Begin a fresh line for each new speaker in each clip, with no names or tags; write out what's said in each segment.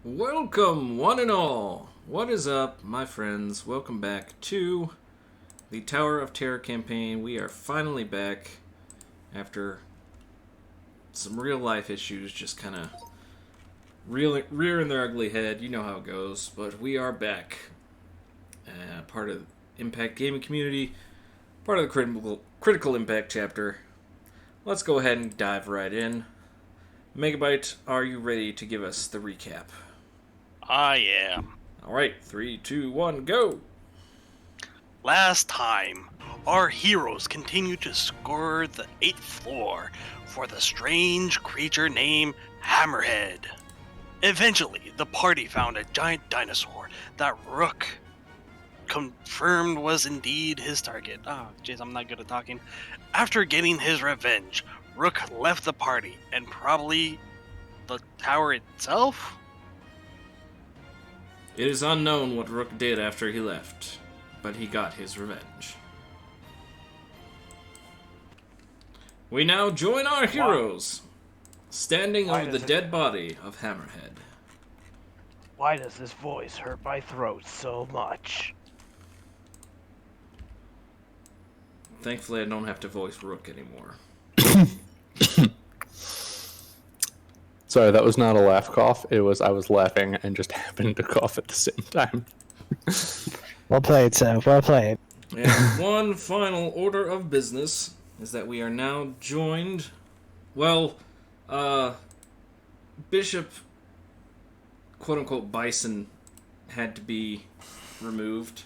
Welcome, one and all. What is up, my friends? Welcome back to the Tower of Terror campaign. We are finally back after some real life issues just kind of rearing their ugly head. You know how it goes. But we are back. Part of Impact Gaming Community, part of the Critical Impact chapter. Let's go ahead and dive right in. Megabyte, are you ready to give us the recap?
I am.
Alright, 3, 2, 1, go!
Last time, our heroes continued to scour the 8th floor for the strange creature named Hammerhead. Eventually, the party found a giant dinosaur that Rook confirmed was indeed his target. Oh, jeez, I'm not good at talking. After getting his revenge, Rook left the party and probably the tower itself?
It is unknown what Rook did after he left, but he got his revenge. We now join our heroes, standing over the dead body of Hammerhead.
Why does this voice hurt my throat so much?
Thankfully, I don't have to voice Rook anymore.
Sorry, that was not a laugh cough. It was I was laughing and just happened to cough at the same time.
Well played, Sam. Well played.
And one final order of business is that we are now joined. Well, Bishop, quote unquote, Bison had to be removed,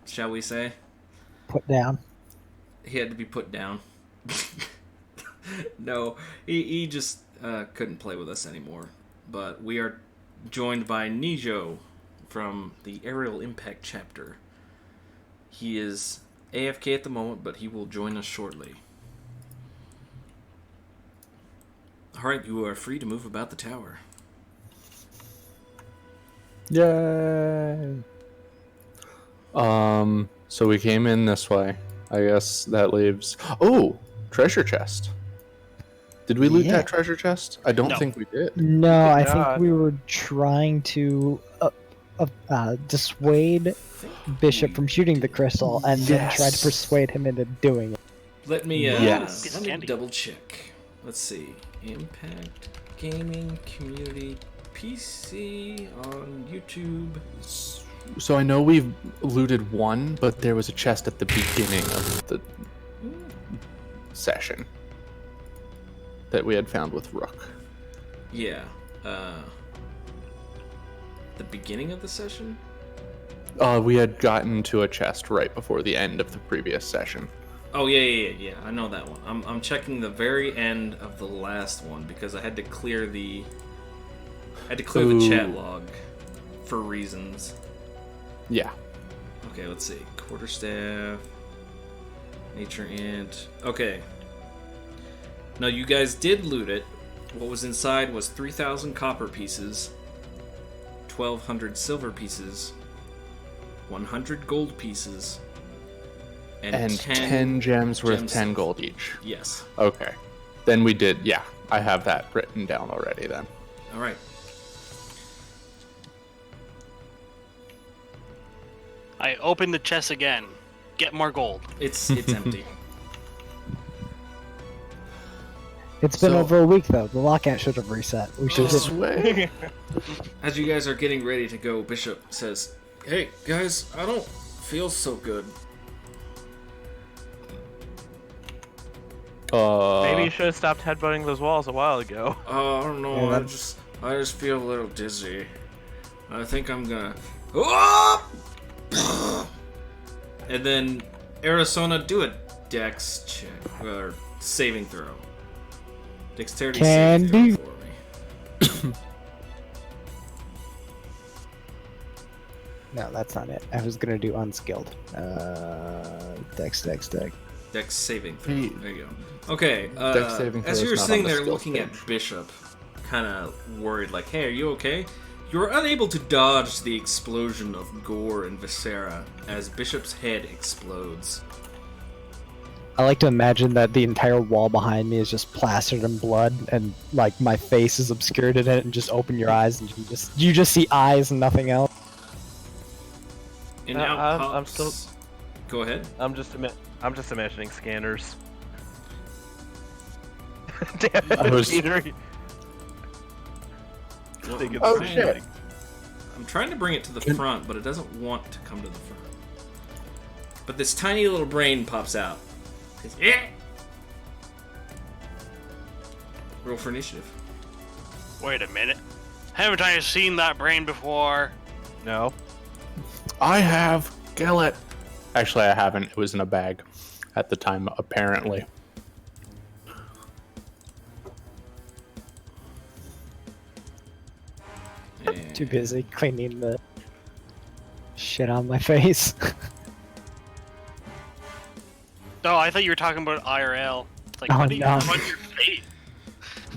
shall we say?
Put down.
He had to be put down. No, he just couldn't play with us anymore. But we are joined by Nijo from the Aerial Impact chapter. He is AFK at the moment, but he will join us shortly. Alright, you are free to move about the tower.
Yay! So we came in this way. I guess that leaves... Oh! Treasure chest. Did we loot that treasure chest? I don't think we did.
No, I think we were trying to dissuade Bishop from shooting the crystal, and then try to persuade him into doing it.
Let me
Yes.
let me double check. Let's see. Impact Gaming Community PC on YouTube.
So I know we've looted one, but there was a chest at the beginning of the session that we had found with Rook.
Yeah. The beginning of the session?
We had gotten to a chest right before the end of the previous session.
Oh yeah. I know that one. I'm checking the very end of the last one because I had to clear the the chat log for reasons.
Yeah.
Okay, let's see. Quarterstaff, Nature Ant. Okay. Now you guys did loot it. What was inside was 3,000 copper pieces, 1,200 silver pieces, 100 gold pieces, and
10 gems worth
gems.
10 gold each.
Yes.
Okay. Then we did, yeah. I have that written down already then.
All right.
I open the chest again. Get more gold.
It's empty.
It's been over a week, though. The lockout should have reset. We should
This
have...
way?
As you guys are getting ready to go, Bishop says, "Hey guys, I don't feel so good."
Maybe you should have stopped headbutting those walls a while ago.
I don't know.
Yeah,
I just feel a little dizzy. I think I'm gonna. Oh! And then Arizona, do a Dex check or saving throw. Dexterity
Can
saving
do.
throw for me.
No, that's not it. I was gonna do unskilled. Dex.
Dex saving throw.
Hey.
There you go. Okay.
Dex saving throw
As
is
you were
not
sitting
on the
there
skill
looking at
page.
Bishop, kind of worried, like, "Hey, are you okay?" You are unable to dodge the explosion of gore and viscera as Bishop's head explodes.
I like to imagine that the entire wall behind me is just plastered in blood, and like my face is obscured in it, and just open your eyes, and you just see eyes and nothing else.
And
I'm still.
Go ahead.
I'm just imagining scanners. Damn it,
I was-
Peter.
Well,
Think it's
Oh,
the
shit.
thing.
I'm trying to bring it to the front, but it doesn't want to come to the front. But this tiny little brain pops out. It's, "Eh!" Roll for initiative.
Wait a minute. Haven't I seen that brain before?
No.
I have. Kill it. Actually, I haven't. It was in a bag at the time, apparently.
And
Too busy cleaning the shit on my face.
No, I thought you were talking about IRL. It's like,
Oh,
what do you
no.
have on your face?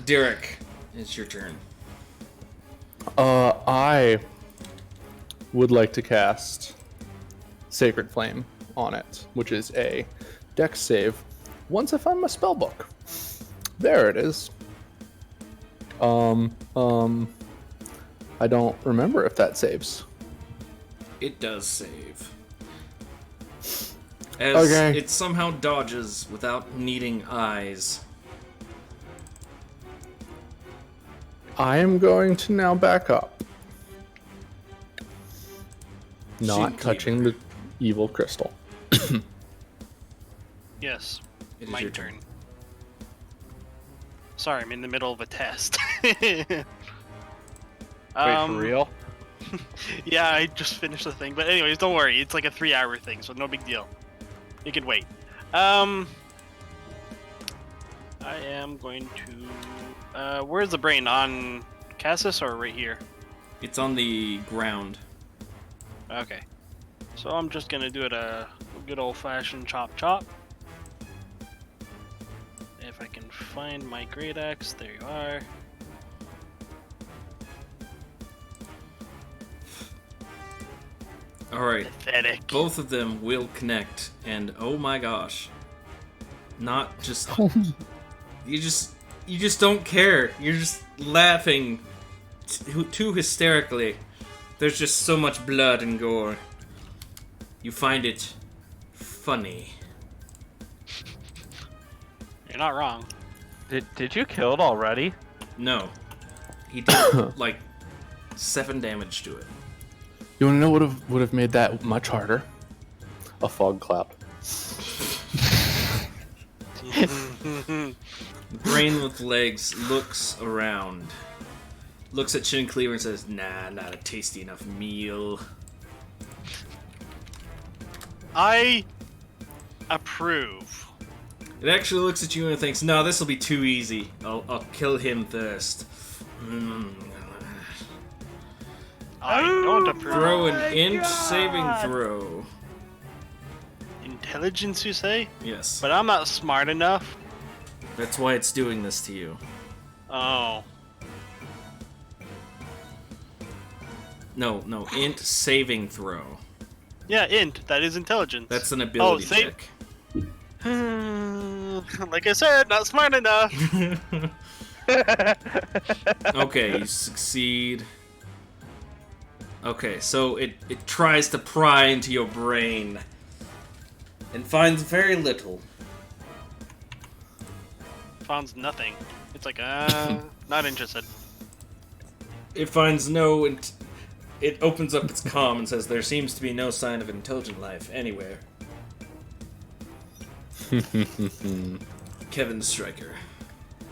Derek, it's your turn.
I would like to cast Sacred Flame on it, which is a dex save. Once I find my spell book. There it is. I don't remember if that saves.
It does save. As
Okay.
it somehow dodges without needing eyes.
I am going to now back up. Not
Shoot,
touching the evil crystal.
Yes,
It is
my
your
turn. Sorry, I'm in the middle of a test. Wait,
Wait, for real?
Yeah, I just finished the thing. But anyways, don't worry. It's like a 3-hour thing, so no big deal. You can wait. I am going to... where's the brain? On Cassis or right here?
It's on the ground.
Okay. So I'm just gonna do it a good old-fashioned chop chop. If I can find my great axe, there you are.
Alright,
Pathetic.
both of them will connect, and oh my gosh. Not just... You just don't care. You're just laughing too hysterically. There's just so much blood and gore. You find it funny.
You're not wrong.
Did you kill it already?
No. He did like 7 damage to it.
You want to know what would have made that much harder? A fog cloud.
The brain with legs looks around. Looks at Chin Cleaver and says, "Nah, not a tasty enough meal."
I approve.
It actually looks at you and thinks, "No, this will be too easy. I'll kill him first."
I don't approve.
Throw an int saving throw.
Intelligence, you say?
Yes.
But I'm not smart enough.
That's why it's doing this to you.
Oh.
No, int saving throw.
Yeah, int. That is intelligence.
That's an ability
save-
check.
Like I said, not smart enough.
Okay, you succeed. Okay, so it tries to pry into your brain and finds very little.
Found nothing. It's like, not interested.
It finds no... It opens up its comm and says, "There seems to be no sign of intelligent life anywhere." Kevin Stryker.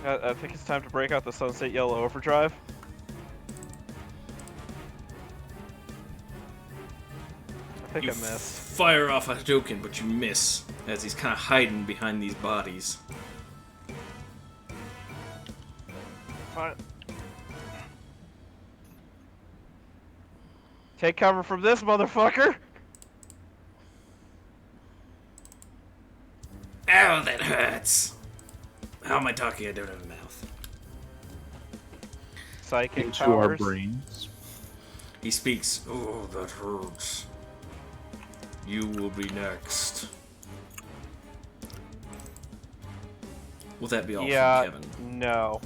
I think it's time to break out the Sunset Yellow Overdrive. I think
You
I missed.
fire off a Hadouken, but you miss, as he's kind of hiding behind these bodies.
Fine. Take cover from this motherfucker!
Ow, that hurts! How am I talking? I don't have a mouth.
Psychic
Into our
powers.
brains.
He speaks, "Oh, that hurts. You will be next." Will that be all
Yeah,
from Kevin?
no.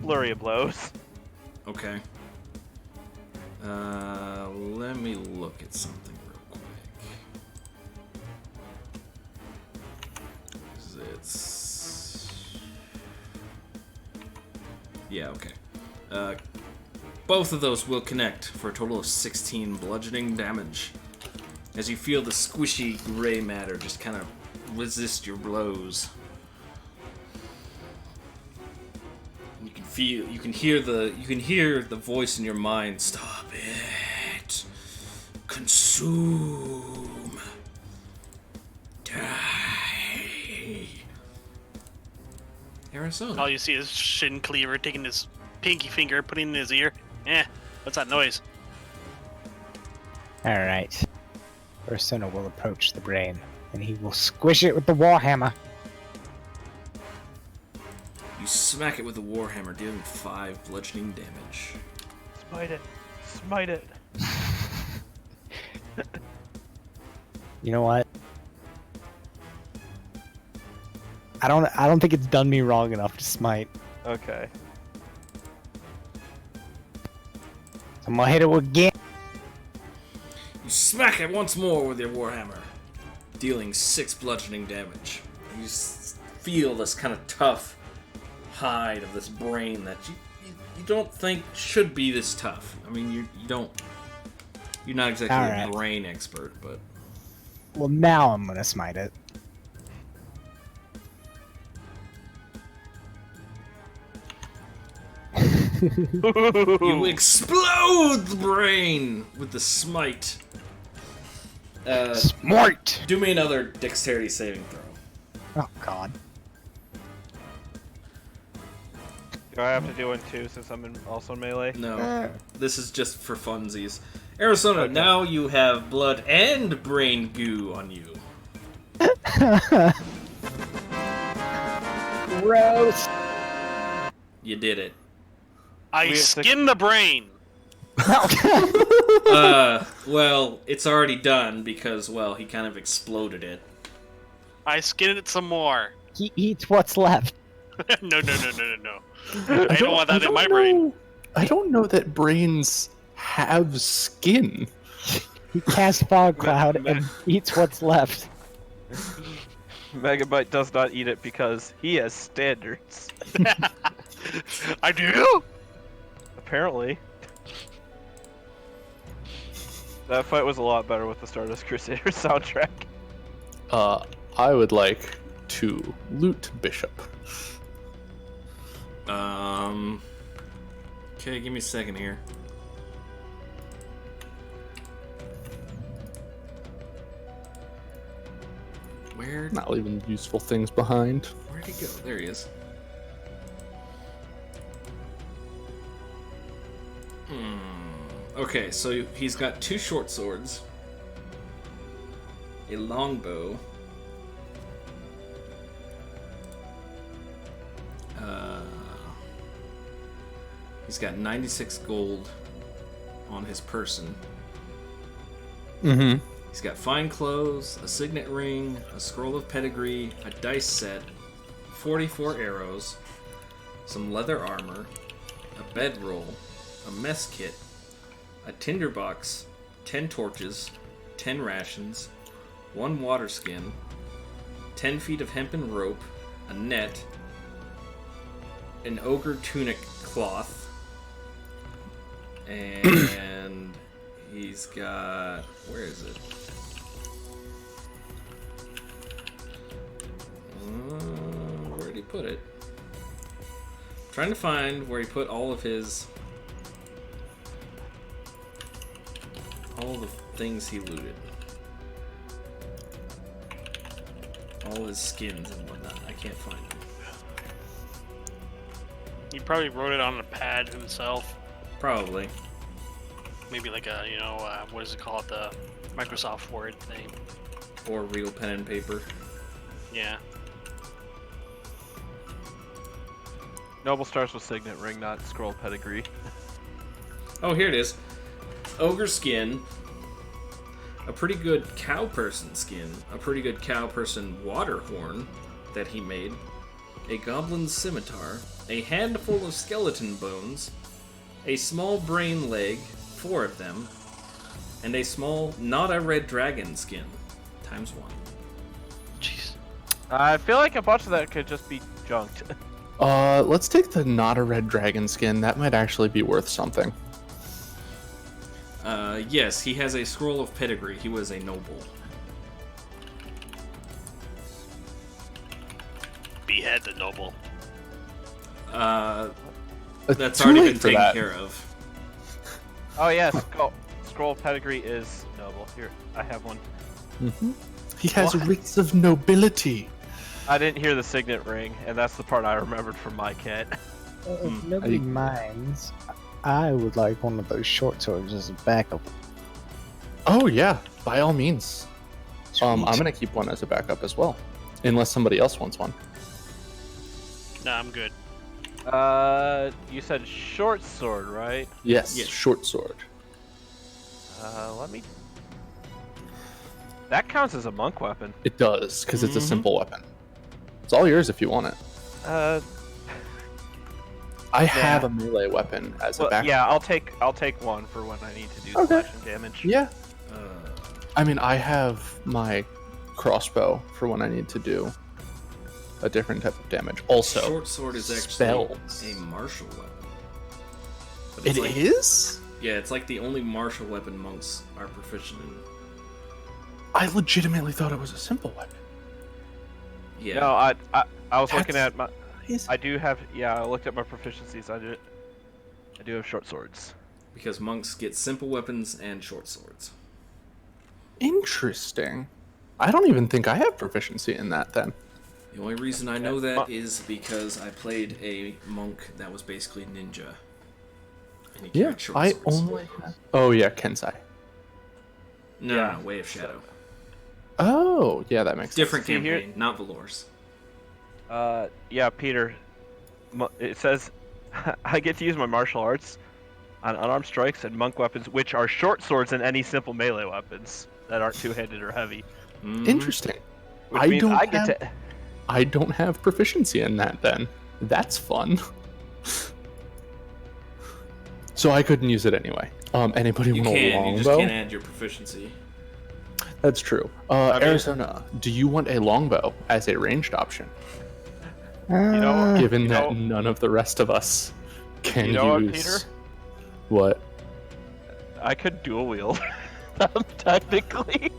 Flurry of blows.
Okay. Let me look at something real quick. Yeah, okay. Both of those will connect for a total of 16 bludgeoning damage. As you feel the squishy gray matter just kind of resist your blows. You can hear the voice in your mind. Stop it. Consume. Die. Arizona.
All you see is Shin Cleaver taking his pinky finger, putting it in his ear. What's that noise?
Alright. Persona will approach the brain, and he will squish it with the warhammer.
You smack it with the warhammer, dealing 5 bludgeoning damage.
Smite it. Smite it.
You know what? I don't think it's done me wrong enough to smite.
Okay.
I'm gonna hit it again.
You smack it once more with your warhammer, dealing 6 bludgeoning damage. You feel this kind of tough hide of this brain that you don't think should be this tough. I mean, you're not exactly a
Alright.
brain expert, but
Well, now I'm gonna smite it.
you explode the brain with the smite.
Smart!
Do me another dexterity saving throw.
Oh god.
Do I have to do one too since I'm also in melee?
No, this is just for funsies. Arizona,
Okay.
now you have blood and brain goo on you.
Gross!
You did it.
I
We have to-
skin the brain.
Well, it's already done because, well, he kind of exploded it.
I skin it some more.
He eats what's left.
No. I don't want that in my brain.
I don't know that brains have skin.
He casts fog cloud and eats what's left.
Megabyte does not eat it because he has standards.
I do?
Apparently. That fight was a lot better with the Stardust Crusader soundtrack.
I would like to loot Bishop.
Okay, give me a second here. Where'd
Not leaving useful things behind.
he go? There he is. Okay, so he's got 2 short swords, a longbow, he's got 96 gold on his person.
Mm-hmm.
He's got fine clothes, a signet ring, a scroll of pedigree, a dice set, 44 arrows, some leather armor, a bedroll, a mess kit, a tinderbox, 10 torches, 10 rations, 1 water skin, 10 feet of hempen rope, a net, an ogre tunic cloth, and he's got... where is it? Where'd he put it? Trying to find where he put all of his... all the things he looted. All his skins and whatnot. I can't find them.
He probably wrote it on a pad himself.
Probably.
Maybe like a, what is it called? The Microsoft Word thing.
Or real pen and paper.
Yeah.
Noble starts with Signet Ring, not Scroll Pedigree.
Oh, here it is. Ogre skin. A pretty good cow person skin. A pretty good cow person water horn that he made. a goblin scimitar, a handful of skeleton bones, a small brain leg, 4 of them, and a small, not a red dragon skin, times 1.
Jeez.
I feel like a bunch of that could just be junked.
Let's take the not a red dragon skin. That might actually be worth something.
Yes, he has a scroll of pedigree. He was a noble.
Behead the noble.
That's
Too
already
late
been
for
taken
that.
care of.
Oh yeah, scroll pedigree is noble. Here, I have one.
He has
What?
wreaths of nobility.
I didn't hear the signet ring, and that's the part I remembered from my kit.
If nobody minds, I would like one of those short swords as a backup.
Oh yeah, by all means. I'm
Sweet.
gonna keep one as a backup as well, unless somebody else wants one.
Nah, I'm good.
You said short sword, right?
Yes,
Yes.
short sword.
Let me. That counts as a monk weapon.
It does, because it's a
Mhm.
simple weapon. It's all yours if you want it. I have a melee weapon as a
Well,
backup.
yeah, I'll take one for when I need to do
Okay.
slashing damage.
Yeah.
Uh,
I mean, I have my crossbow for when I need to do a different type of damage. Also,
short sword is actually
spells.
a martial weapon. But
It
it's
is?
like, yeah, it's like the only martial weapon monks are proficient in.
I legitimately thought it was a simple weapon.
Yeah.
No, I was looking
That's-
at my. I do have. Yeah, I looked at my proficiencies. I do have short swords.
Because monks get simple weapons and short swords.
Interesting. I don't even think I have proficiency in that then.
The only reason I know
Yeah,
that is because I played a monk that was basically ninja. And he
Yeah,
carried short
I
swords.
only have... Oh yeah, Kensai.
No,
Yeah.
no, Way of Shadow.
Oh, yeah, that makes
Different
See here-
campaign, not Valor's.
Yeah, Peter. It says I get to use my martial arts on unarmed strikes and monk weapons, which are short swords and any simple melee weapons that aren't two-handed or heavy.
Mhm.
Interesting.
Which
I
means
don't
I get
have-
to.
I don't have proficiency in that then. That's fun. So I couldn't use it anyway. Anybody
You
want a
can, you just
longbow?
can't add your proficiency.
That's true.
mean-
Arizona, do you want a longbow as a ranged option?
know-
Given
you
that
know-
none of the rest of us can
You know what,
use...
Peter?
What?
I could dual wield. Technically.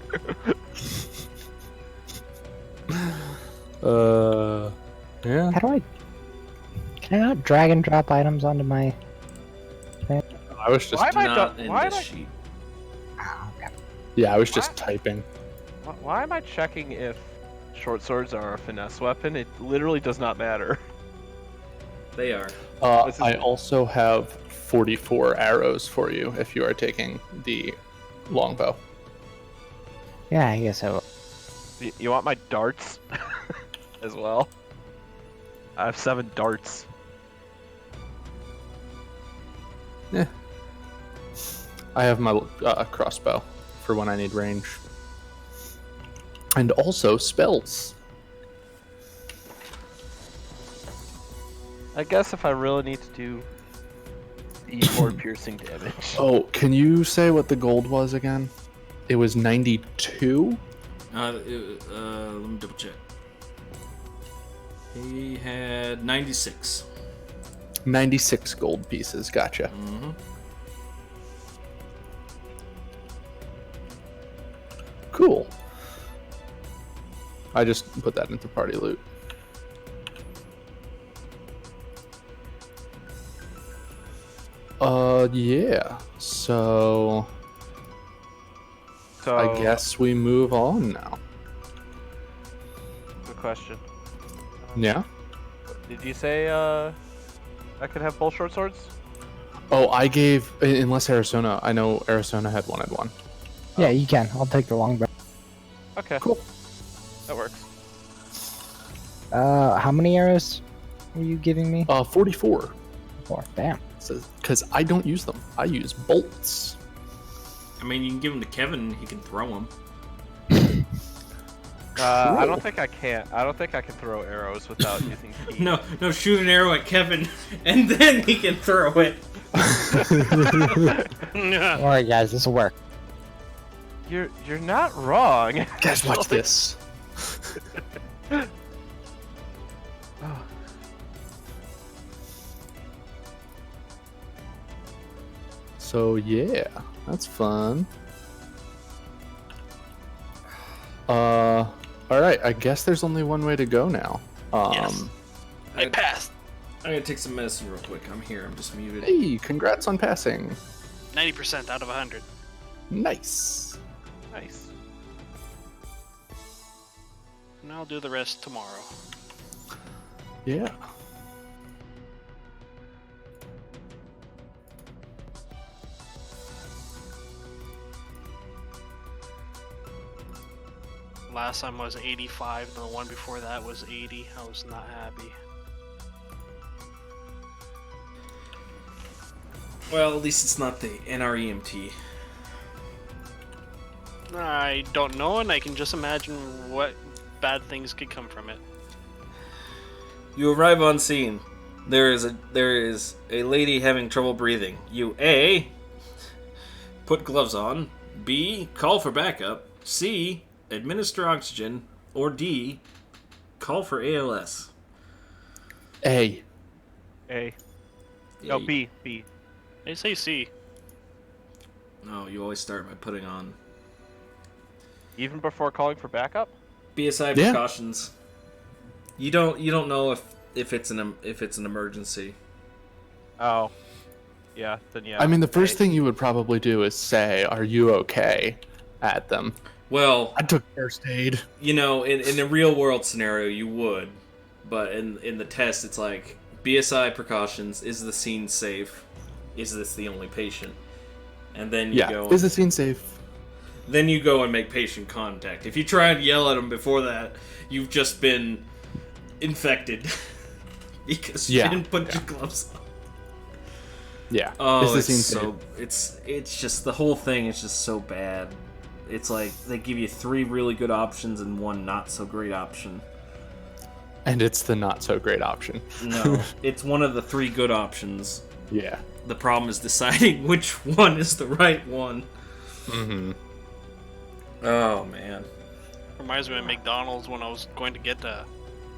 Yeah.
How do I? Can I not drag and drop items onto my?
I was just...
Why am I
Not
do-
in
why
this
am I-
sheet.
Oh, okay.
Yeah, I was just
What?
typing.
Why am I checking if short swords are a finesse weapon? It literally does not matter.
They are.
This is-
I also have 44 arrows for you if you are taking the longbow.
Yeah, I guess I will.
You want my darts as well? I have 7 darts.
Yeah. I have my crossbow for when I need range. And also spells.
I guess if I really need to do E4 piercing damage.
Oh, can you say what the gold was again? It was 92?
Let me double check. He had 96.
96 gold pieces, gotcha.
Mm-hmm.
Cool. I just put that into party loot. Yeah. So
So,
I guess we move on now.
good question.
Yeah.
Did you say I could have both short swords?
Oh, I gave unless Arizona. I know Arizona had wanted one.
Yeah, you can. I'll take the longbow.
Okay.
Cool.
That works.
How many arrows were you giving me?
44.
4. Damn.
Because I don't use them. I use bolts.
I mean, you can give them to Kevin. He can throw them.
I don't think I can. I don't think I can throw arrows without using P.
No, shoot an arrow at Kevin, and then he can throw it.
Alright, guys, this will work.
You're not wrong.
Guys, watch this. So yeah, that's fun. All right. I guess there's only one way to go now.
Yes. I passed.
I'm gonna take some medicine real quick. I'm here. I'm just muted.
Hey, congrats on passing.
90% out of 100.
Nice.
Nice.
And I'll do the rest tomorrow.
Yeah.
Last time was 85, and the one before that was 80. I was not happy.
Well, at least it's not the NREMT.
I don't know, and I can just imagine what bad things could come from it.
You arrive on scene. There is a lady having trouble breathing. You A, put gloves on. B, call for backup. C, administer oxygen. Or D, call for ALS.
A.
A. No,
Yeah,
B. B.
I say C.
No, you always start by putting on
Even before calling for backup?
BSI
Yeah.
precautions. You don't know if it's an emergency.
Oh. Yeah, then yeah.
I mean, the first
A.
thing you would probably do is say, "Are you okay?" at them.
Well,
I took first aid.
you know, in a real world scenario, you would, but in the test, it's like BSI precautions. Is the scene safe? Is this the only patient? And then you
Yeah.
go.
Is the scene safe?
Then you go and make patient contact. If you try and yell at them before that, you've just been infected because you
Yeah,
didn't put your gloves on.
Yeah.
Oh,
Is the
it's
scene
so
safe?
it's just the whole thing is just so bad. It's like they give you 3 really good options and 1 not so great option.
And it's the not so great option.
No, it's one of the 3 good options.
Yeah.
The problem is deciding which one is the right one.
Mm-hmm.
Oh man.
Reminds me of McDonald's when I was going to get a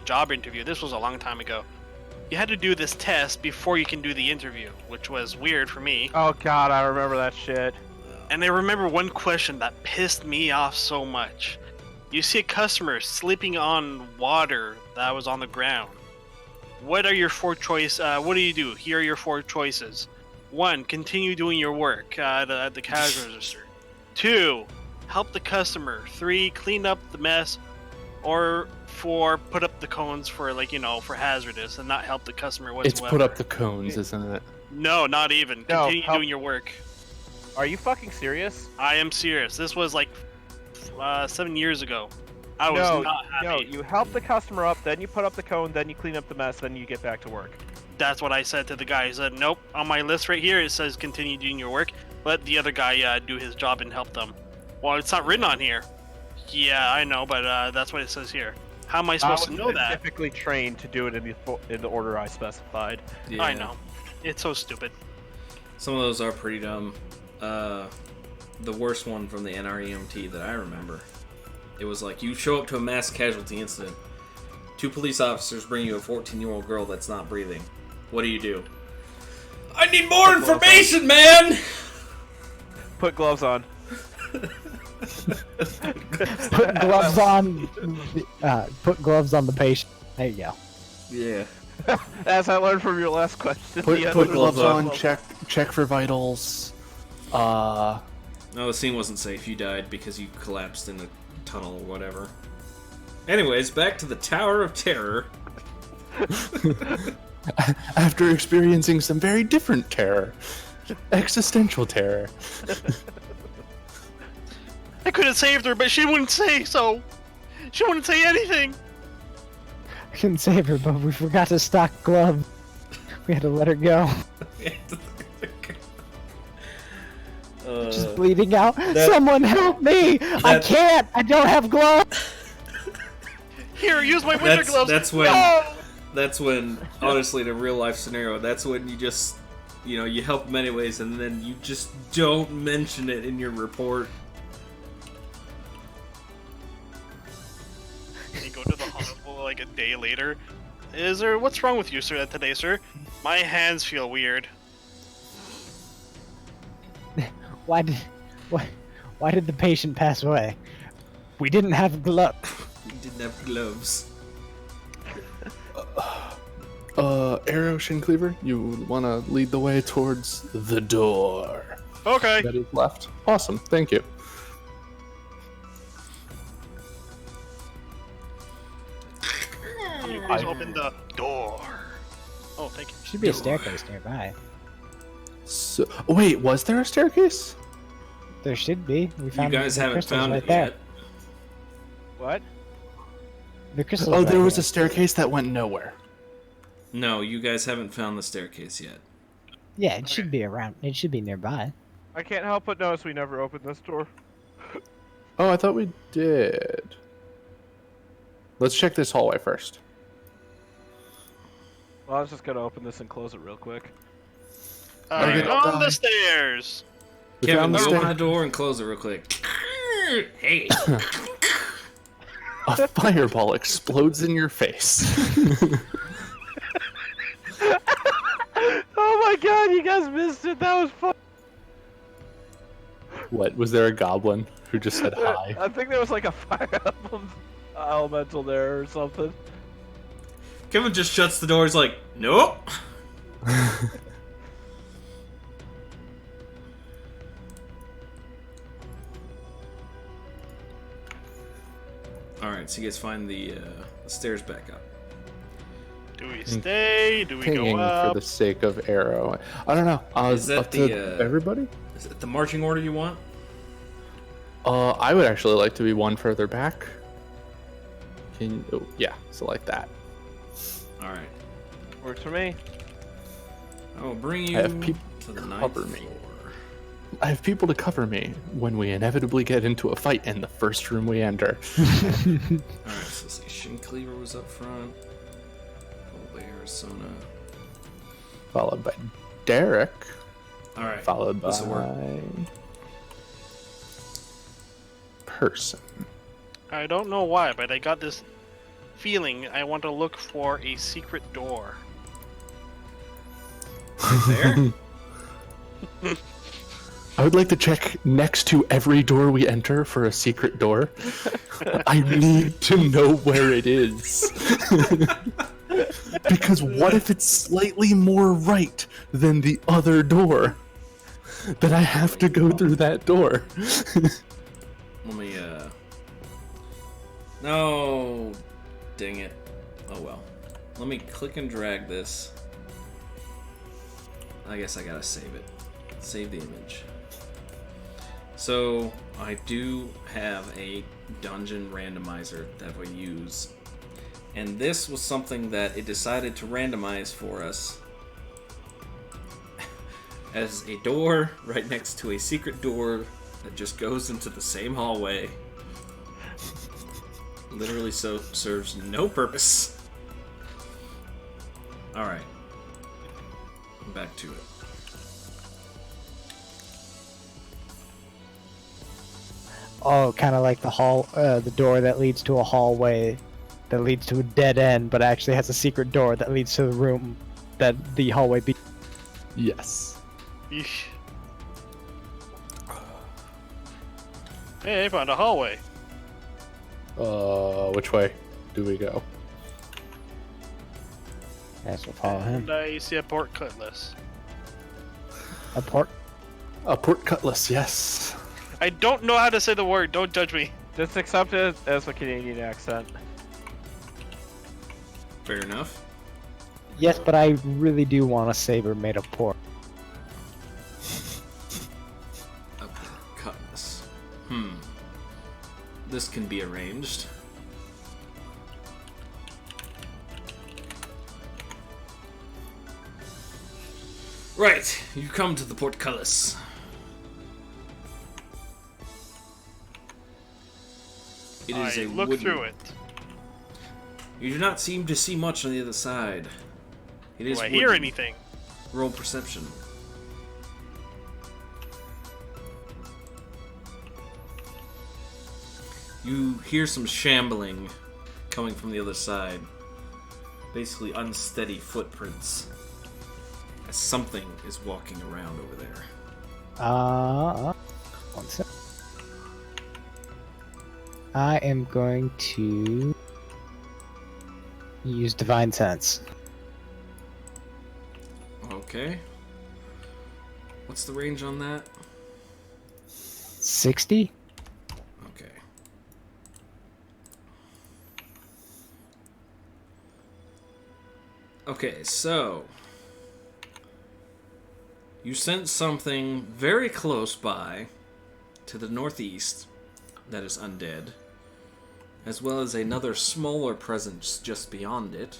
job interview. This was a long time ago. You had to do this test before you can do the interview, which was weird for me.
Oh god, I remember that shit.
And I remember one question that pissed me off so much. You see a customer sleeping on water that was on the ground. What are your 4 choices? What do you do? Here are your 4 choices. 1, continue doing your work at the cash register. 2, help the customer. 3, clean up the mess. Or 4, put up the cones for for hazardous and not help the customer whatsoever.
It's put up the cones, isn't it?
No, not even.
No,
Continue
help-
doing your work.
Are you fucking serious?
I am serious. This was like 7 years ago. I was
No,
not happy.
no, you help the customer up, then you put up the cone, then you clean up the mess, then you get back to work.
That's what I said to the guy. He said, nope, on my list right here it says continue doing your work. Let the other guy do his job and help them. Well, it's not written on here. Yeah, I know, but that's what it says here. How am I supposed to know that?
Typically trained to do it in the order I specified.
Yeah.
I know. It's so stupid.
Some of those are pretty dumb. The worst one from the NREMT that I remember. It was like, you show up to a mass casualty incident. 2 police officers bring you a 14-year-old girl that's not breathing. What do? I need more information, man!
Put gloves on.
Put gloves on. Put gloves on the patient. There you go.
Yeah.
As I learned from your last question.
Put,
yes,
put
put
gloves on.
gloves
Check for vitals.
No, the scene wasn't safe. You died because you collapsed in a tunnel or whatever. Anyways, back to the Tower of Terror.
After experiencing some very different terror, existential terror.
I could have saved her, but she wouldn't say so. She wouldn't say anything.
I couldn't save her, but we forgot to stock gloves. We had to let her go. She's bleeding out. Someone help me! I can't! I don't have gloves!
Here, use my winter gloves.
That's when, honestly, in a real life scenario, that's when you just, you help them anyways, and then you just don't mention it in your report.
You go to the hospital like a day later. What's wrong with you, sir, today, sir? My hands feel weird.
Why did the patient pass away? We didn't have gloves.
You didn't have gloves.
Arrow Shincleaver, you want to lead the way towards the door.
Okay.
That is left. Awesome, thank you.
Can you please open the door? Oh, thank you.
Should be a staircase nearby.
So, wait, was there a staircase?
There should be. We
You
found
guys
the
haven't
crystals
found
right
it
there.
yet.
What?
The crystals.
Oh,
right
there was
there.
a staircase that went nowhere.
No, you guys haven't found the staircase yet.
Yeah, it should be around. It should be nearby.
I can't help but notice we never opened this door.
Oh, I thought we did. Let's check this hallway first.
Well, I was just gonna open this and close it real quick.
Alright,
Okay.
on the stairs.
We
Kevin,
found the
open
stair-
the door and close it real quick. Hey.
A fireball explodes in your face.
Oh my god, you guys missed it. That was fun.
What, was there a goblin who just said hi?
I think there was like a fire emblem elemental there or something.
Kevin just shuts the door. He's like, nope. Alright, so you guys find the stairs back up.
Do we stay? Do we
Pinging
go up?
for the sake of arrow. I don't know.
Is that
up to
the,
everybody?
Is it the marching order you want?
I would actually like to be one further back. Yeah, so like that.
Alright.
Works for me.
I will bring you
I have people
to the
to
ninth
cover me.
floor.
I have people to cover me when we inevitably get into a fight in the first room we enter.
Alright, so let's see. Shincleaver was up front. Followed by Arizona.
Followed by Derek.
Alright.
Followed by
This'll work.
Person.
I don't know why, but I got this feeling I want to look for a secret door.
There?
I would like to check next to every door we enter for a secret door. I need to know where it is. Because what if it's slightly more right than the other door? Then I have to go through that door.
Let me, No! Dang it. Oh well. Let me click and drag this. I guess I gotta save it. Save the image. So, I do have a dungeon randomizer that we use. And this was something that it decided to randomize for us as a door right next to a secret door that just goes into the same hallway. Literally so serves no purpose. Alright. Back to it.
Oh, kind of like the door that leads to a hallway that leads to a dead end, but actually has a secret door that leads to the room that the hallway be.
Yes.
Eesh. Hey, I found a hallway.
Which way do we go?
Yes, we'll follow him.
And I see a port cutlass.
A port.
A port cutlass, yes.
I don't know how to say the word. Don't judge me.
Just accept it as a Canadian accent.
Fair enough.
Yes, but I really do want a saber made of pork.
A cutlass. This can be arranged. Right, you come to the portcullis. It is
I
a
look
wooden,
through it.
You do not seem to see much on the other side. It is
Do I hear
wooden.
anything?
Roll perception. You hear some shambling coming from the other side. Basically unsteady footprints. As something is walking around over there.
One sec. I am going to use Divine Sense.
Okay. What's the range on that?
60?
Okay. Okay, so you sense something very close by to the northeast that is undead, as well as another smaller presence just beyond it,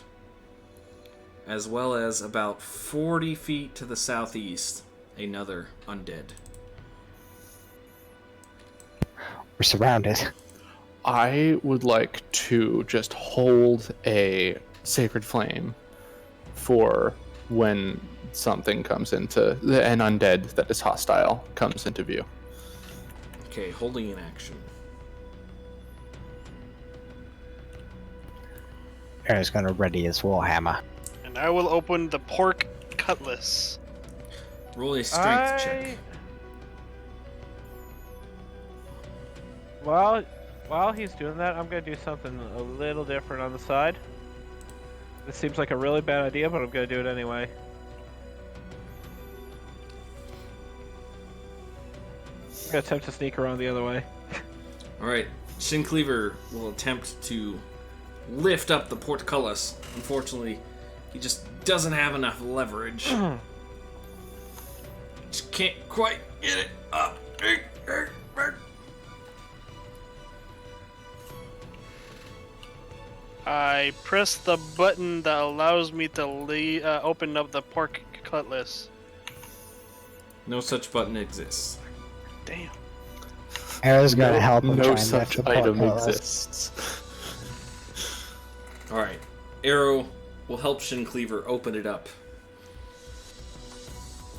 as well as about 40 feet to the southeast, another undead.
We're surrounded.
I would like to just hold a sacred flame for when something comes into an undead that is hostile comes into view.
Okay, holding in action.
Aaron's gonna ready his warhammer.
And I will open the pork cutlass.
Roll a strength check.
While he's doing that, I'm gonna do something a little different on the side. This seems like a really bad idea, but I'm gonna do it anyway. I'm gonna attempt to sneak around the other way.
Alright, Shin Cleaver will attempt to lift up the portcullis. Unfortunately, he just doesn't have enough leverage. Just can't quite get it up.
I press the button that allows me to open up the pork cutlass.
No such button exists.
Damn.
Aaron's gonna help him
No
try and
such
lift the
item
portcullis.
exists.
Alright, Arrow will help Shin Cleaver open it up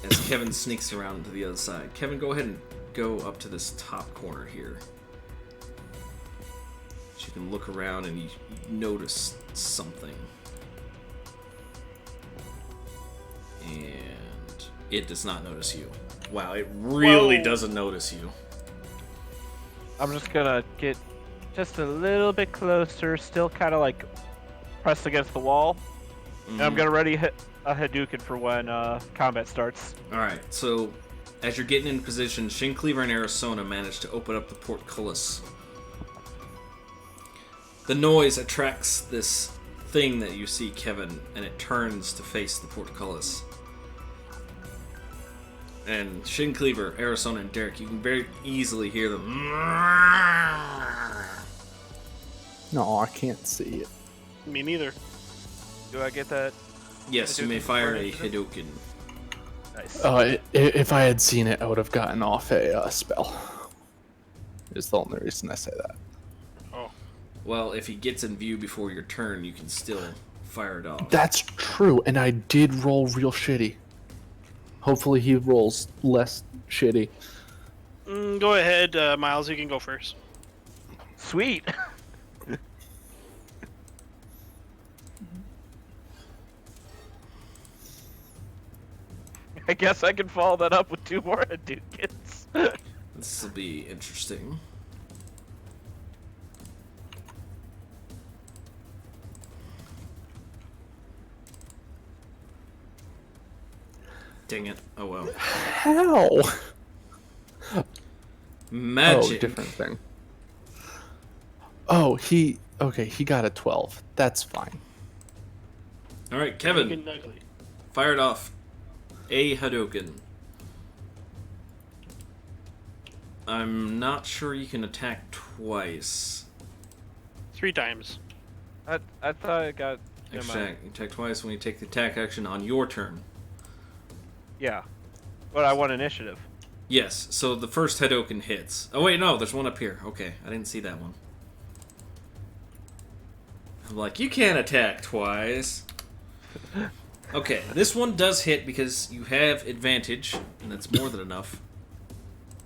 as Kevin sneaks around to the other side. Kevin, go ahead and go up to this top corner here. You can look around and you notice something. And it does not notice you. Wow, it really
Whoa.
doesn't notice you.
I'm just gonna get just a little bit closer, still kind of like pressed against the wall. And I'm gonna ready hit a Hadouken for when combat starts.
Alright, so as you're getting in position, Shin Cleaver and Arizona manage to open up the portcullis. The noise attracts this thing that you see, Kevin, and it turns to face the portcullis. And Shin Cleaver, Arizona, and Derek, you can very easily hear them.
No, I can't see it.
Me neither.
Do I get that?
Yes, you may fire a Hadouken.
Nice.
If I had seen it, I would have gotten off a spell. Is the only reason I say that.
Oh.
Well, if he gets in view before your turn, you can still fire it off.
That's true, and I did roll real shitty. Hopefully he rolls less shitty.
Go ahead, Miles. You can go first.
Sweet. I guess I can follow that up with 2 more Hadoukens.
This will be interesting. Dang it. Oh well.
How?
Magic.
Oh, different thing. Oh, he got a 12. That's fine.
Alright, Kevin,
Looking ugly.
fire it off. A Hadouken. I'm not sure you can attack twice.
3 times.
I thought I got. never mind.
Attack. You attack twice when you take the attack action on your turn.
Yeah, but I want initiative.
Yes, so the first Hadouken hits. Oh wait, no, there's one up here. Okay, I didn't see that one. I'm like, you can't attack twice. Okay, this one does hit because you have advantage, and that's more than enough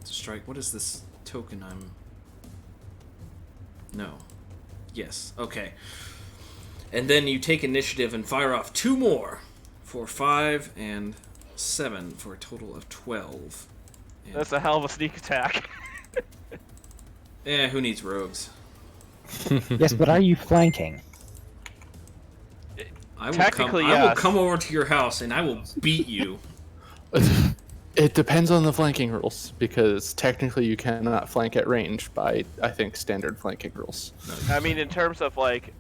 to strike. What is this token I'm... No. Yes, okay. And then you take initiative and fire off 2 more for 5 and 7 for a total of 12. And
That's a hell of a sneak attack.
who needs rogues?
Yes, but are you flanking?
I will
Technically,
I will
yes.
come over to your house and I will beat you.
It depends on the flanking rules, because technically you cannot flank at range by, I think, standard flanking rules.
I mean, in terms of like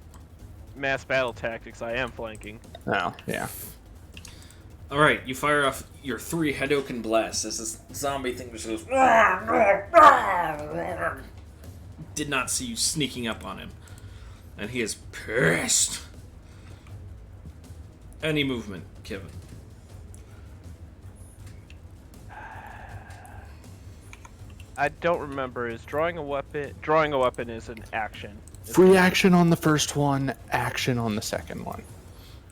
mass battle tactics, I am flanking.
Oh, yeah.
All right, you fire off your 3 Hadoken blasts as this zombie thing just goes. Did not see you sneaking up on him, and he is pissed. Any movement, Kevin?
I don't remember. Is drawing a weapon? Drawing a weapon is an action.
Free action on the first one, action on the second one.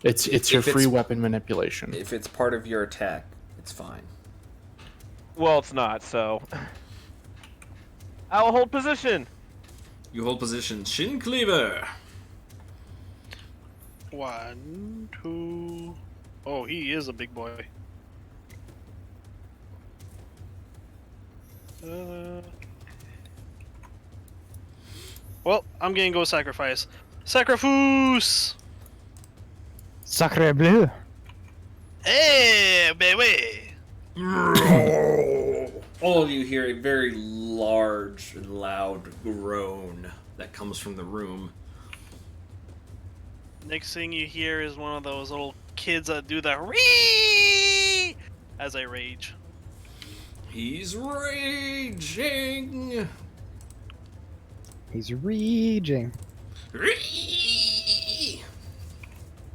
It's your
If it's-
free weapon manipulation.
If it's part of your attack, it's fine.
Well, it's not. So I'll hold position.
You hold position. Shin Cleaver.
1, 2. Oh, he is a big boy. Well, I'm gonna go sacrifice. Sacrifice!
Sacre bleu!
Hey, baby!
All of you hear a very large and loud groan that comes from the room.
Next thing you hear is one of those little kids that do the ree as I rage.
He's raging.
He's raging.
Ree!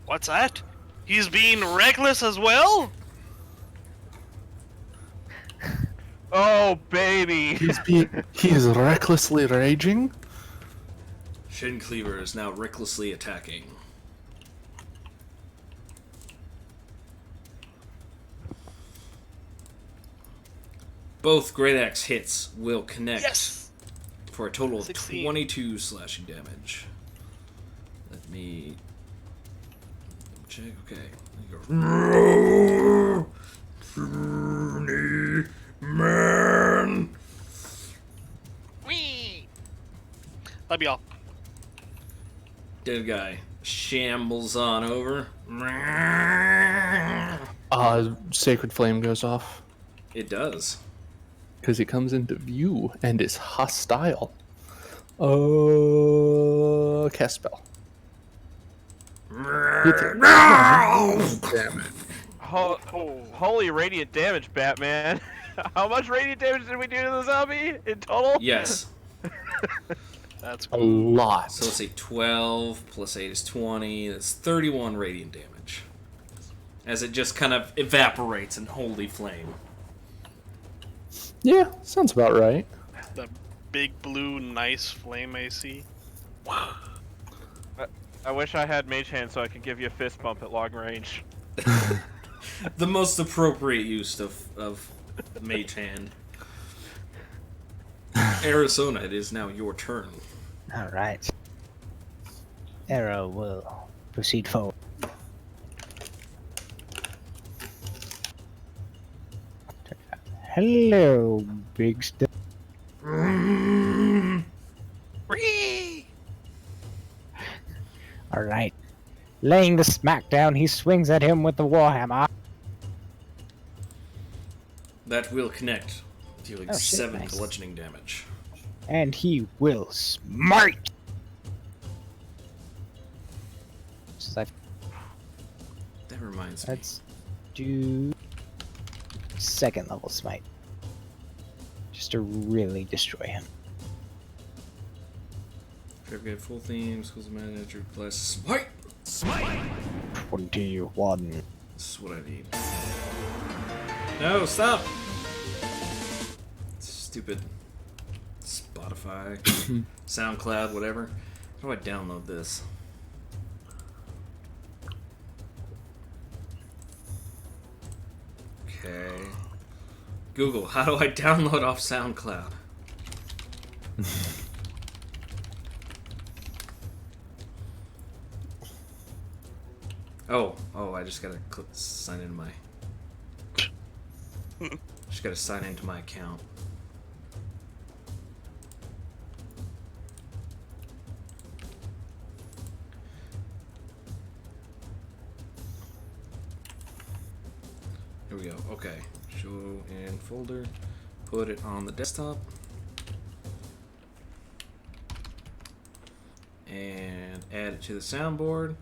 What's that? He's being reckless as well?
Oh, baby.
He is recklessly raging.
Shin Cleaver is now recklessly attacking. Both Great Axe hits will connect
Yes!
for a total of
16.
22 slashing damage. Let me check. Okay. Journey man.
Whee! That'd be all.
Dead guy shambles on over.
Sacred Flame goes off
It does.
because he comes into view and is hostile. Cast spell. Damn it.
Holy radiant damage, Batman. How much radiant damage did we do to the zombie in total?
Yes.
That's
A
cool.
lot.
So let's say 12 plus 8 is 20. That's 31 radiant damage. As it just kind of evaporates in holy flame.
Yeah, sounds about right.
The big blue nice flame I see.
I wish I had Mage Hand so I could give you a fist bump at long range.
The most appropriate use of Mage Hand. Arizona, it is now your turn.
Alright. Arrow will proceed forward. Hello, big stuff.
Whee!
Alright. Laying the smack down, he swings at him with the warhammer.
That will connect, dealing
Oh, shit,
7
nice.
bludgeoning damage.
And he will smite! So
That reminds me.
let's do second level smite. Just to really destroy him.
Forget full theme, schools of manager, class smite!
21.
This is what I need. No, stop! Stupid Spotify, SoundCloud, whatever. How do I download this? Okay. Google, how do I download off SoundCloud? Oh, I just gotta sign into my... Just gotta sign into my account. Here we go. Okay. Show in folder. Put it on the desktop. And add it to the soundboard.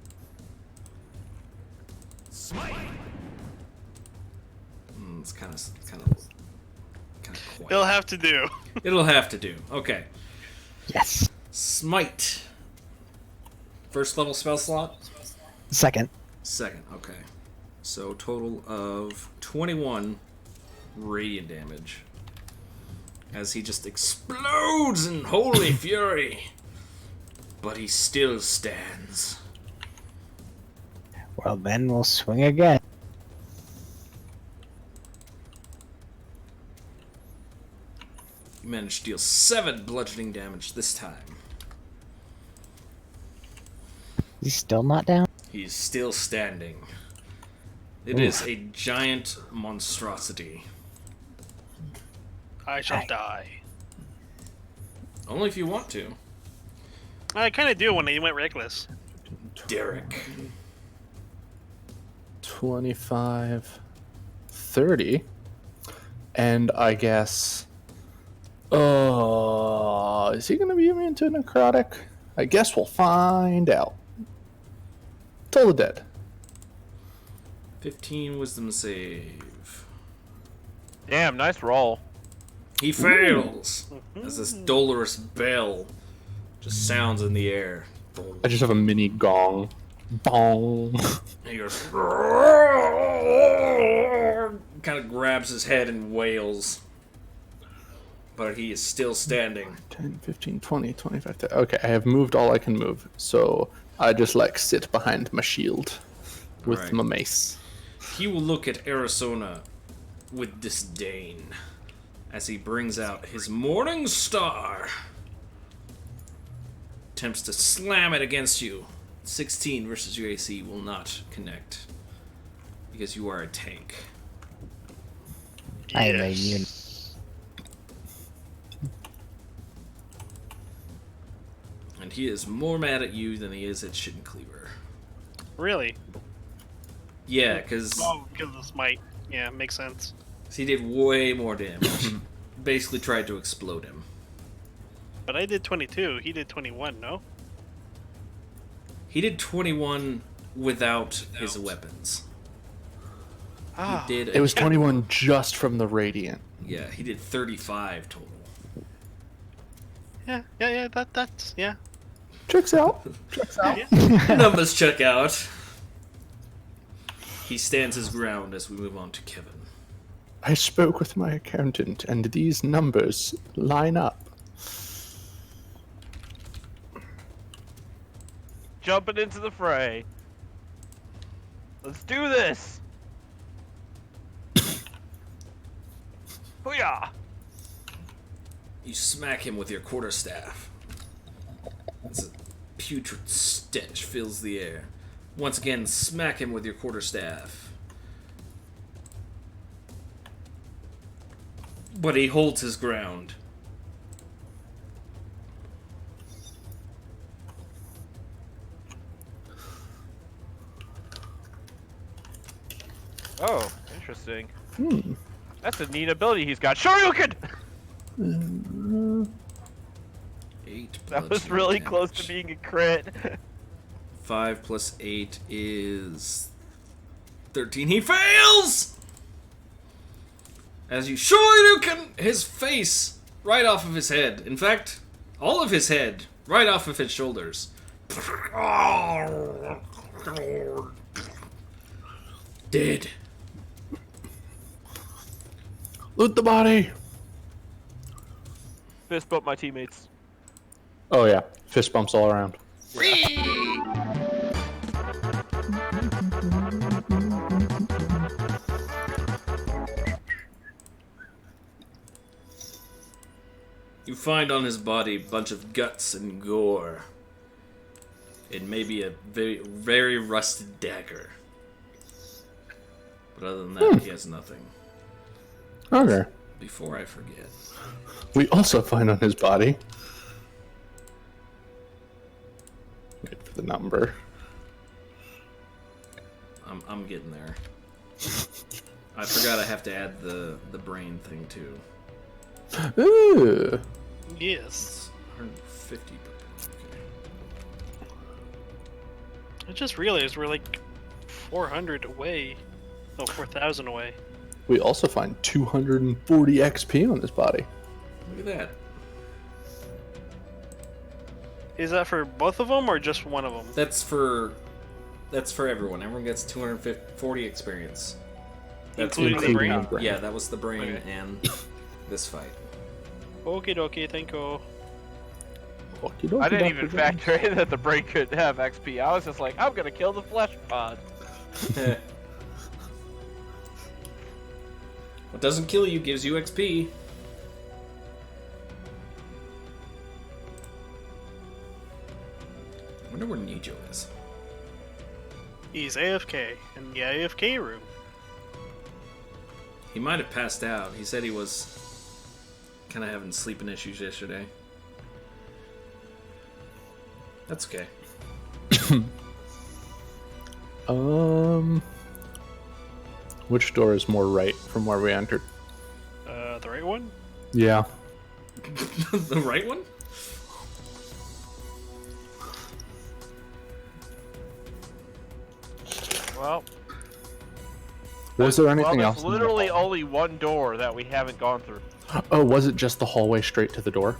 It's kind of quiet.
It'll have to do.
It'll have to do. Okay.
Yes.
Smite. First level spell slot?
Second.
Second, okay. So total of 21 radiant damage. As he just explodes in holy fury. But he still stands.
Well, then we'll swing again.
You managed to deal 7 bludgeoning damage this time.
He's still not down?
He's still standing. It is a giant monstrosity.
I shall die.
Only if you want to.
I kind of do when he went reckless.
Derek.
25, 30, and I guess, is he gonna be immune to necrotic? I guess we'll find out. Toll the Dead.
15 wisdom save.
Damn, nice roll.
He fails as this dolorous bell just sounds in the air.
I just have a mini gong. Bong.
And he goes, kind of grabs his head and wails. But he is still standing.
10, 15, 20, 25, 30. Okay, I have moved all I can move, so I just sit behind my shield with
Right.
my mace.
He will look at Arizona with disdain as he brings out his Morning Star. Attempts to slam it against you. 16 versus your AC will not connect because you are a tank.
I am immune.
And he is more mad at you than he is at Shit and Cleaver.
Really?
Yeah, because
Oh, because of smite. Yeah, makes sense.
he did way more damage. Basically tried to explode him.
But I did 22. He did 21, no?
He did 21 without his weapons.
Ah,
He did.
It was 21 just from the Radiant.
Yeah, he did 35 total.
yeah, that's, yeah.
Checks out. Checks out.
Yeah.
Numbers check out. He stands his ground as we move on to Kevin.
I spoke with my accountant, and these numbers line up.
Jumping into the fray. Let's do this. Hoo-yah!
You smack him with your quarterstaff. As a putrid stench fills the air. Once again, smack him with your quarterstaff. But he holds his ground.
Oh, interesting. That's a neat ability he's got. Shoryuken!
8
That was
bludgeoning
really close to
damage.
being a crit.
5 plus 8 is 13. He fails! As you Shoryuken his face right off of his head. In fact, all of his head right off of his shoulders. Dead.
Loot the body.
Fist bump my teammates.
Oh yeah, fist bumps all around.
You find on his body a bunch of guts and gore. It may be a very, very rusted dagger. But other than that, he has nothing.
Okay.
Before I forget.
We also find on his body. Wait for the number.
I'm getting there. I forgot I have to add the brain thing too.
Ooh.
Yes.
It's 150. Okay.
I just realized we're like 400 away. Oh, 4,000 away.
We also find 240 XP on his body.
Look at that.
Is that for both of them or just one of them?
That's for everyone. Everyone gets 240 experience. That's
Including the
including
brain?
Yeah, that was the brain
Okay.
and this fight.
Okie dokie, thank you.
Okie dokie,
I didn't
Dr.
even
Jones.
factor in that the brain could have XP. I was just like, I'm gonna kill the flesh pod.
What doesn't kill you gives you XP. I wonder where Nijo is.
He's AFK in the AFK room.
He might have passed out. He said he was kind of having sleeping issues yesterday. That's okay.
Which door is more right from where we entered?
The right one?
Yeah.
The right one?
Well,
Was there anything
there's
else? in the
literally
hall?
only one door that we haven't gone through.
Oh, was it just the hallway straight to the door?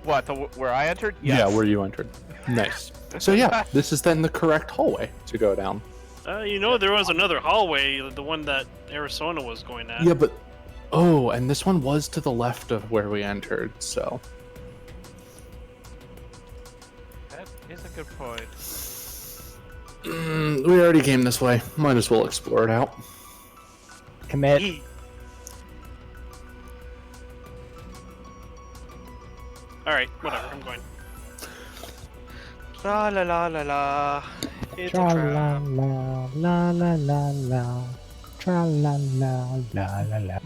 What, where I entered?
Yeah,
Yes.
where you entered. Nice. So yeah, this is then the correct hallway to go down.
There was another hallway, the one that Arizona was going at.
Yeah, but oh, and this one was to the left of where we entered, so
That is a good point.
we already came this way. Might as well explore it out.
Commit.
Yee. Alright, whatever, I'm going. La la la la la. It's a
Tra la
trap.
la la la la la. Tra la la la la la.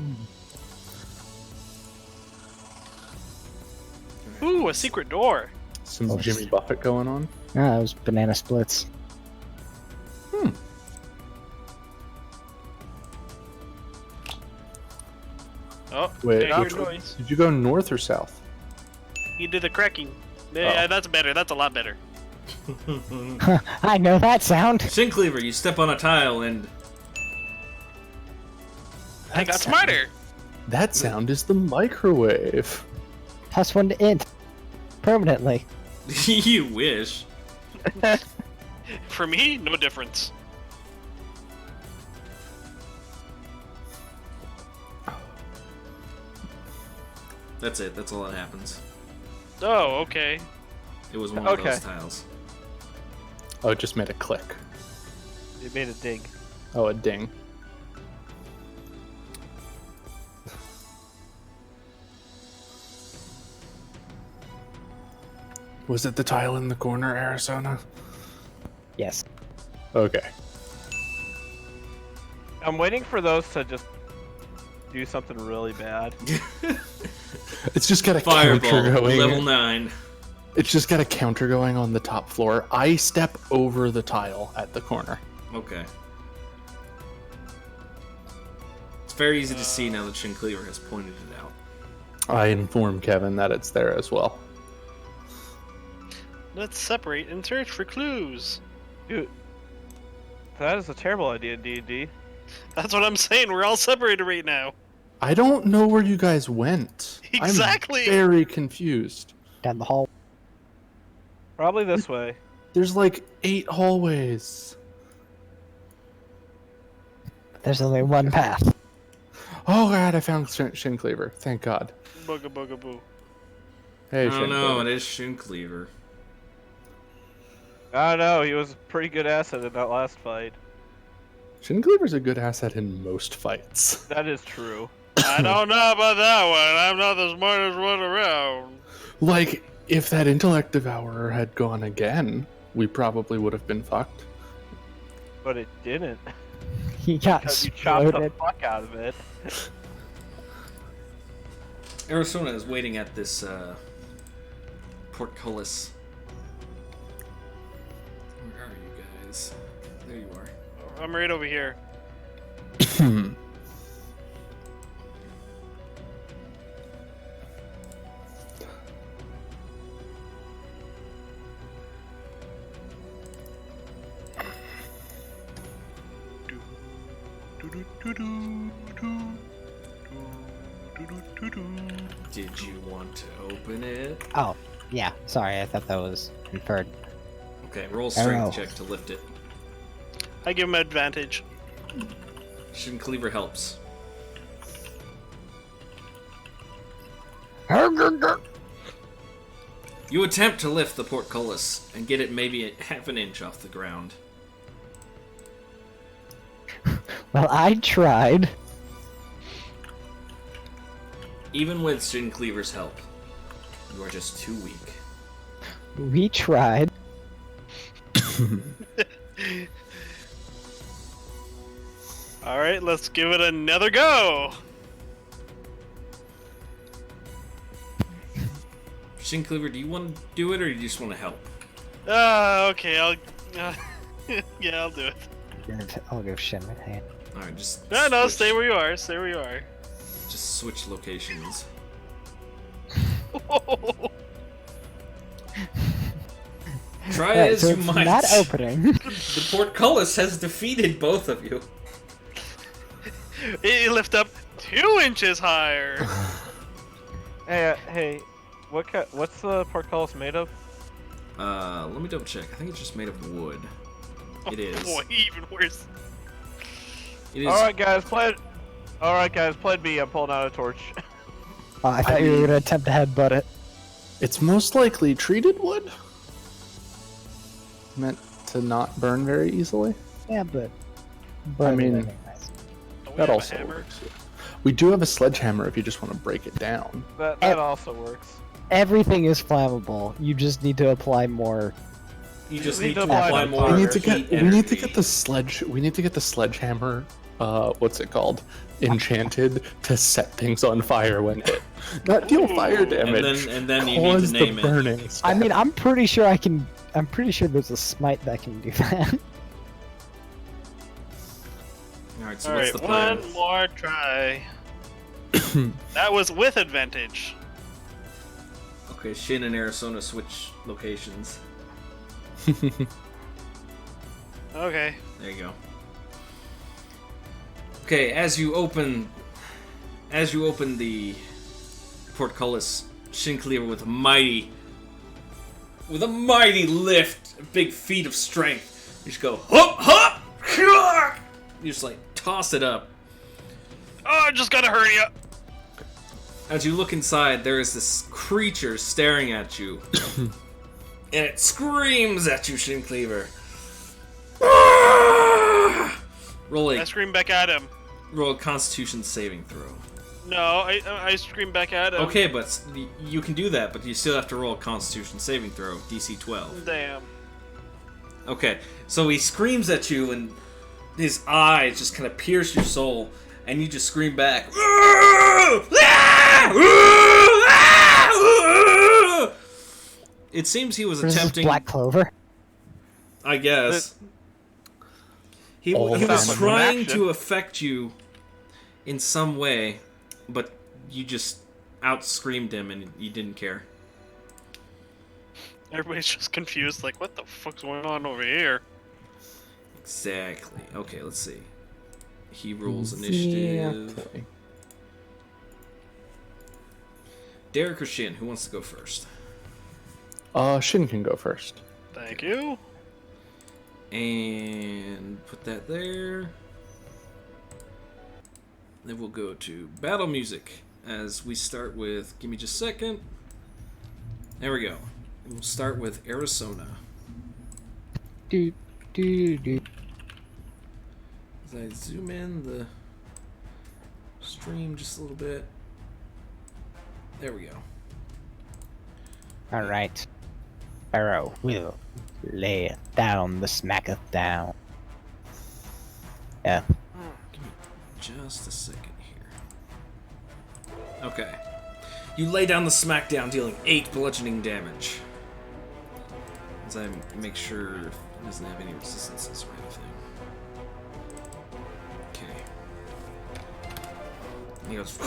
Ooh, a secret door.
Some
Oh,
Jimmy Buffett going on.
Ah, it was banana splits.
Oh,
Wait,
I hear
which-
noise.
Did you go north or south?
You did the cracking. Yeah, that's better. That's a lot better.
I know that sound.
Shin Cleaver, you step on a tile and
I got
That
smarter.
That sound is the microwave.
+1 to int. Permanently.
you wish.
For me, no difference.
That's it. That's all that happens.
Oh, okay.
It was one of
Okay.
those tiles.
Oh, it just made a click.
It made a ding.
Oh, a ding. Was it the tile in the corner, Arizona?
Yes.
Okay.
I'm waiting for those to just do something really bad.
It's just got a counter
Fireball,
going.
level 9.
It's just got a counter going on the top floor. I step over the tile at the corner.
Okay. It's very easy to see now that Shin Cleaver has pointed it out.
I inform Kevin that it's there as well.
Let's separate and search for clues.
Dude, that is a terrible idea, D&D.
That's what I'm saying. We're all separated right now.
I don't know where you guys went.
Exactly.
I'm very confused.
Down the hall.
Probably this way.
There's like 8 hallways.
There's only one path.
Oh god, I found Shin Cleaver. Thank God.
Booga booga boo.
Hey,
I
Shin
don't know, it
Cleaver.
is Shin Cleaver.
I don't know, he was a pretty good asset in that last fight.
Shin Cleaver's a good asset in most fights.
That is true.
I don't know about that one. I'm not the smartest one around.
Like, if that intellect devourer had gone again, we probably would have been fucked.
But it didn't.
He got
Because you chopped the
exploded.
fuck out of it.
Arizona is waiting at this portcullis. Where are you guys? There you are.
I'm right over here.
Did you want to open it?
Oh, yeah. Sorry, I thought that was inferred.
Okay, roll a
Arrow.
strength check to lift it.
I give him advantage.
Shin Cleaver helps. You attempt to lift the portcullis and get it maybe half an inch off the ground.
Well, I tried.
Even with Shin Cleaver's help, you are just too weak.
We tried.
All right, let's give it another go.
Shin Cleaver, do you want to do it or do you just want to help?
Okay, I'll. Yeah, I'll do it.
I'll go Shin with hand.
Alright, just
No,
switch,
stay where you are. Stay where you are.
just switch locations. Try
Alright,
as
so
you
it's
might.
not opening.
The portcullis has defeated both of you.
It lift up 2 inches higher.
Hey, what's the portcullis made of?
Let me double check. I think it's just made of wood. It is.
Boy, even worse.
It is.
Alright guys, play me. I'm pulling out a torch.
Oh, I thought you were gonna attempt to headbutt it.
It's most likely treated wood. Meant to not burn very easily.
Yeah, but.
I mean,
Don't we
that
have a
also
hammer?
works. We do have a sledgehammer if you just want to break it down.
That also works.
everything is flammable. You just need to apply more.
You just
We
need to
need to
apply
apply
more
We need to
heat
get we need to
energy.
get the sledge we need to get the sledgehammer what's it called? Enchanted to set things on fire when hit. Not deal fire damage.
And then you need
cause
to name
the
it.
burning.
I mean, I'm pretty sure I can. I'm pretty sure there's a smite that can do that.
Alright, so
Alright,
what's the plan?
one more try. That was with advantage.
Okay, Shin and Arizona switch locations.
Okay.
There you go. Okay, as you open the portcullis, Shin Cleaver with a mighty lift, a big feat of strength. You just go hop hop. You just like toss it up.
Oh, I just got a hernia.
As you look inside, there is this creature staring at you, and it screams at you, Shin Cleaver. Roll
I
a
scream back at him.
Constitution saving throw.
No, I scream back at him.
Okay, but you can do that, but you still have to roll a Constitution saving throw, DC 12.
Damn.
Okay, so he screams at you, and his eyes just kind of pierce your soul, and you just scream back. It seems he was
This is
attempting.
Black Clover.
I guess. He
All
was
family
trying
action.
to affect you in some way, but you just out-screamed him and you didn't care.
Everybody's just confused, like, what the fuck's going on over here?
Exactly. Okay, let's see. He rules initiative.
Exactly.
Derek or Shin, who wants to go first?
Shin can go first.
Thank you.
And put that there. Then we'll go to battle music as we start with. Give me just a second. There we go. We'll start with Arizona.
Do do do.
As I zoom in the stream just a little bit. There we go.
Alright. Pharaoh will lay down the smacketh down. Yeah.
Give me just a second here. Okay. You lay down the smackdown, dealing 8 bludgeoning damage. As I make sure it doesn't have any resistances or anything. Okay. And he goes, the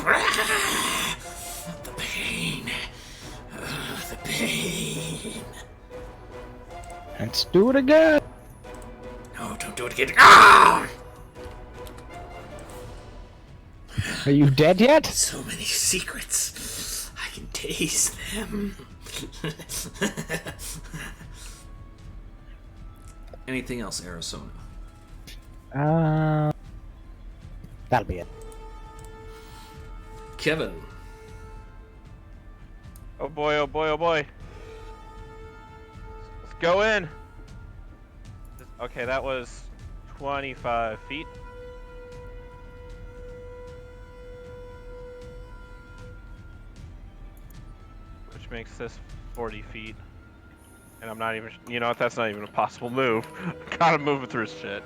pain. The pain.
Let's do it again.
No, don't do it again. Ah!
Are you dead yet?
So many secrets. I can taste them. Anything else, Arizona?
That'll be it.
Kevin.
Oh boy, oh boy, oh boy. Let's go in. Okay, that was 25 feet. Which makes this 40 feet. And I'm not even, you know what, that's not even a possible move. Gotta move it through his shit.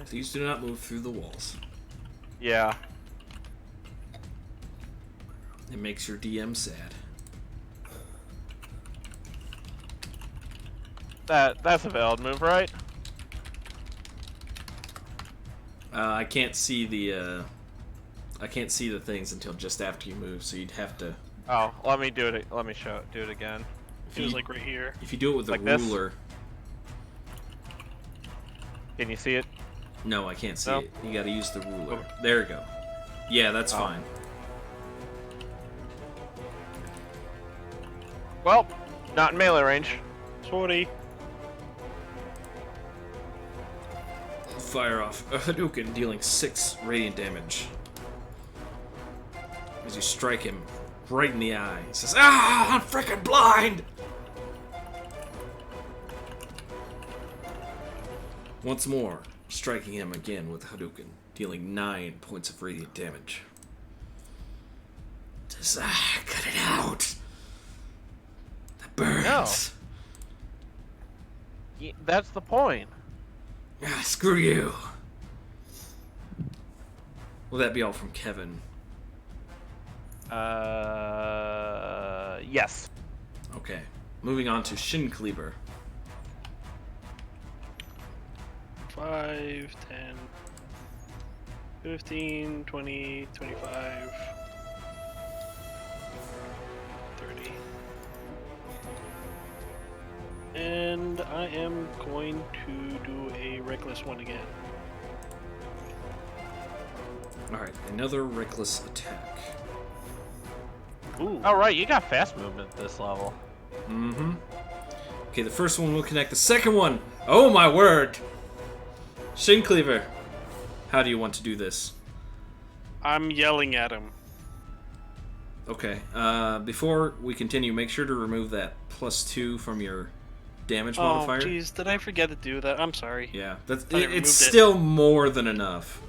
Please do not move through the walls.
Yeah.
It makes your DM sad.
That's a valid move, right?
I can't see the things until just after you move, so you'd have to.
Oh, let me do it. Let me do it again.
It was like right here.
If you do it with the
Like this?
ruler.
Can you see it?
No, I can't see
No?
it. You gotta use the ruler.
Oh.
There we go. Yeah, that's
Oh.
fine.
Well, not in melee range.
Sorry.
Fire off a Hadouken, dealing 6 radiant damage. As you strike him right in the eye. He says, "Ah, I'm freaking blind!" Once more, striking him again with Hadouken, dealing 9 points of radiant damage. Just, cut it out. That burns.
That's the point.
Ah, screw you. Will that be all from Kevin?
Yes.
Okay. Moving on to Shin Cleaver.
5, 10, 15, 20, 25, 30. And I am going to do a reckless one again.
Alright, another reckless attack.
Ooh.
Oh right, you got fast movement at this level.
Mm-hmm. Okay, the first one will connect. The second one! Oh my word! Shin Cleaver, how do you want to do this?
I'm yelling at him.
Okay, before we continue, make sure to remove that +2 from your damage
Oh,
modifier.
jeez, did I forget to do that? I'm sorry.
Yeah, that's
I removed
it's
it.
still more than enough.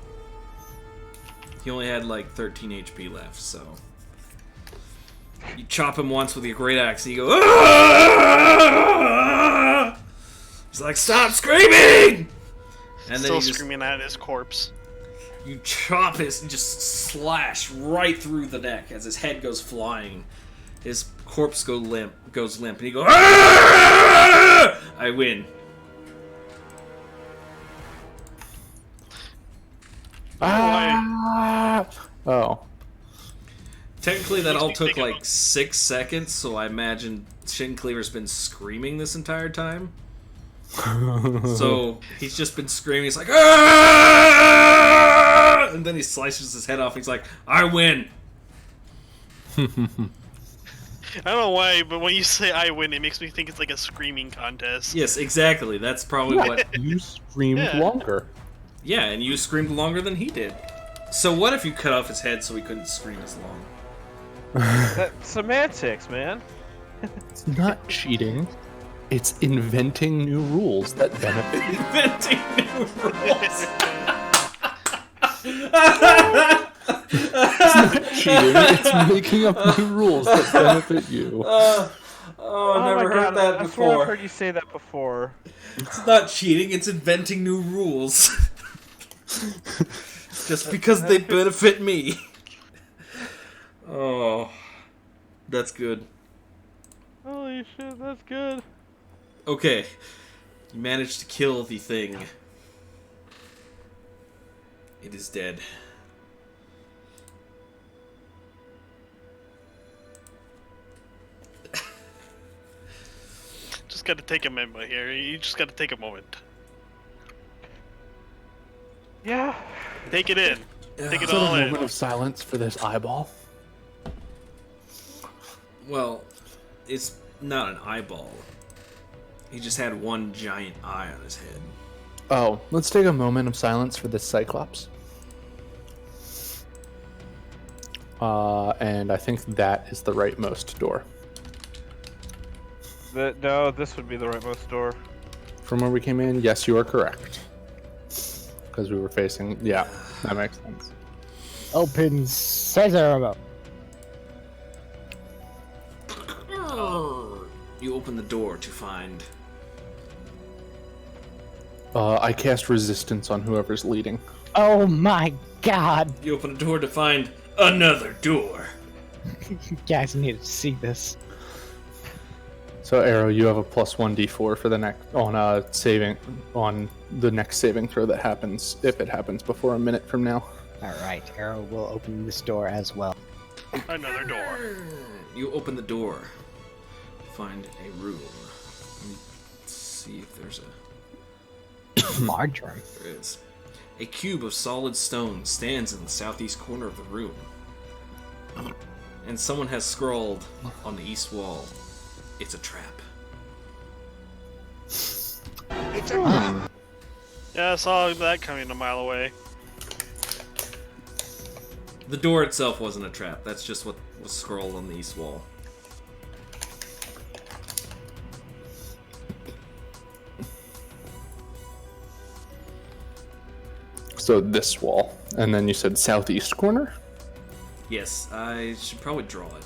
He only had like 13 HP left, so you chop him once with your great axe, and you go. "Ah!" He's like, "Stop screaming!" And then
Still
you just
screaming at his corpse.
you chop his, just slash right through the neck as his head goes flying. His corpse goes limp, and he goes. "Ah!" I win.
Oh.
Technically, that
Makes
all
me
took
think of-
like 6 seconds, so I imagine Shin Cleaver's been screaming this entire time. So he's just been screaming. He's like, "Ah!" And then he slices his head off. He's like, "I win."
I don't know why, but when you say I win, it makes me think it's like a screaming contest.
Yes, exactly. That's probably what.
You screamed
Yeah.
longer.
Yeah, and you screamed longer than he did. So what if you cut off his head so he couldn't scream as long?
That's semantics, man.
It's not cheating. It's inventing new rules that benefit you.
Inventing new rules.
Cheating. It's making up new rules that benefit you.
I've
Oh
never
my
heard
God,
that
I swear I've
before.
heard you say that before.
It's not cheating, it's inventing new rules. Just because they benefit me. Oh, that's good.
Holy shit, that's good.
Okay, you managed to kill the thing. It is dead.
Just gotta take a moment here. You just gotta take a moment.
Yeah.
Take it in. Take it
Is that a
all in.
moment of silence for this eyeball?
Well, it's not an eyeball. He just had one giant eye on his head.
Oh, let's take a moment of silence for this Cyclops. And I think that is the rightmost door.
No, this would be the rightmost door.
From where we came in, yes, you are correct. Because we were facing, yeah, that makes sense.
Open Sesame.
You open the door to find.
I cast resistance on whoever's leading.
Oh my god.
You open a door to find another door.
You guys need to see this.
So Arrow, you have a plus 1d4 for the next on the next saving throw that happens if it happens before a minute from now.
Alright, Arrow will open this door as well.
Another door.
You open the door. Find a room. Let's see if there's a.
Large room.
There is. A cube of solid stone stands in the southeast corner of the room. And someone has scrawled on the east wall, "It's a trap."
Yeah, I saw that coming a mile away.
The door itself wasn't a trap. That's just what was scrawled on the east wall.
So this wall, and then you said southeast corner.
Yes, I should probably draw it.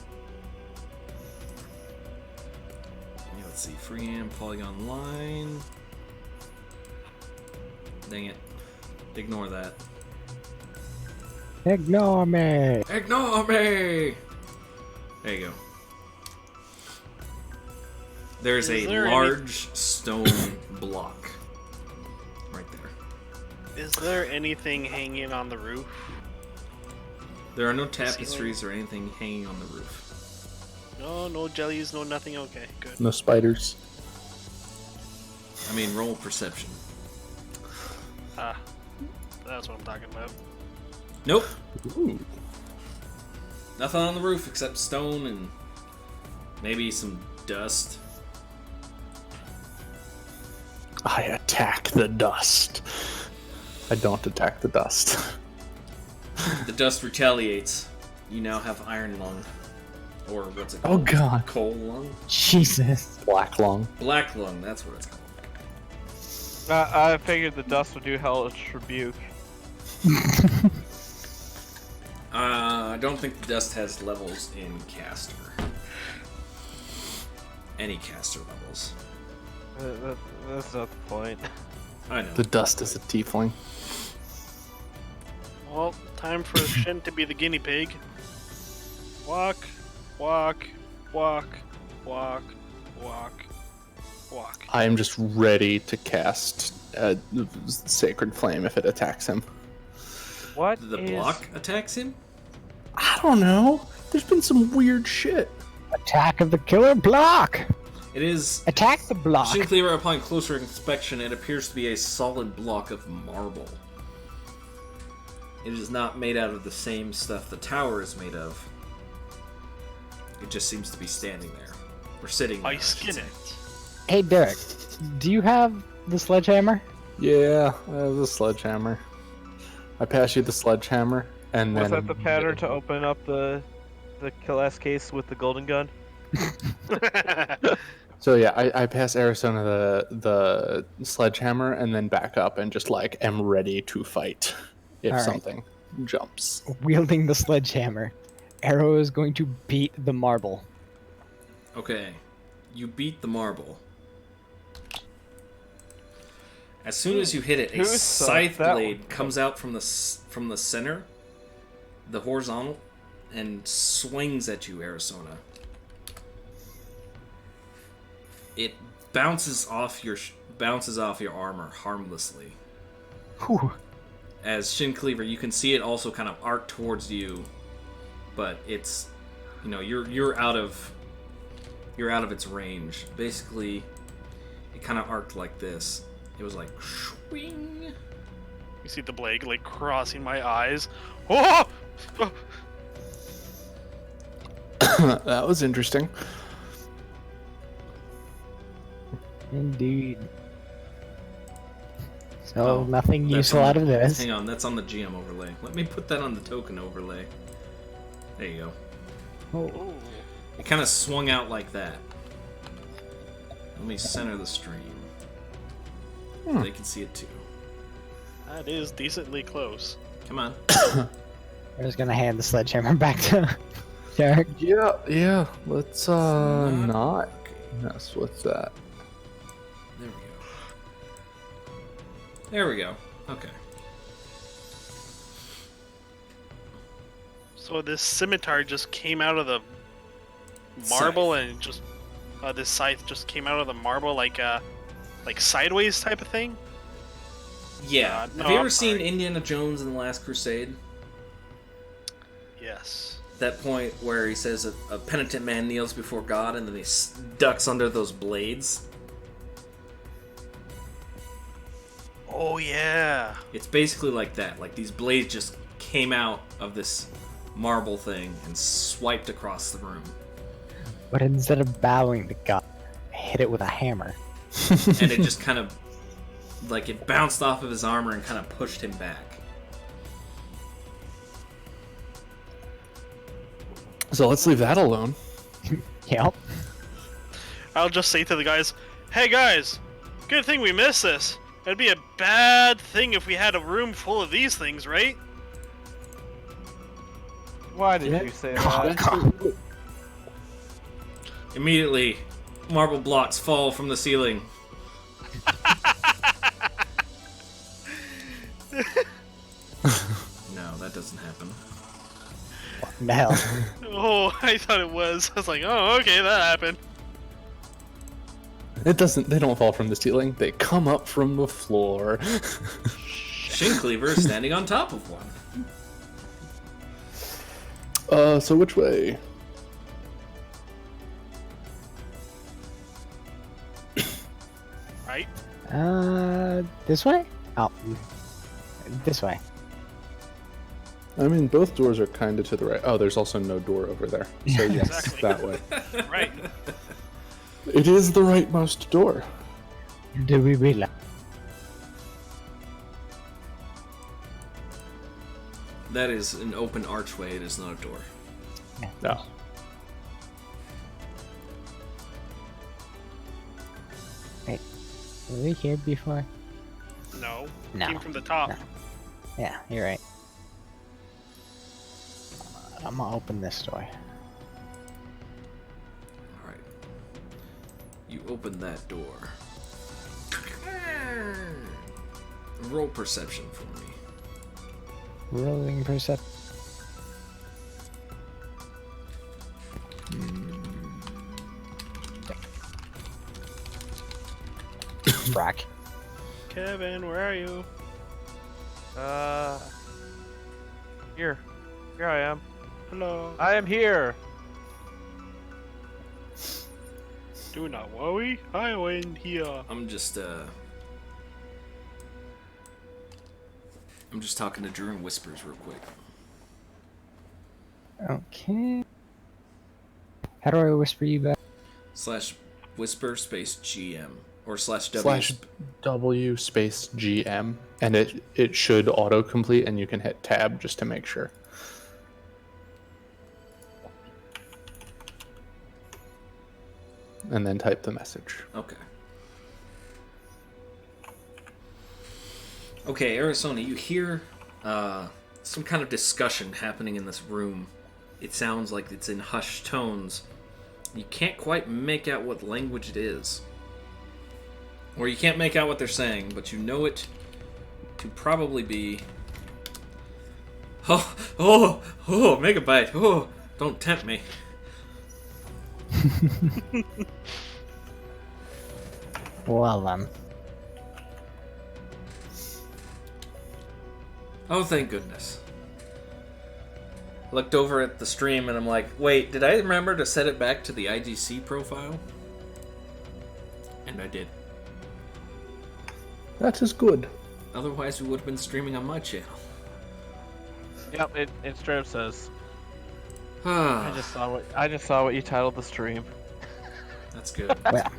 Yeah, let's see. Freehand polygon line. Dang it. Ignore that.
Ignore me.
Ignore me! There you go. There's
Is
a
there any-
large stone block right there.
Is there anything hanging on the roof?
There are no tapestries or anything hanging on the roof.
No jellies, no nothing. Okay, good.
No spiders.
I mean, roll perception.
Ah, that's what I'm talking about.
Nope.
Ooh.
Nothing on the roof except stone and maybe some dust.
I attack the dust. I don't attack the dust.
The dust retaliates. You now have iron lung. Or what's it
Oh
called?
god.
Coal lung?
Jesus.
Black lung.
Black lung, that's what it's called.
I figured the dust would do Hellish Rebuke.
I don't think the dust has levels in caster. Any caster levels.
That's not the point.
I know.
The dust is a tiefling.
Well, time for Shen to be the guinea pig. Walk, walk, walk, walk, walk, walk.
I am just ready to cast Sacred Flame if it attacks him.
What
The
is-
block attacks him?
I don't know. There's been some weird shit.
Attack of the killer block.
It is.
Attack the block.
Shin Cleaver, upon closer inspection, it appears to be a solid block of marble. It is not made out of the same stuff the tower is made of. It just seems to be standing there. Or sitting there. I
Ice
should
skin
say.
it.
Hey Derek, do you have the sledgehammer?
Yeah, the sledgehammer. I pass you the sledgehammer, and
Was
then
that the pattern to open up the glass case with the golden gun?
So yeah, I pass Arizona the sledgehammer, and then back up and just like am ready to fight. if
All right.
something jumps.
Wielding the sledgehammer, Arrow is going to beat the marble.
Okay, you beat the marble. As soon as you hit it, a
Who saw
scythe
that
blade
one?
comes out from the center, the horizontal, and swings at you, Arizona. It bounces off your armor harmlessly.
Whew.
As Shin Cleaver, you can see it also kind of arc towards you, but it's, you're out of its range. Basically, it kind of arced like this. It was like swing.
You see the blade like crossing my eyes. Oh!
That was interesting.
Indeed. So
Oh,
nothing
that's
useful
on
out
the-
of this.
Hang on, that's on the GM overlay. Let me put that on the token overlay. There you go.
Oh,
Ooh.
It kind of swung out like that. Let me center the stream. They can see it too.
That is decently close.
Come on.
I'm just gonna hand the sledgehammer back to Derek.
Yeah. Let's not
Okay,
mess with that.
there we go. There we go. Okay.
So this scimitar just came out of the marble and just this scythe just came out of the marble like sideways type of thing.
Yeah.
no,
Have you ever
I'm
seen
sorry.
Indiana Jones and the Last Crusade?
Yes.
That point where he says a penitent man kneels before God and then he ducks under those blades?
Oh yeah.
It's basically like that. Like these blades just came out of this marble thing and swiped across the room.
But instead of bowing to God, I hit it with a hammer.
And it just kind of, like, it bounced off of his armor and kind of pushed him back.
So let's leave that alone.
Yep.
I'll just say to the guys, "Hey guys, good thing we missed this. It'd be a bad thing if we had a room full of these things, right?"
Why did you say that?
Immediately, marble blocks fall from the ceiling. No, that doesn't happen.
What the hell?
Oh, I thought it was. I was like, "Oh, okay, that happened."
It doesn't. They don't fall from the ceiling. They come up from the floor.
Shin Cleaver is standing on top of one.
So which way?
Right?
This way? Oh, this way.
I mean, both doors are kind of to the right. Oh, there's also no door over there. So yes,
Exactly.
that way.
Right.
It is the rightmost door.
Do we realize?
That is an open archway, it is not a door.
No.
Were we here before?
No.
No.
Came from the top.
No. Yeah, you're right. I'm gonna open this door.
Alright. You open that door. Roll perception for me.
Rolling perception. Brack.
Kevin, where are you?
Here I am.
Hello.
I am here.
Do not worry. I am here.
I'm just talking to Drew in whispers real quick.
Okay. How do I whisper you back?
/ whisper space GM or / W.
/W space GM, and it should autocomplete, and you can hit tab just to make sure. And then type the message.
Okay. Okay, Arizona, you hear some kind of discussion happening in this room. It sounds like it's in hushed tones. You can't quite make out what language it is. Or you can't make out what they're saying, but you know it to probably be... Oh, Megabyte. Oh, don't tempt me.
Well then.
Oh, thank goodness. Looked over at the stream and I'm like, wait, did I remember to set it back to the IGC profile? And I did.
That is good.
Otherwise, we would have been streaming on my channel.
Yep, it straight up says. I
Ah,
just saw what you titled the stream.
that's good.
Well,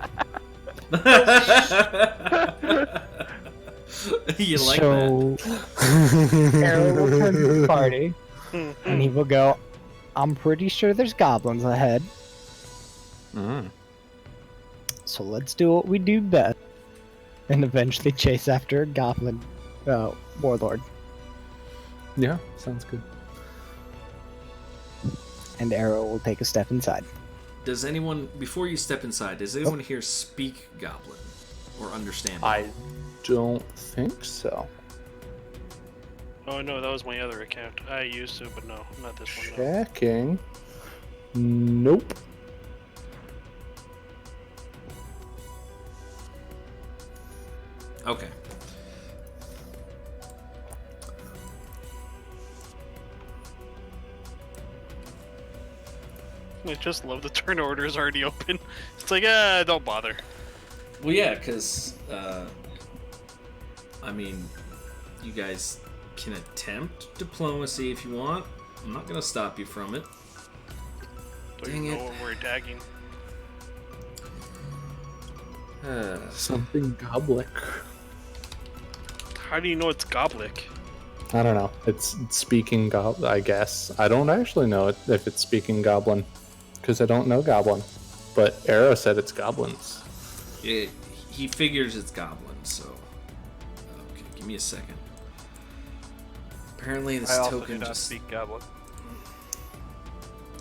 You like that?
so Arrow will turn to the party and he will go, I'm pretty sure there's goblins ahead, so let's do what we do best. And eventually chase after a goblin warlord.
Yeah, sounds good.
And Arrow will take a step inside.
Does anyone, before you step inside, does anyone here speak Goblin? Or understand it?
I don't think so.
Oh no, that was my other account. I used to, but no, not this one. No.
Checking. Nope.
Okay.
I just love the turn order is already open. It's like, don't bother.
Well, yeah, because, I mean, you guys can attempt diplomacy if you want. I'm not going to stop you from it.
Don't
Dang
even
it.
know what we're attacking.
Something goblick.
How do you know it's Goblick?
I don't know. It's speaking goblin, I guess. I don't actually know if it's speaking goblin, because I don't know goblin. But Arrow said it's goblins.
He figures it's Goblin, so... Okay, give me a second. Apparently this
I also do
token
not
just...
speak Goblin.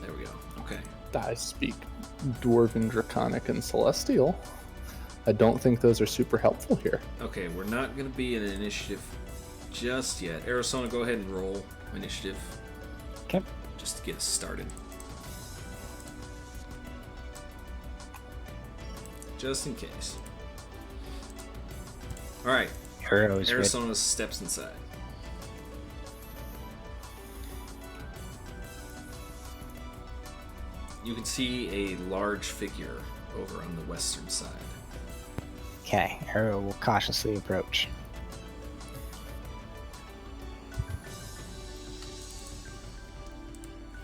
There we go. Okay.
I speak Dwarven, Draconic, and Celestial. I don't think those are super helpful here.
Okay, we're not going to be in an initiative just yet. Arizona, go ahead and roll initiative.
Okay.
Just to get us started. Just in case. Alright,
Arrow is ready.
Arizona steps inside. You can see a large figure over on the western side.
Okay, Arrow will cautiously approach.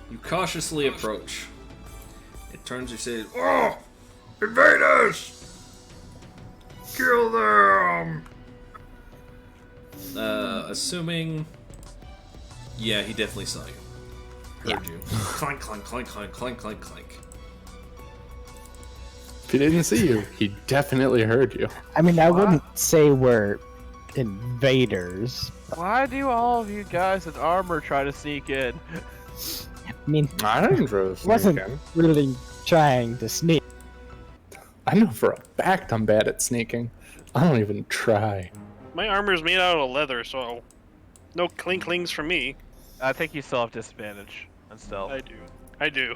You cautiously approach. It turns and says, "Oh! Invaders! Kill them!" Assuming... Yeah, he definitely saw you. Heard you. Clank, clank, clank, clank, clank, clank, clank.
If he didn't see you, he definitely heard you.
I mean, I wouldn't say we're invaders.
Why do all of you guys in armor try to sneak in?
I mean,
I didn't really
wasn't
sneak in.
really trying to sneak.
I know for a fact I'm bad at sneaking. I don't even try.
My armor's made out of leather, so no clinklings for me.
I think you still have disadvantage on stealth.
I do.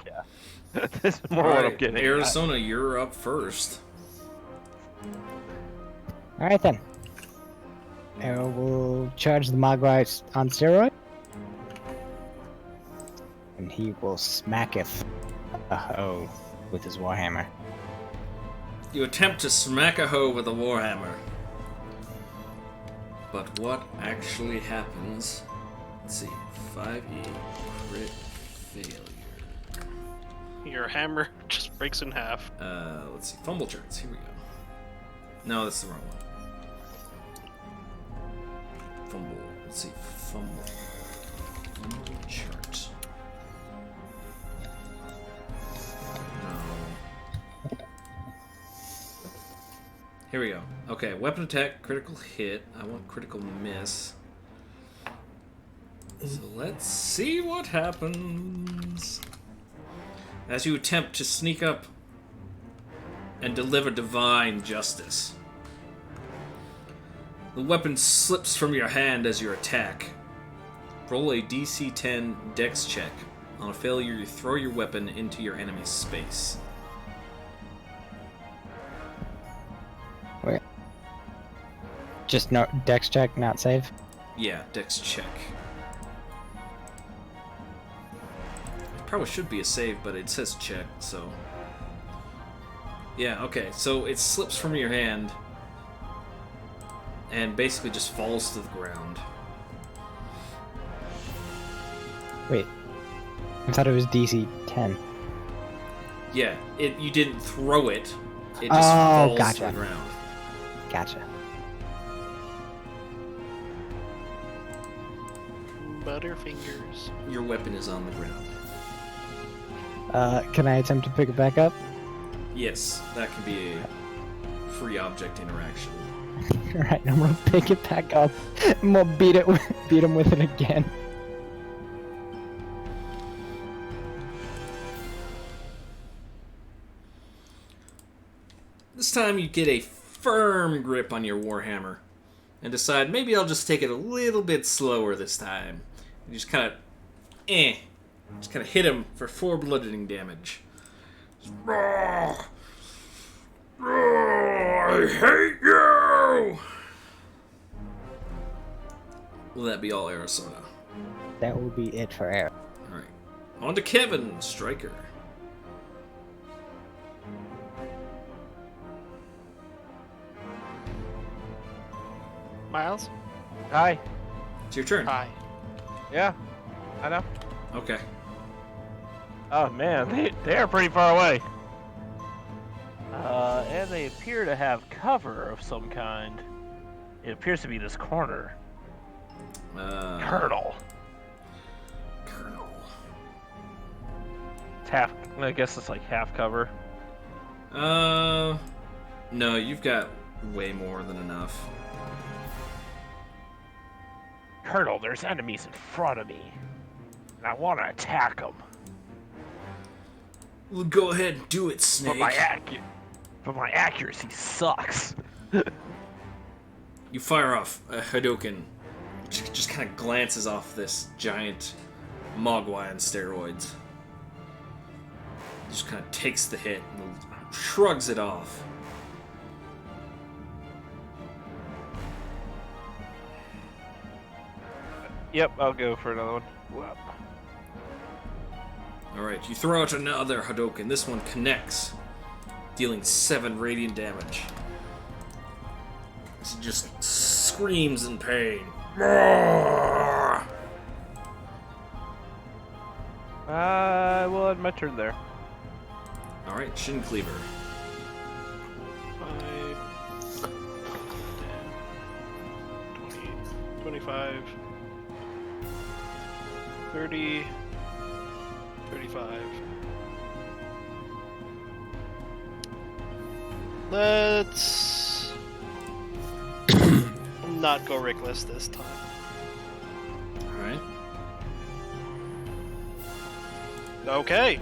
This is more what I'm
Alright,
getting at.
Arizona, you're up first.
Alright then. Arrow will charge the Mogwai on steroid. And he will smacketh a hoe with his warhammer.
You attempt to smack a hoe with a warhammer. But what actually happens? Let's see. 5e crit failure.
Your hammer just breaks in half.
Let's see. Fumble charts. Here we go. No, that's the wrong one. Fumble. Let's see. Fumble chart. No. Here we go. Okay, weapon attack, critical hit. I want critical miss. So let's see what happens. As you attempt to sneak up and deliver divine justice, the weapon slips from your hand as you attack. Roll a DC 10 Dex check. On a failure, you throw your weapon into your enemy's space.
Wait. Just no dex check, not save.
Yeah, Dex check. It probably should be a save, but it says check, so... Yeah, okay, so it slips from your hand and basically just falls to the ground.
Wait. I thought it was DC 10.
Yeah, you didn't throw it. It just
Oh,
falls
gotcha.
to the ground.
Gotcha.
Butterfingers.
Your weapon is on the ground.
Can I attempt to pick it back up?
Yes, that can be a free object interaction.
Alright, I'm gonna pick it back up. I'm gonna beat him with it again.
This time you get a firm grip on your warhammer and decide maybe I'll just take it a little bit slower this time. You just kind of hit him for 4 bludgeoning damage. I hate you! Will that be all Arizona?
That will be it for air.
Alright. On to Kevin, Striker.
Miles?
Hi.
It's your turn.
Hi.
Yeah, I know.
Okay.
Oh man, they are pretty far away. And they appear to have cover of some kind. It appears to be this corner. Colonel. It's half. I guess it's like half cover.
No, you've got way more than enough.
Colonel, there's enemies in front of me, and I want to attack them.
Well, go ahead and do it, Snake.
But my accuracy sucks.
You fire off a Hadouken. Just kind of glances off this giant Mogwai on steroids. Just kind of takes the hit and shrugs it off.
Yep, I'll go for another one. Well,
Alright, you throw out another Hadouken. This one connects, dealing 7 radiant damage. This just screams in pain.
we'll end my turn there.
Alright, Shin Cleaver.
5, 10, 20, 25, 30, 35. Let's not go Rickless this time.
Alright.
Okay.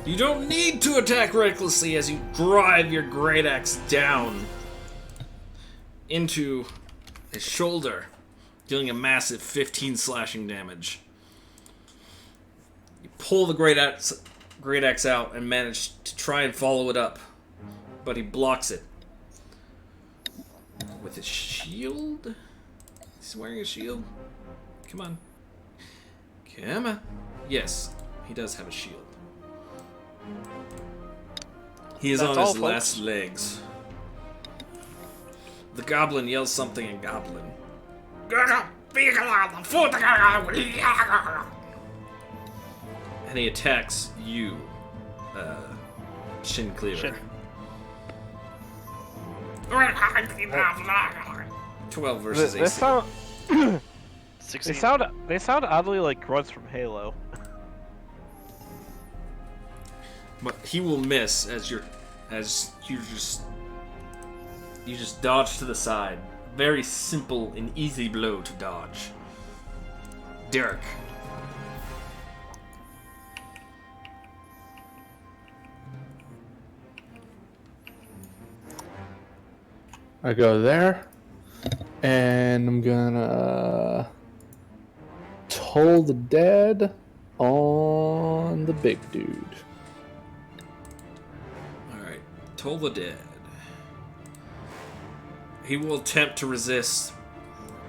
You don't need to attack recklessly as you drive your great axe down into his shoulder, dealing a massive 15 slashing damage. You pull the great axe out and manage to try and follow it up, but he blocks it with his shield. He's wearing a shield. Come on. Come on. Yes, he does have a shield. He is
That's
on
all,
his
folks.
last legs. The goblin yells something in goblin. And he attacks you, Shin Cleaver.
Shin.
12 versus
They
AC.
sound,
16.
they sound oddly like grunts from Halo.
But he will miss as you just dodge to the side. Very simple and easy blow to dodge. Derek.
I go there, and I'm gonna toll the dead on the big dude.
Alright, Toll the Dead. He will attempt to resist,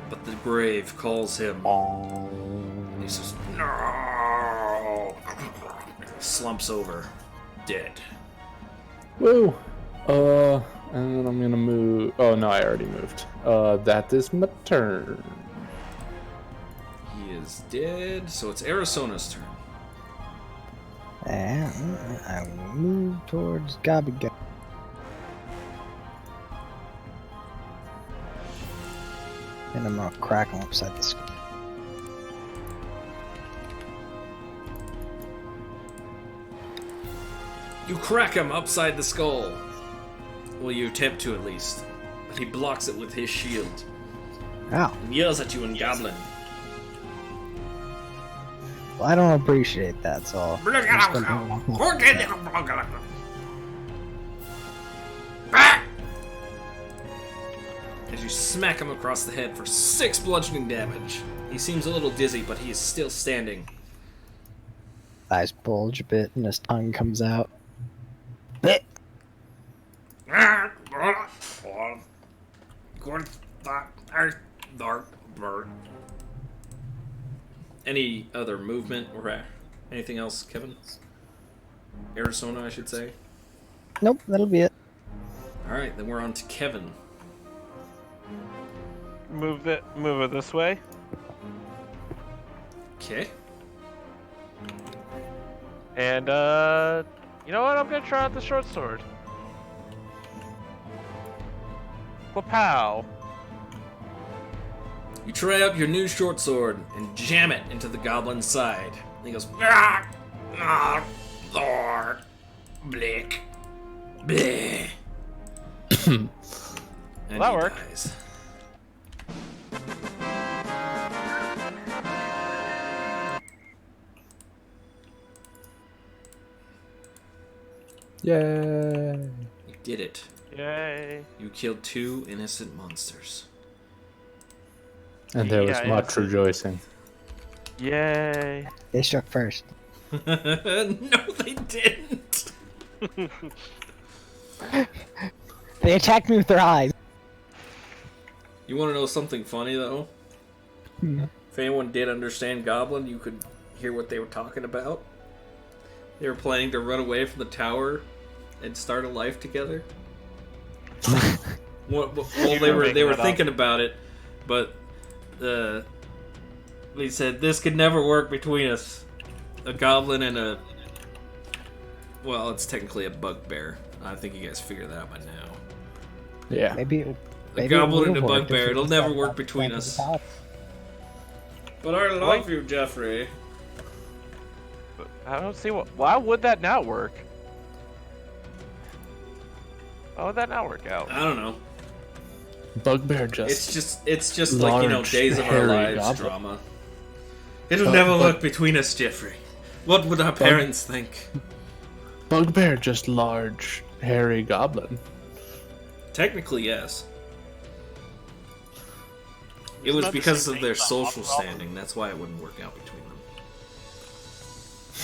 but the grave calls him. He says, no! Slumps over, dead.
Woo! And then I'm gonna move. Oh no, I already moved. That is my turn.
He is dead, so it's Arizona's turn.
And I will move towards Gobby Gobby. And I'm gonna crack him upside the skull.
You crack him upside the skull. Well, you attempt to at least. But he blocks it with his shield
Ow.
and yells at you in Goblin.
Well, I don't appreciate that, so. I'm just gonna-
As you smack him across the head for 6 bludgeoning damage. He seems a little dizzy, but he is still standing.
Eyes bulge a bit and his tongue comes out. Blech.
Any other movement or anything else, Kevin? Arizona, I should say.
Nope, that'll be it.
Alright, then we're on to Kevin.
Move it this way.
Okay.
And you know what? I'm gonna try out the short sword. Pow!
You try out your new short sword and jam it into the goblin's side. And he goes, ah, ah, Lord, blick, bleh. And
that
he
worked.
dies.
Yay!
You did it.
Yay!
You killed 2 innocent monsters.
And there was
Yeah,
much rejoicing.
Yay!
They struck first.
No, they didn't.
They attacked me with their eyes.
You want to know something funny, though? If anyone did understand Goblin, you could hear what they were talking about. They were planning to run away from the tower and start a life together. Well, they were thinking about it, but they said this could never work between us. A goblin and a... Well, it's technically a bugbear. I think you guys figured that out by now.
Yeah.
Maybe
A
it
goblin and a
would've worked if
bugbear.
we
It'll
just
never
got
work
back
between
to the
us.
top.
But I love you, Jeffrey.
I don't see why would that not work? Why would that not work out?
I don't know.
Bugbear just.
It's just like, you know,
large,
Days of Our
hairy
Lives
goblin.
drama. It'll never work between us, Jeffrey. What would our parents think?
Bugbear just large, hairy goblin.
Technically, yes. It was
not the
because
same
of their
thing as
social
Hobgoblin.
standing. That's why it wouldn't work out between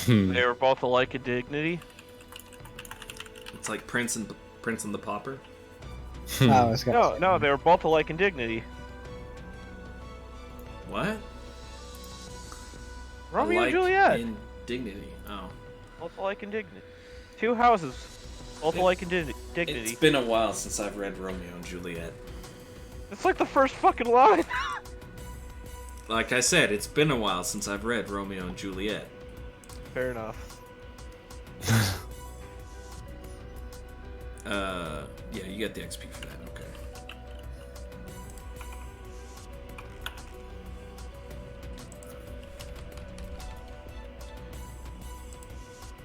them.
They were both alike in dignity.
It's like Prince and the Pauper.
I was gonna
No, they were both alike in dignity.
What?
Romeo
Alike
and Juliet,
in dignity. Oh.
both alike in dignity. 2 houses, both alike in dignity.
It's been a while since I've read Romeo and Juliet.
It's like the first fucking line.
Like I said, it's been a while since I've read Romeo and Juliet.
Fair enough.
Yeah, you get the XP for that, okay.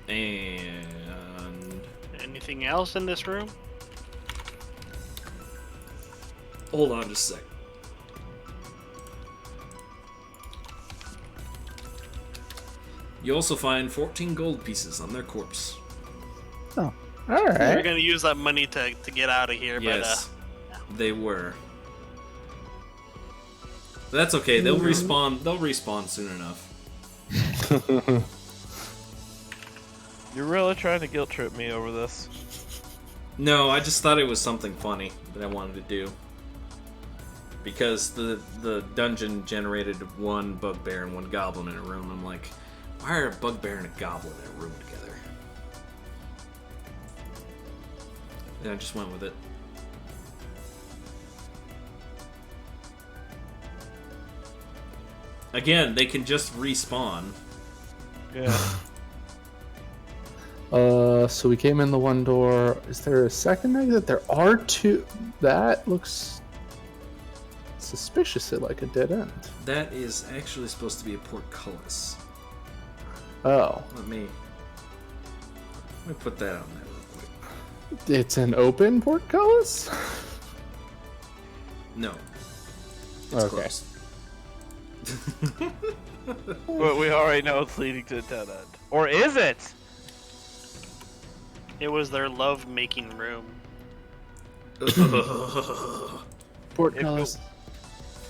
And...
Anything else in this room?
Hold on just a sec. You also find 14 gold pieces on their corpse.
All
We're
right.
gonna use that money to get out of here,
Yes, they were. That's okay. They'll respawn. They'll respawn soon enough.
You're really trying to guilt trip me over this.
No, I just thought it was something funny that I wanted to do. Because the dungeon generated one bugbear and one goblin in a room. I'm like, why are a bugbear and a goblin in a room together? And I just went with it. Again, they can just respawn.
Yeah.
So we came in the one door. Is there a second exit? There are two. That looks suspiciously like a dead end.
That is actually supposed to be a portcullis.
Oh,
Let me put that on there real quick.
it's an open portcullis?
No. It's
Okay.
close.
But we already know it's leading to a dead end. Or is it?
It was their love-making room.
Portcullis.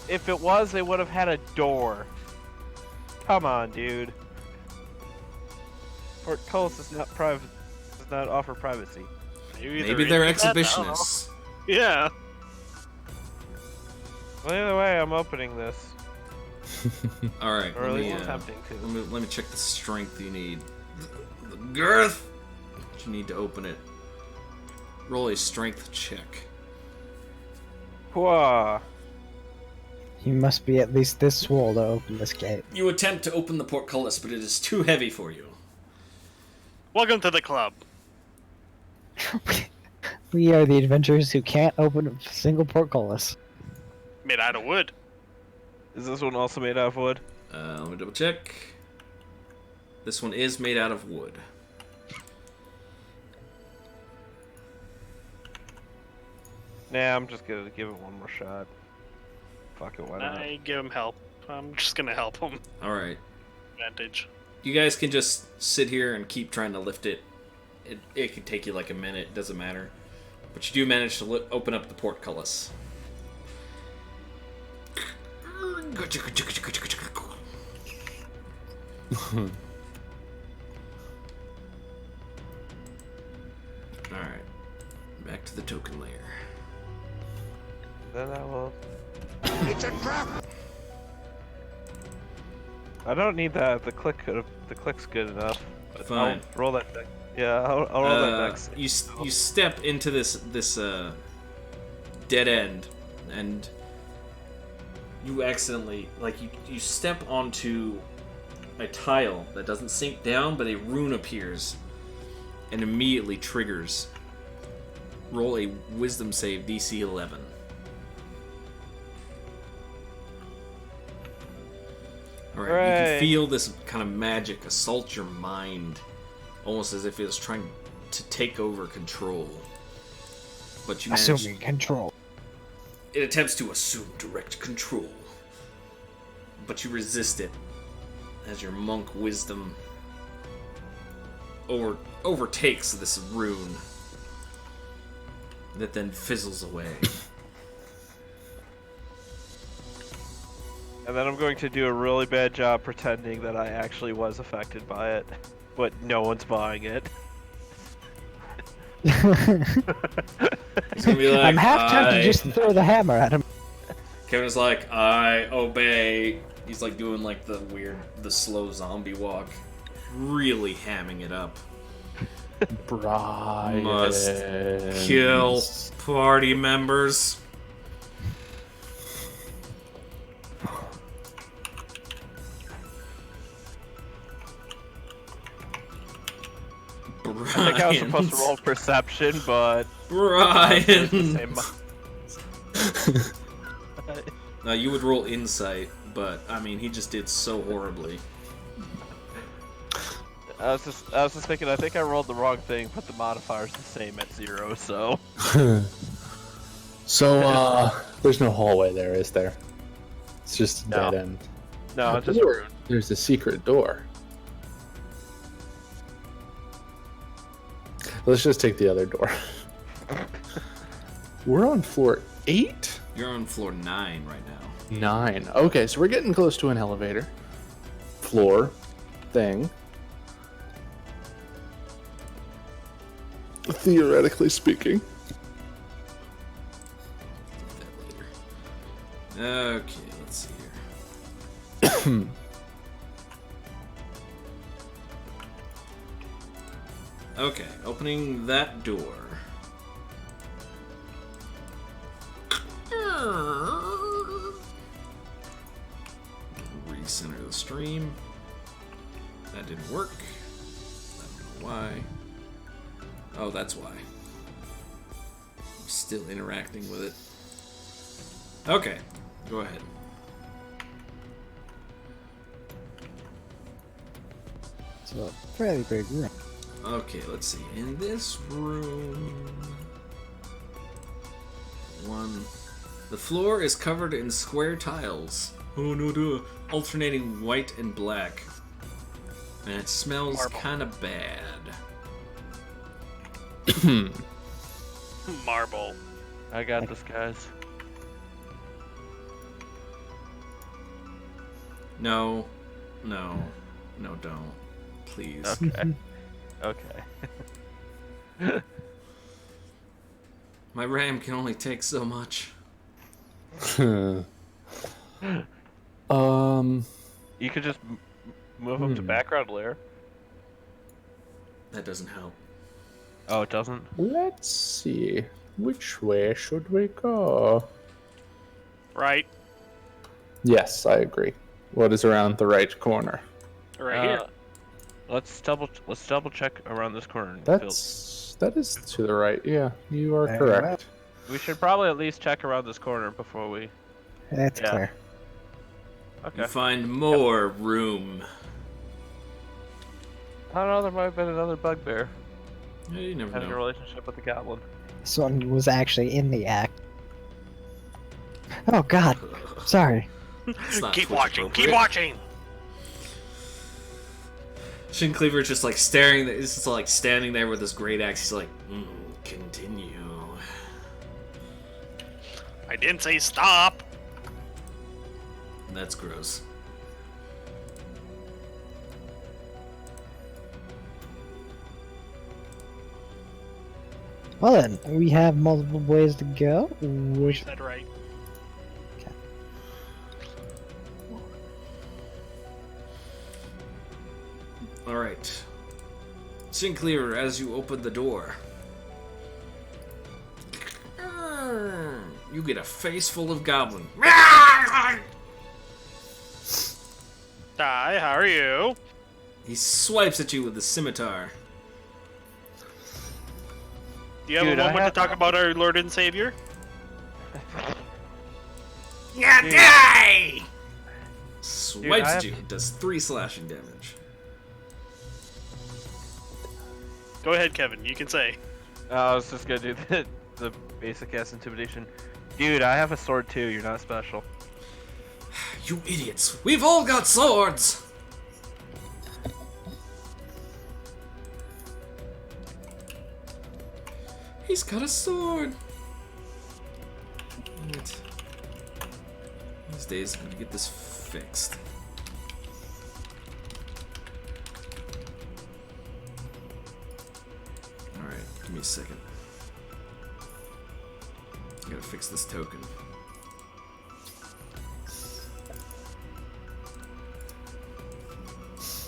If it was, they would have had a door. Come on, dude. Portcullis is not private. Does not offer privacy.
Maybe they're
into that? I don't know.
exhibitionists.
Yeah.
Well, either way, I'm opening this.
All right,
Or at
let
least
me,
attempting to.
let me check the strength you need. The girth that you need to open it. Roll a strength check.
Whoa.
You must be at least this swole to open this gate.
You attempt to open the portcullis, but it is too heavy for you.
Welcome to the club.
We are the adventurers who can't open a single portcullis.
Made out of wood.
Is this one also made out of wood?
Let me double check. This one is made out of wood.
Nah, I'm just gonna give it one more shot. Fuck it, why not?
I give him help. I'm just gonna help him.
All right.
Advantage.
You guys can just sit here and keep trying to lift it. It could take you like a minute. It doesn't matter. But you do manage to open up the portcullis. Alright. Back to the token layer.
Then I will. I don't need that. The click's good enough. But
Fine.
I'll roll that deck. Yeah, I'll roll that deck.
You step into this dead end, and you accidentally you step onto a tile that doesn't sink down, but a rune appears and immediately triggers. Roll a Wisdom save, DC 11. All right, you can
Hooray.
feel this kind of magic assault your mind, almost as if it was trying to take over control. But you manage.
Assuming control.
It attempts to assume direct control, but you resist it as your monk wisdom overtakes this rune that then fizzles away.
And then I'm going to do a really bad job pretending that I actually was affected by it, but no one's buying it.
He's gonna be like,
I'm half tempted
"I-"
just to throw the hammer at him.
Kevin's like, I obey. He's like doing like the slow zombie walk, really hamming it up.
Brian.
Must kill party members.
I think I was supposed to roll perception, but
Brian. No, you would roll insight, but I mean, he just did so horribly.
I was just thinking. I think I rolled the wrong thing, but the modifier's the same at 0. So
So, there's no hallway there, is there? It's just a
No.
dead end.
no, it's just a rune.
There's a secret door. Let's just take the other door. We're on floor 8?
You're on floor 9 right now.
9. Okay, so we're getting close to an elevator. Floor thing. Theoretically speaking.
That later. Okay, let's see here. Okay, opening that door. Recenter the stream. That didn't work. I don't know why. Oh, that's why. I'm still interacting with it. Okay, go ahead.
It's a fairly big room.
Okay, let's see. In this room... The floor is covered in square tiles. Oh no, duh. Alternating white and black. And it smells kind of bad.
Marble.
I got this, guys.
No, don't. Please.
Okay. Okay.
My RAM can only take so much.
You could just move them to background layer.
That doesn't help.
Oh, it doesn't?
Let's see. Which way should we go?
Right.
Yes, I agree. What is around the right corner?
Right here.
Let's double check around this corner.
That is to the right. Yeah, you are
Very
correct.
We should probably at least check around this corner before we.
That's
Yeah.
clear.
Okay.
You find more room.
I don't know. There might have been another bugbear
Yeah, you never
having a
know.
relationship with the goblin.
This one was actually in the act. Oh God, sorry.
It's not
Keep
Twitch
watching. Keep
appropriate.
watching.
Shin Cleaver just like staring. It's just like standing there with his great axe. He's like, continue.
I didn't say stop.
That's gross.
Well then, we have multiple ways to go. Which
Said right.
All right. Shin Cleaver, as you open the door, you get a face full of goblin.
Hi, how are you?
He swipes at you with the scimitar.
Do you have
Dude,
a
I
moment
have-
to talk about our Lord and Savior?
Yeah, die! Swipes
I
at
have-
you. Does 3 slashing damage.
Go ahead, Kevin. You can say.
I was just gonna do the basic ass intimidation. Dude, I have a sword too. You're not special.
You idiots! We've all got swords! He's got a sword! Dang it. These days, I'm gonna get this fixed. Alright, give me a second. I gotta fix this token.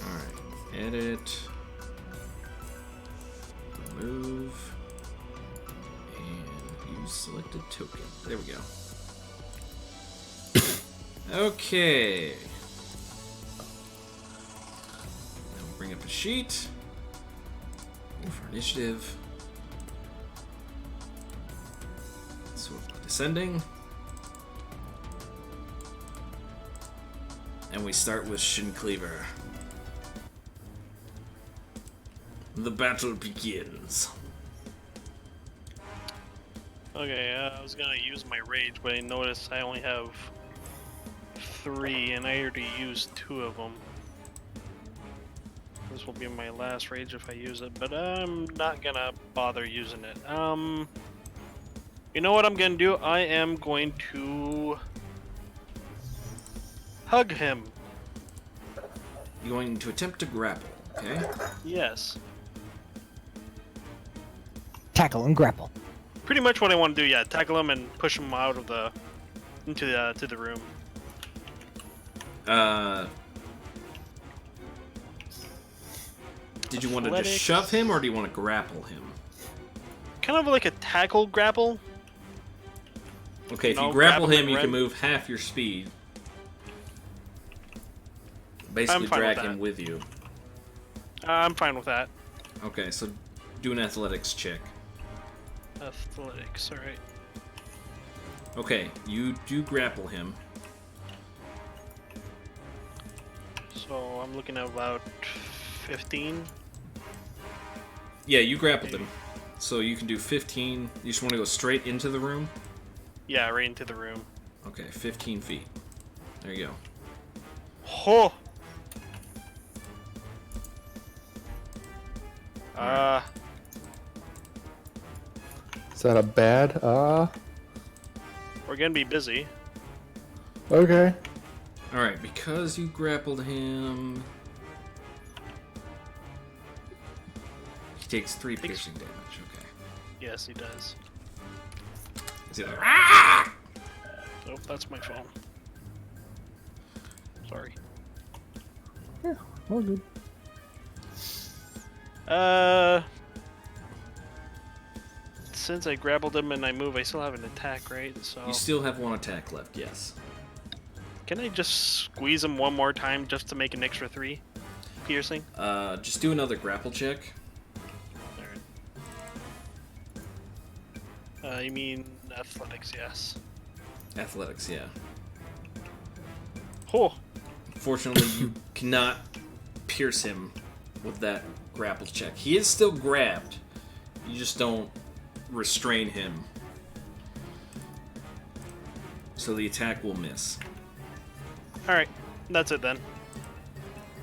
Alright, edit, remove, and use selected token. There we go. Okay. Now we'll bring up a sheet. For initiative. So descending. And we start with Shin Cleaver. The battle begins.
Okay, I was gonna use my rage, but I noticed I only have 3, and I already used 2 of them. This will be my last rage if I use it, but I'm not gonna bother using it. You know what I'm gonna do? I am going to hug him.
You're going to attempt to grapple, okay?
Yes.
Tackle and grapple.
Pretty much what I want to do, yeah. Tackle him and push him out of the into the room.
Did you want to just
Athletics.
shove him, or do you want to grapple him?
Kind of like a tackle grapple.
Okay, if
No,
you grapple
grapple
him,
and
you can
run.
move half your speed. Basically,
fine with
drag him
that.
with you.
I'm fine with that.
Okay, so do an athletics check.
Athletics, alright.
Okay, you do grapple him.
So I'm looking at about 15.
Yeah, you grappled him. So you can do 15. You just want to go straight into the room?
Yeah, right into the room.
Okay, 15 feet. There you go.
Oh!
Is that a bad?
We're gonna be busy.
Okay.
Alright, because you grappled him... He takes 3 piercing damage, okay.
Yes, he does.
Is he like, "Ah!"
Oh, that's my phone. Sorry.
Yeah, all good.
Since I grappled him and I move, I still have an attack, right? So
You still have 1 attack left, yes.
can I just squeeze him one more time just to make an extra 3 piercing?
Just do another grapple check.
Alright. You mean athletics? Yes.
Athletics, yeah.
Oh,
Fortunately, you cannot pierce him with that grapple check. He is still grabbed. You just don't restrain him. So the attack will miss.
all right. That's it then.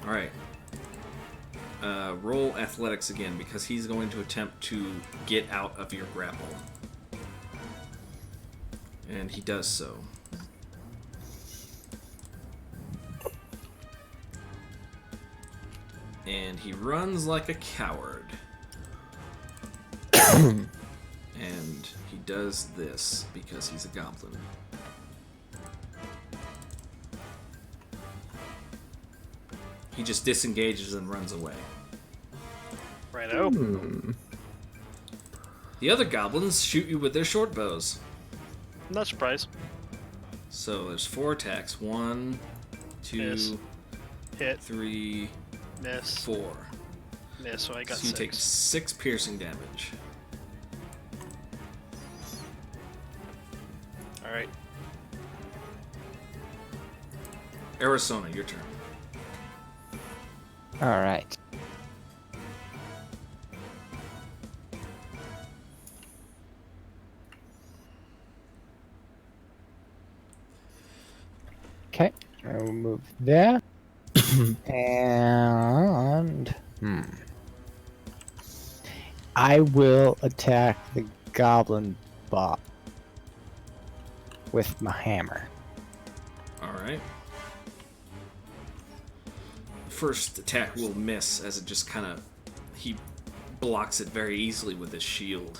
Alright. Roll athletics again, because he's going to attempt to get out of your grapple. And he does so. And he runs like a coward. And he does this because he's a goblin. He just disengages and runs away.
Right out.
The other goblins shoot you with their short bows.
Not surprised.
So there's 4 attacks. 1, 2,
Miss. Hit.
3,
Miss.
4.
Miss. So I got
So you
6.
take 6 piercing damage.
All right.
Arizona, your turn.
All right. Okay, I will move there. And I will attack the goblin bot with my hammer.
Alright. First attack will miss as it just kind of... He blocks it very easily with his shield.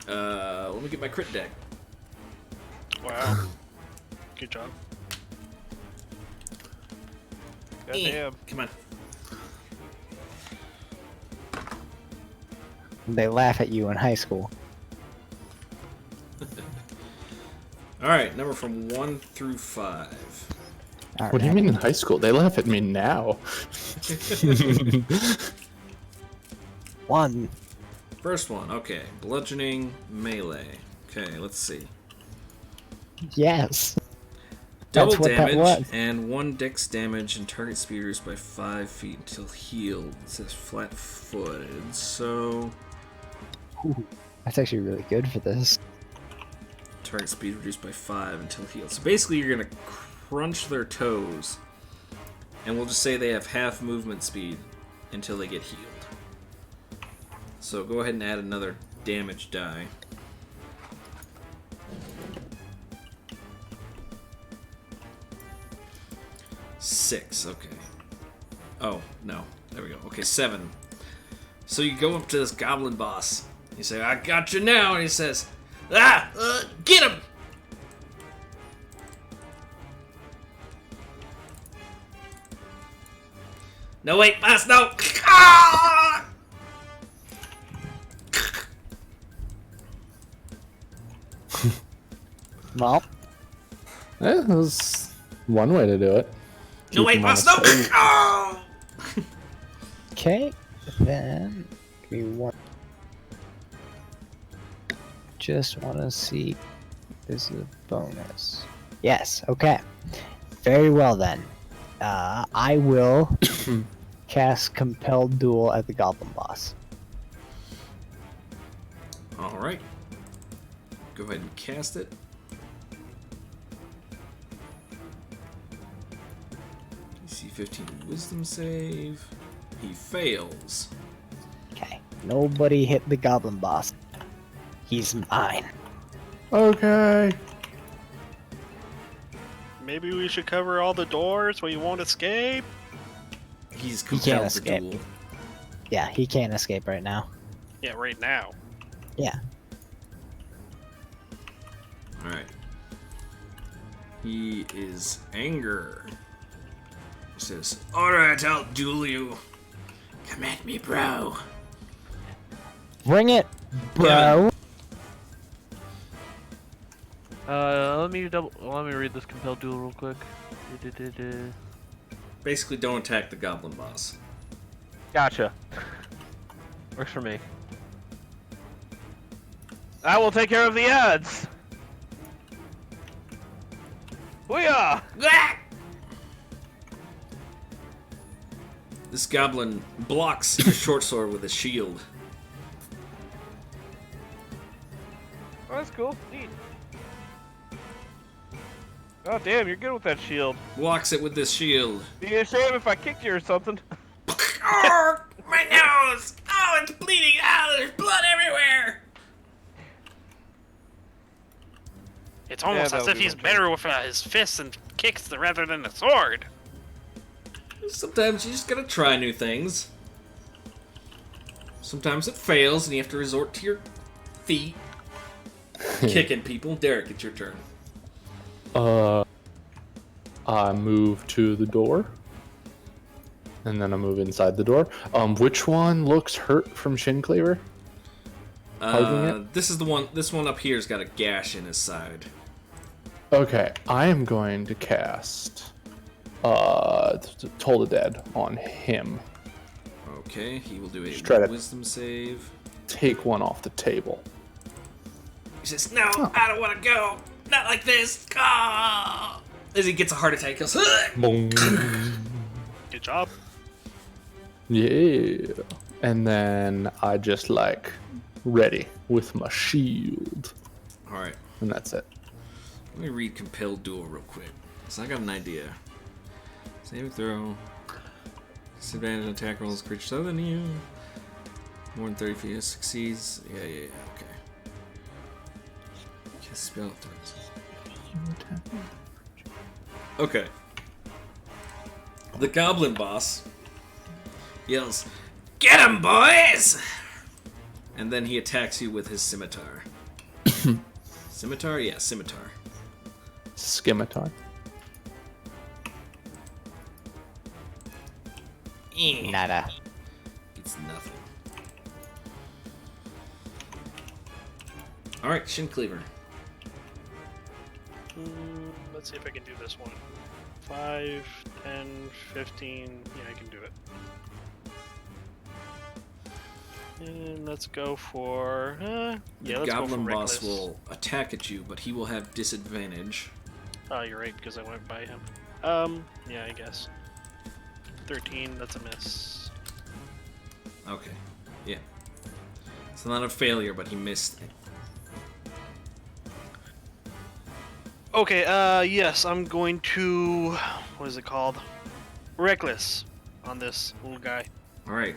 Let me get my crit deck.
Wow. Good job.
Goddamn.
Come on.
They laugh at you in high school.
Alright, number from 1 through 5.
All
What do you
right.
mean in high school? They laugh at me now.
1.
First one, okay. Bludgeoning, melee. Okay, let's see.
Yes.
Double
That's what that
damage
was.
and 1 dex damage and target speed reduced by 5 feet until healed. It says flat-footed, so...
Ooh, that's actually really good for this.
Target speed reduced by 5 until healed. So basically you're gonna crunch their toes. And we'll just say they have half movement speed until they get healed. So go ahead and add another damage die. Six, okay. Oh, no. There we go. Okay, 7. So you go up to this goblin boss. You say, I got you now. And he says, get him! No, wait, boss, no! Ah!
Well,
That was one way to do it.
No,
Keep
wait,
him on
boss, no!
his toes.
Oh!
okay. Then give me one. Just want to see if this is a bonus. Yes. Okay. Very well then. I will cast Compelled Duel at the Goblin Boss.
Alright. Go ahead and cast it. DC 15 Wisdom save. He fails.
Okay. Nobody hit the Goblin Boss. He's mine.
Okay.
Maybe we should cover all the doors where you won't escape.
He's
can't
compelled to
escape.
duel.
Yeah, he can't escape right now.
Yeah, right now.
Yeah.
Alright. He is anger. He says, Alright, I'll duel you. Come at me, bro.
Bring it, bro.
Let me read this compelled duel real quick.
Basically, don't attack the goblin boss.
Gotcha. Works for me. I will take care of the ads. Booyah!
This goblin blocks your short sword with a shield.
Oh, that's cool. Neat. Oh, damn, you're good with that shield.
Blocks it with this shield.
Be a shame if I kicked you or something.
Oh, my nose! Oh, it's bleeding out! There's blood everywhere!
It's almost
Yeah,
as
that'll
if
be
he's
one
better with his fists and kicks rather than the sword.
Sometimes you just gotta try new things. Sometimes it fails and you have to resort to your feet. Kicking people. Derek, it's your turn.
I move to the door. And then I move inside the door. Which one looks hurt from Shin Cleaver? Hugging
This is the one. This one up here's got a gash in his side.
Okay, I am going to cast Toll the Dead on him.
Okay, he will do
Just try
a
to-
wisdom save.
Take one off the table.
He says, "No, I don't want to go. Not like this." Ah! As he gets a heart attack, he goes, "Ugh!"
Boom.
Good job.
Yeah. And then I just like ready with my shield.
All right,
And that's it.
let me read Compelled Duel real quick. So I got an idea. Saving throw. Disadvantage on attack rolls. Creatures other than you. More than 30 feet succeeds. Yeah. Okay. Cast spell. Okay. The goblin boss yells, "Get him, boys!" And then he attacks you with his scimitar. Scimitar? Yeah, scimitar.
Scimitar.
Nada.
It's nothing. Alright, Shin Cleaver.
Let's see if I can do this one. 5, 10, 15. Yeah, I can do it. And let's go for.
The
let's go for
goblin boss
reckless.
will attack at you, but he will have disadvantage.
Oh, you're right, because I went by him. Yeah, I guess. 13, that's a miss.
Okay. Yeah. It's not a failure, but he missed.
Okay, yes, I'm going to... What is it called? Reckless on this little guy.
All right.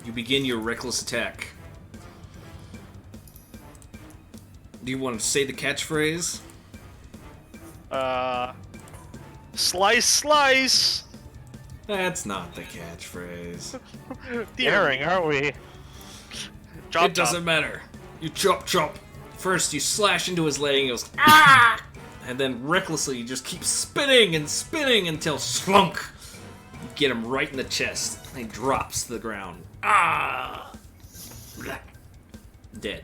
You begin your reckless attack. Do you want to say the catchphrase?
Slice, slice!
That's not the catchphrase.
Daring, aren't we?
Chop,
It doesn't matter. You chop, chop. First, you slash into his leg and he goes, ah! And then recklessly, you just keep spinning and spinning until slunk. You get him right in the chest. And he drops to the ground. Ah! Blah. Dead.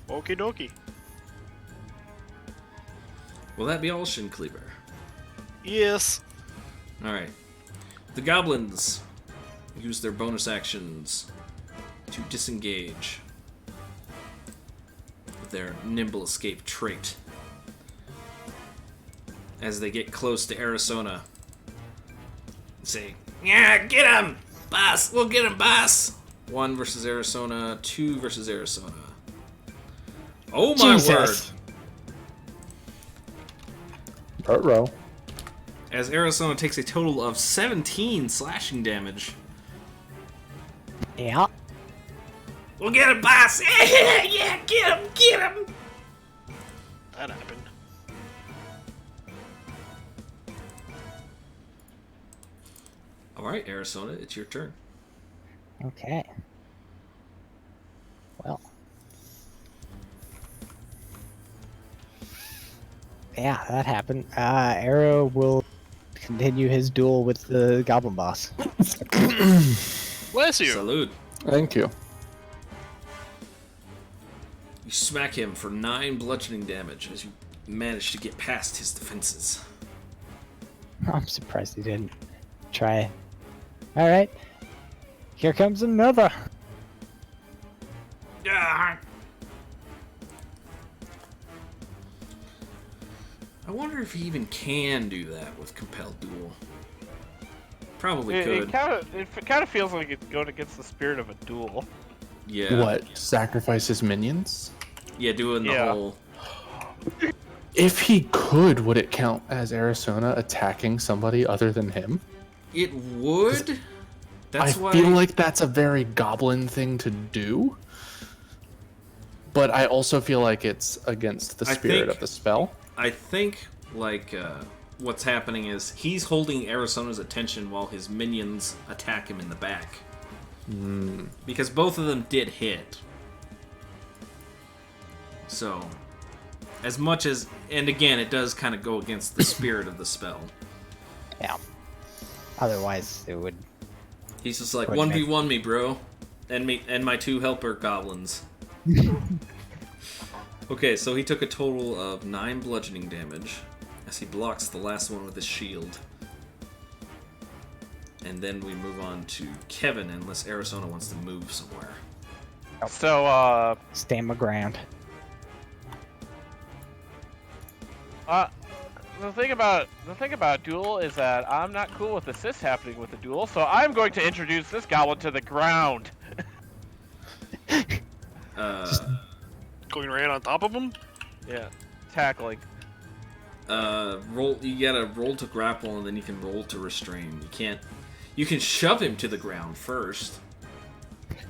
Okie dokie.
Will that be all, Shin Cleaver?
Yes.
Alright. The goblins use their bonus actions to disengage with their nimble escape trait. As they get close to Arizona, say, yeah, get him! Boss! We'll get him, boss! 1 versus Arizona, 2 versus Arizona. Oh my
Jesus.
word!
Row.
As Arizona takes a total of 17 slashing damage.
Yeah.
We'll get him, boss! Yeah, get him! Get him!
That happened.
Alright, Arizona, it's your turn.
Okay. Well. Yeah, that happened. Arrow will continue his duel with the Goblin Boss.
Bless you.
Salute.
Thank you.
You smack him for 9 bludgeoning damage as you manage to get past his defenses.
I'm surprised he didn't try. Alright. Here comes another.
Ah! I wonder if he even can do that with Compelled Duel. Probably could.
It kind of feels like it's going against the spirit of a duel.
Yeah.
What? Sacrifice his minions?
Yeah, doing the
Yeah.
whole...
If he could, would it count as Arizona attacking somebody other than him?
It would? That's
I
why...
feel like that's a very goblin thing to do. But I also feel like it's against the
I
spirit
think-
of the spell.
I think, like, what's happening is he's holding Arizona's attention while his minions attack him in the back. Because both of them did hit. So, as much as... And again, it does kind of go against the spirit of the spell.
Yeah. Otherwise, it would.
He's just like,
Wouldn't
1v1 me, bro. And my 2 helper goblins. Okay, so he took a total of 9 bludgeoning damage as he blocks the last one with his shield. And then we move on to Kevin, unless Arizona wants to move somewhere.
So,
Stand my ground.
the thing about duel is that I'm not cool with assists happening with the duel, so I'm going to introduce this goblin to the ground.
Going right on top of him?
Yeah, tackling.
Roll. You gotta roll to grapple, and then you can roll to restrain. You can't. You can shove him to the ground first.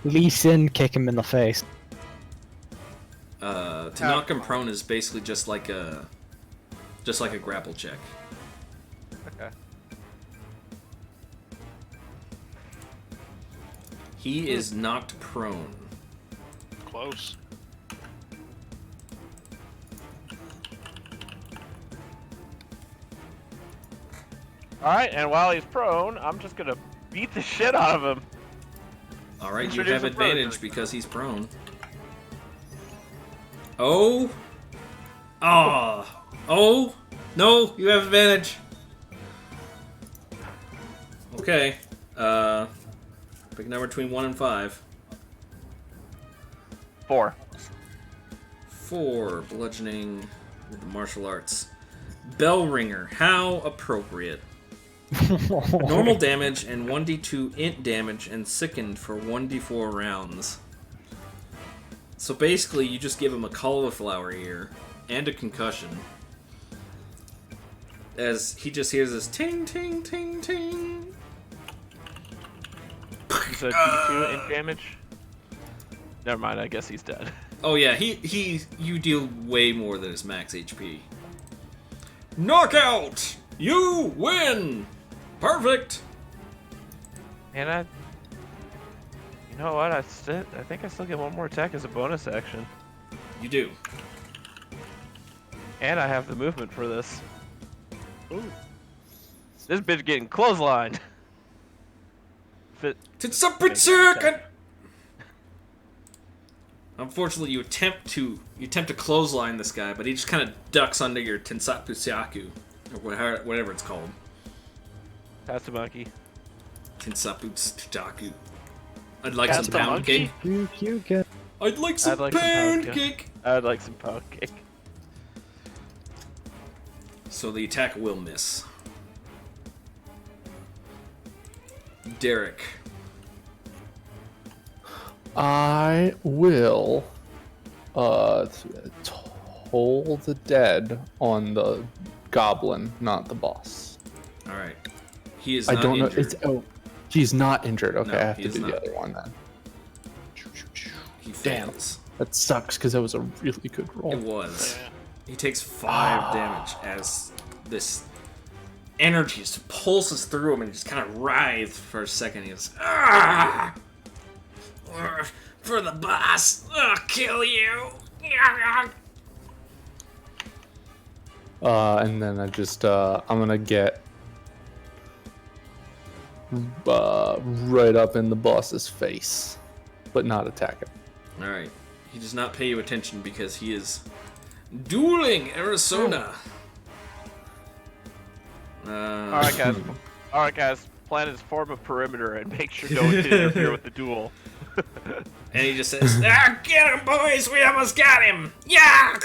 Lee Sin, kick him in the face.
To knock him prone is basically just like a grapple check.
Okay.
He is knocked prone.
Close.
Alright, and while he's prone, I'm just gonna beat the shit out of him.
All right, you
Introduce
have
him prone.
advantage because he's prone. Oh. Ah. Oh. No, you have advantage. Okay. Pick a number between 1 and 5.
4.
4 bludgeoning with the martial arts. Bell ringer. How appropriate. Normal damage and 1d2 int damage and sickened for 1d4 rounds. So basically, you just give him a cauliflower ear, and a concussion. As he just hears this ting, ting, ting, ting.
You said 2 in damage? Never mind, I guess he's dead.
Oh yeah, you deal way more than his max HP. Knockout! You win! Perfect!
And you know what? I think I still get one more attack as a bonus action.
You do.
And I have the movement for this. Ooh. This bitch getting clotheslined.
It's a bit second! Unfortunately, you attempt to clothesline this guy, but he just kind of ducks under your Tensatsu Syaku, or whatever it's called.
Tatsumaki.
Tensatsu Syaku. I'd like some pound cake. I'd like some pound cake.
I'd like some pound cake.
So the attack will miss. Derek.
I will toll the dead on the goblin, not the boss.
All right. He is
I
not
don't
injured.
know. He's not injured. Okay,
No,
I have
he
to
is
do
not.
the other one then.
He
Damn.
fails.
That sucks because that was a really good roll.
It was.
Yeah.
He takes 5 damage as this energy just pulses through him and just kind of writhes for a second. He goes, "Ah! For the boss, I'll kill you!"
And then I just I'm gonna get right up in the boss's face, but not attack him.
All right. He does not pay you attention because he is dueling Arizona.
Alright, guys. Alright, guys. Plan is form a perimeter and make sure no one can interfere with the duel.
And he just says, "Ah, get him, boys! We almost got him! Yeah!"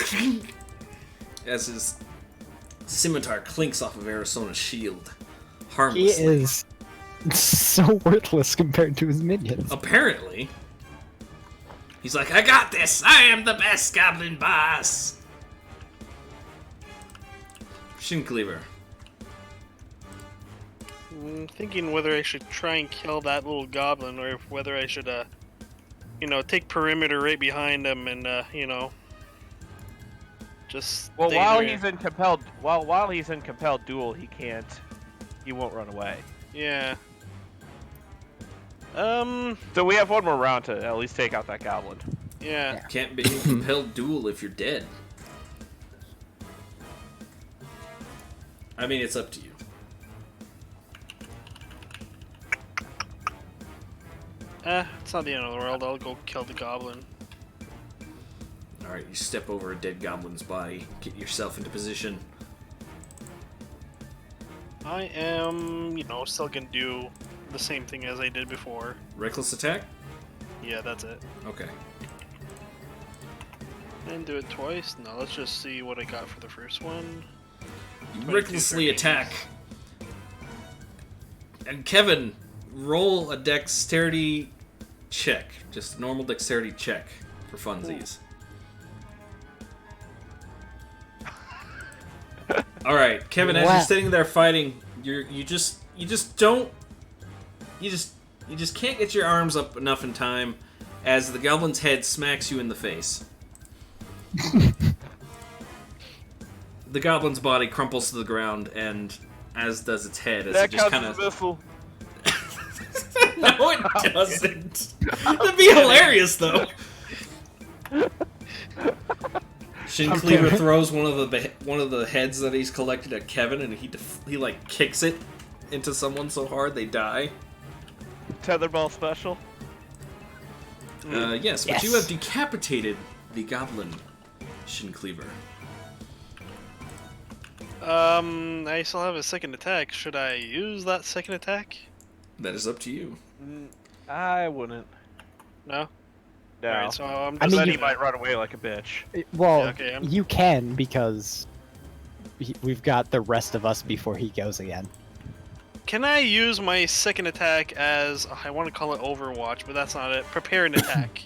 As his scimitar clinks off of Arizona's shield,
He
harmlessly.
is so worthless compared to his minions.
Apparently, he's like, "I got this! I am the best goblin boss!" Shincleaver.
I'm thinking whether I should try and kill that little goblin or whether I should, take perimeter right behind him and, just.
Well,
stay
while
there.
he's in compelled duel, he won't run away.
Yeah.
So we have one more round to at least take out that goblin.
Yeah.
Can't be in compelled duel if you're dead. I mean, it's up to you.
It's not the end of the world. I'll go kill the goblin.
Alright, you step over a dead goblin's body, get yourself into position.
I am, still gonna do the same thing as I did before.
Reckless attack?
Yeah, that's it.
Okay.
And do it twice. Now let's just see what I got for the first one.
You
22,
recklessly
13.
attack. And Kevin, roll a dexterity check. Just a normal dexterity check for funsies. Alright, Kevin, as you're
Wow.
sitting there fighting, you just can't get your arms up enough in time as the goblin's head smacks you in the face. The goblin's body crumples to the ground, and as does its head, as
That
it just
counts
kind
as
of.
a missile.
No, it doesn't. That'd be hilarious, though. Shincleaver throws one of the heads that he's collected at Kevin, and he like kicks it into someone so hard they die.
Tetherball special.
Yes, but
Yes.
you have decapitated the goblin, Shincleaver.
I still have a second attack. Should I use that second attack?
That is up to you.
I wouldn't.
No?
No.
Alright, so I'm
I
just
mean,
then
you-
he might run away like a bitch.
Well,
Yeah, okay, I'm-
you can because we've got the rest of us before he goes again.
Can I use my second attack as, I want to call it Overwatch, but that's not it. Prepare an attack.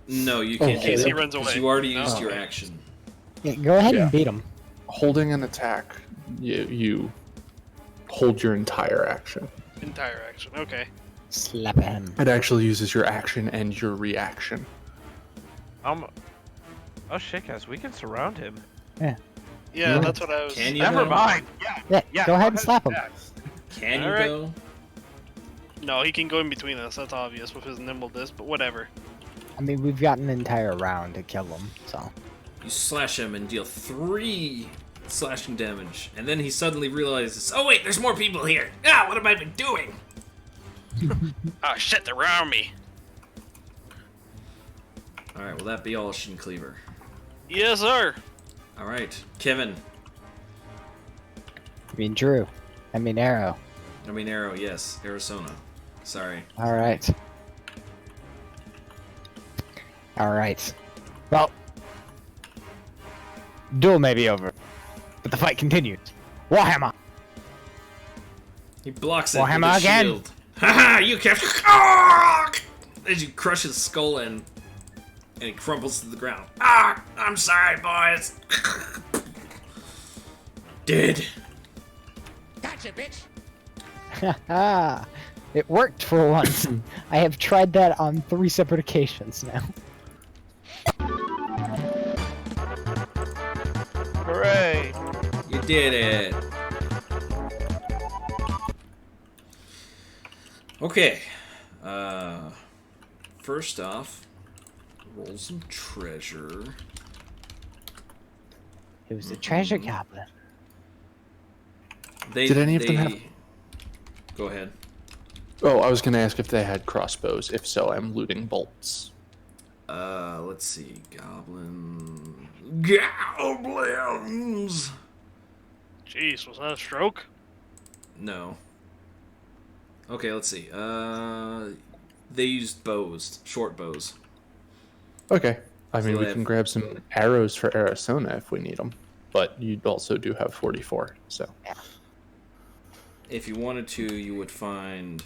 No, you can't
Okay.
do
He
that
runs
because
away.
you already
No?
used your
Okay.
action.
Yeah, go ahead
Yeah.
and beat him.
Holding an attack, you hold your entire action.
Entire action. Okay.
Slap at him.
It actually uses your action and your reaction.
Oh shit, guys, we can surround him.
Yeah,
Yeah.
that's what I was.
Can you?
Never
though?
mind. Yeah.
Yeah,
Yeah.
go ahead and slap him.
Can you
Alright.
though?
No, he can go in between us. That's obvious with his nimbleness, but whatever.
I mean, we've got an entire round to kill him, so.
You slash him and deal 3 slashing damage, and then he suddenly realizes, oh wait, there's more people here. Ah, what have I been doing?
Ah, shit, they're around me.
All right, will that be all, Shin Cleaver?
Yes, sir.
All right, Kevin.
I mean, Drew. I mean, Arrow.
I mean Arrow, yes, Arizona. Sorry.
Alright. Alright. Well, duel may be over, but the fight continues. Warhammer!
He blocks it
Warhammer
with his
again.
shield. Haha, you can't. Ah! As you crush his skull in, and he crumbles to the ground. Ah, I'm sorry, boys. Dead.
Haha! It worked for once. I have tried that on 3 separate occasions now.
Hooray!
You did it. Okay. First off, roll some treasure.
It was the treasure goblin.
Did
any of them have-
Go ahead.
Oh, I was going to ask if they had crossbows. If so, I'm looting bolts.
Let's see. Goblins!
Jeez, was that a stroke?
No. Okay, let's see. They used bows, short bows.
Okay. I mean,
So
we
they
can
have-
grab some arrows for Arizona if we need them. But you also do have 44, so.
If you wanted to, you would find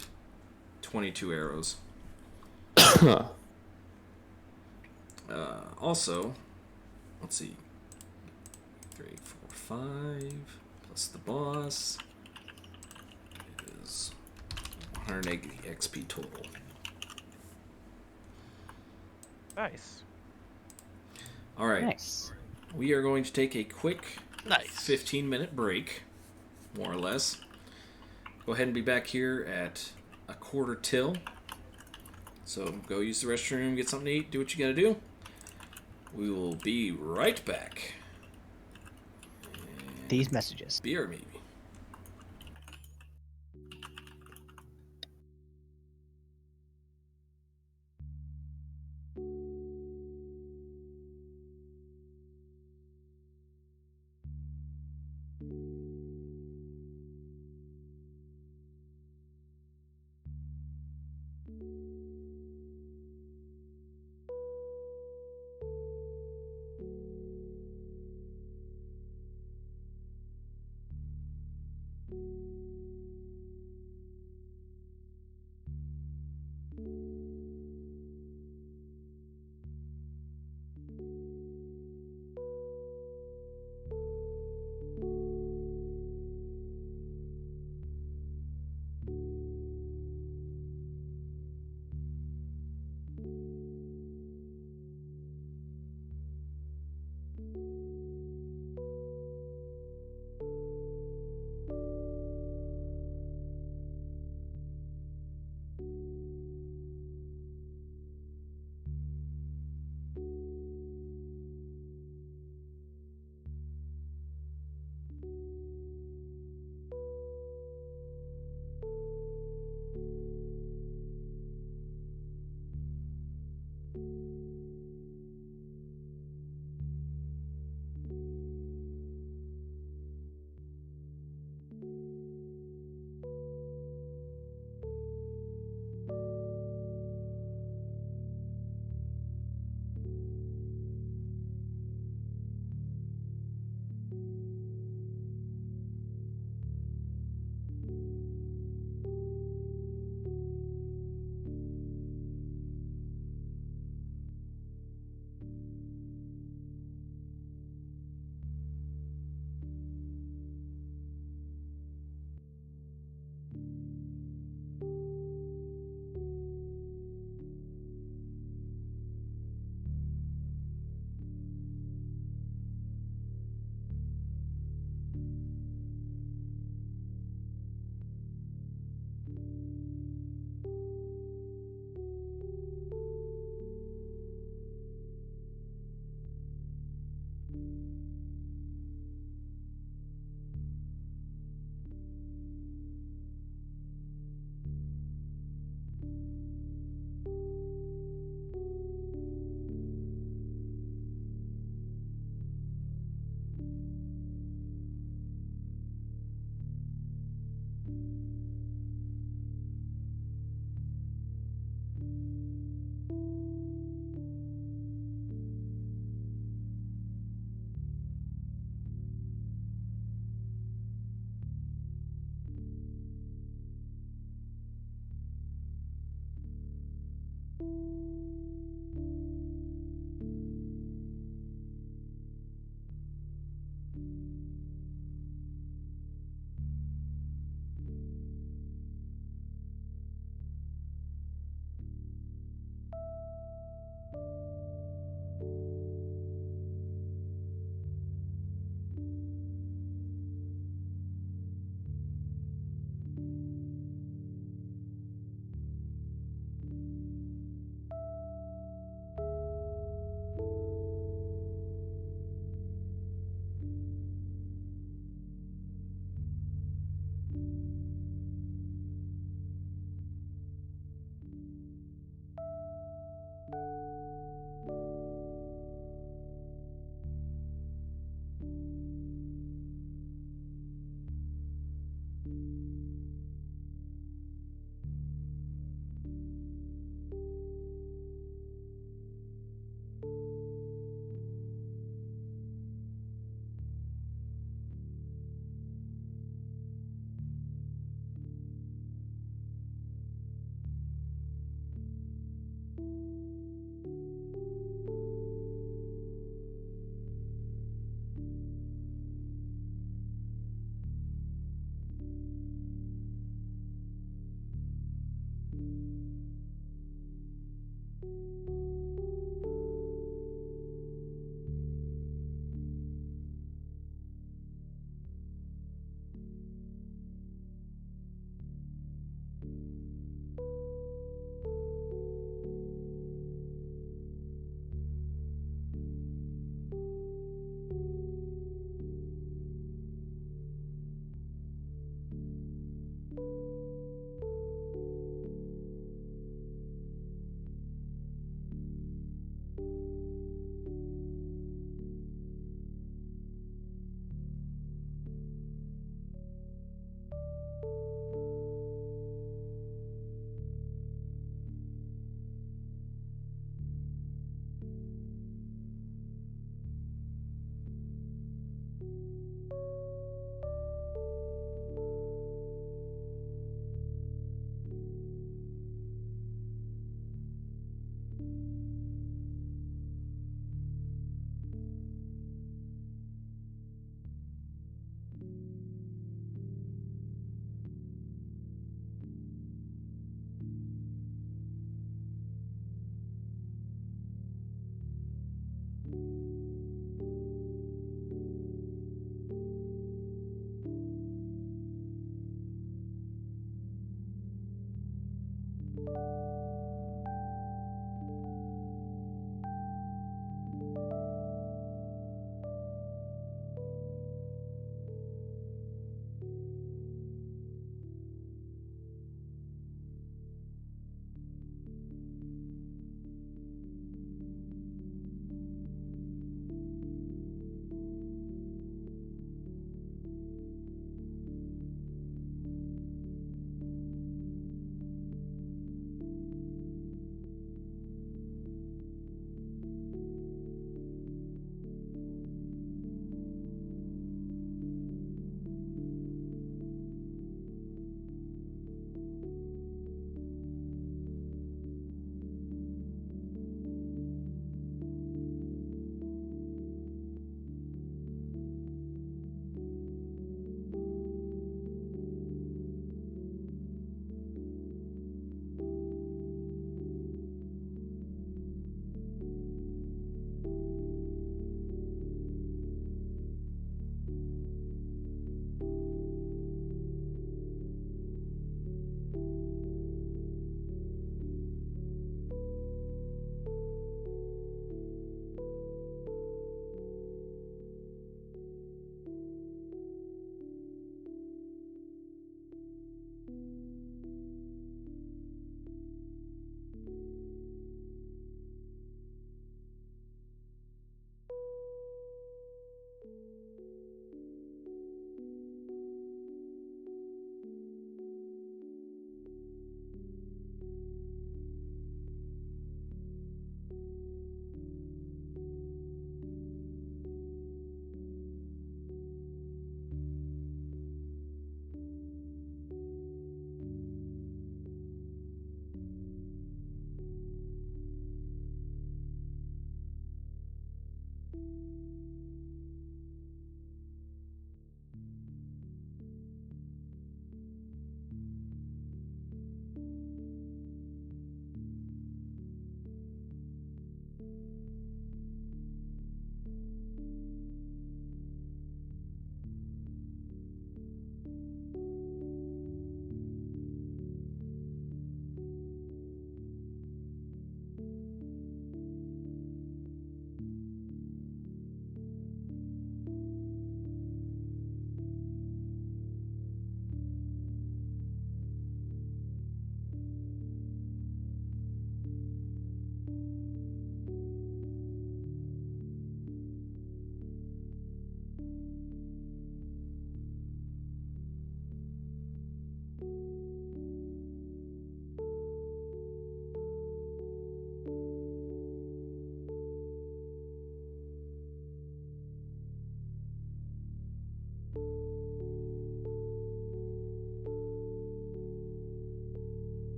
22 arrows. Also, let's see. 3, 4, 5, plus the boss is 180 XP total.
Nice.
All right,
Nice.
we are going to take a quick
Nice.
15-minute break, more or less. Go ahead and be back here at a quarter till. So go use the restroom, get something to eat, do what you gotta do. We will be right back.
These messages.
Beer, maybe.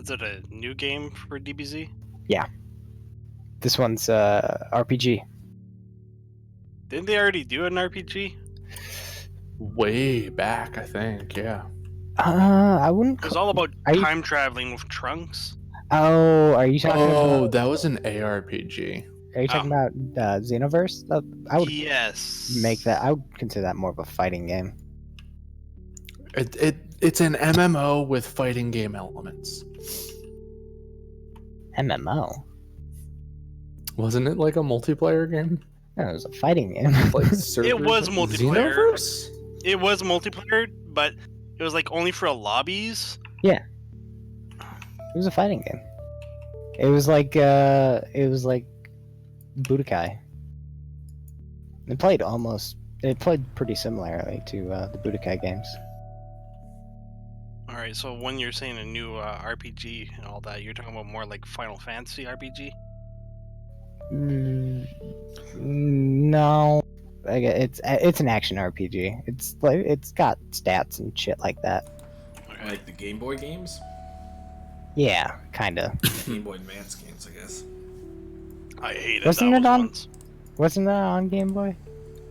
Is it a new game for DBZ?
This one's RPG.
Didn't they already do an RPG?
Way back, I think. Yeah.
I wouldn't.
It was all about
Are you-
time traveling with Trunks.
Oh, are you talking
Oh,
about?
that was an ARPG.
Are you talking about Xenoverse? I would
Yes.
make that. I would consider that more of a fighting game.
It's an MMO with fighting game elements.
MMO.
Wasn't it like a multiplayer game?
No, it was a fighting game.
Like
It was multiplayer.
Xenoverse?
It was multiplayer, but it was like only for lobbies.
It was a fighting game. It was like Budokai. It played pretty similarly to the Budokai games.
All right, so when you're saying a new RPG and all that, you're talking about more like Final Fantasy RPG.
No, it's an action RPG. It's got stats and shit like that.
Okay.
Like the Game Boy games?
Yeah, kinda.
Game Boy Advance games, I guess.
I hated
Wasn't
those
it on-
ones.
Wasn't that on Game Boy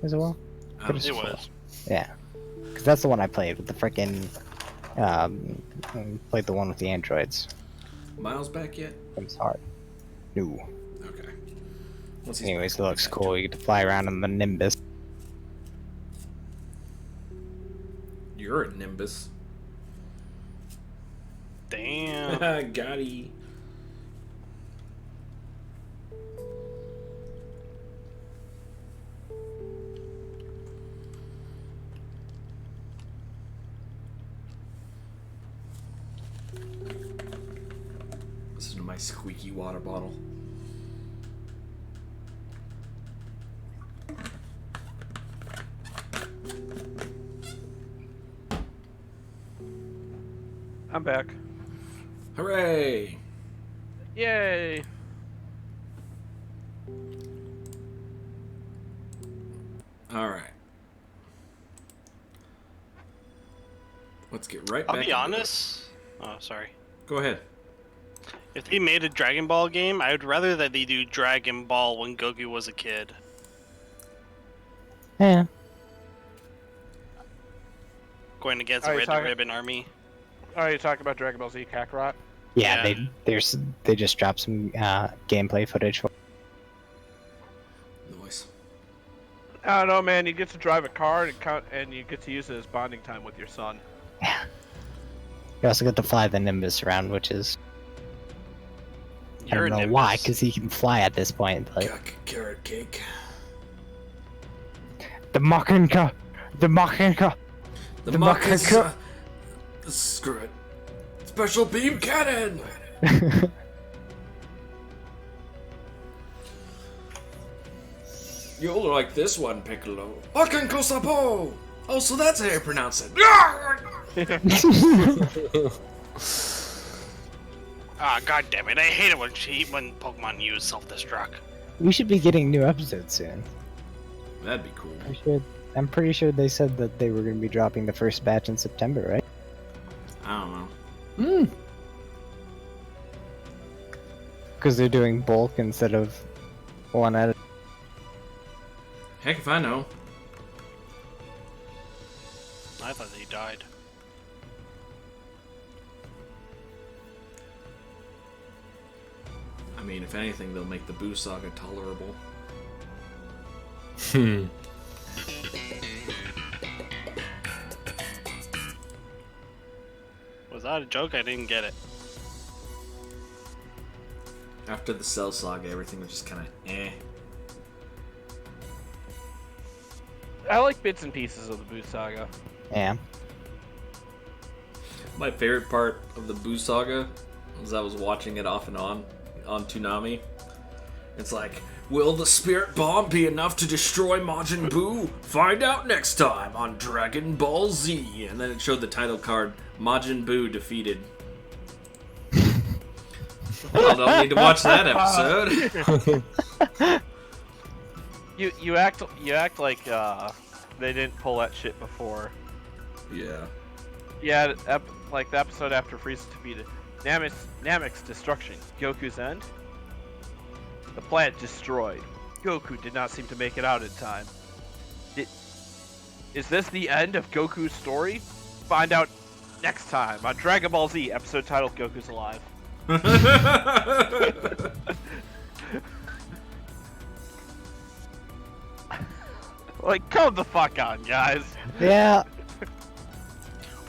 as well?
I don't
It
It
know.
was.
Yeah, because that's the one I played with the frickin' played the one with the androids.
Miles back yet?
It was hard. No.
Okay. Once he's
Anyways,
back,
it
we'll
looks
get back
cool.
to
You get to fly around in the Nimbus.
it. You're a Nimbus.
Damn.
Gotti. Listen to my squeaky water bottle.
I'm back.
Hooray!
Yay!
All right. Let's get right
I'll
back.
be
into it.
honest. Oh, sorry.
Go ahead.
If they made a Dragon Ball game, I would rather that they do Dragon Ball when Goku was a kid.
Yeah.
Going against
Are
the
you
Red
talking-
Ribbon Army.
Oh, you talking about Dragon Ball Z Kakarot?
Yeah,
Yeah.
they just dropped some gameplay footage for.
Noise.
I don't know, man. You get to drive a car and you get to use it as bonding time with your son.
You also get to fly the Nimbus around, which is I
You're
don't
a
know why,
Nimbus.
because he can fly at this point. But
Carrot cake.
the Machinka,
The
The
Marcus.
Macaca-
Screw it. Special beam cannon. You'll like this one, Piccolo. Akenko Sapo! Oh, so that's how you pronounce it.
Ah, god damn it! I hate it when Pokemon use self-destruct.
we should be getting new episodes soon.
That'd be cool.
I'm pretty sure they said that they were going to be dropping the first batch in September, right?
I don't know.
Hmm.
Because they're doing bulk instead of one at a.
Heck if I know.
I thought they died.
I mean, if anything, they'll make the Boo Saga tolerable.
Hmm.
Was that a joke? I didn't get it.
After the Cell Saga, everything was just kind of eh.
I like bits and pieces of the Boo Saga.
Yeah.
My favorite part of the Boo Saga was I was watching it off and on Toonami. It's like, will the Spirit Bomb be enough to destroy Majin Buu? Find out next time on Dragon Ball Z. And then it showed the title card, Majin Buu defeated. Well, don't need to watch that episode.
You act like they didn't pull that shit before.
Yeah.
Yeah, like the episode after Frieza Namek's destruction, Goku's end. The planet destroyed. Goku did not seem to make it out in time. Is this the end of Goku's story? Find out next time on Dragon Ball Z, episode titled Goku's Alive. Like, come the fuck on, guys.
Yeah.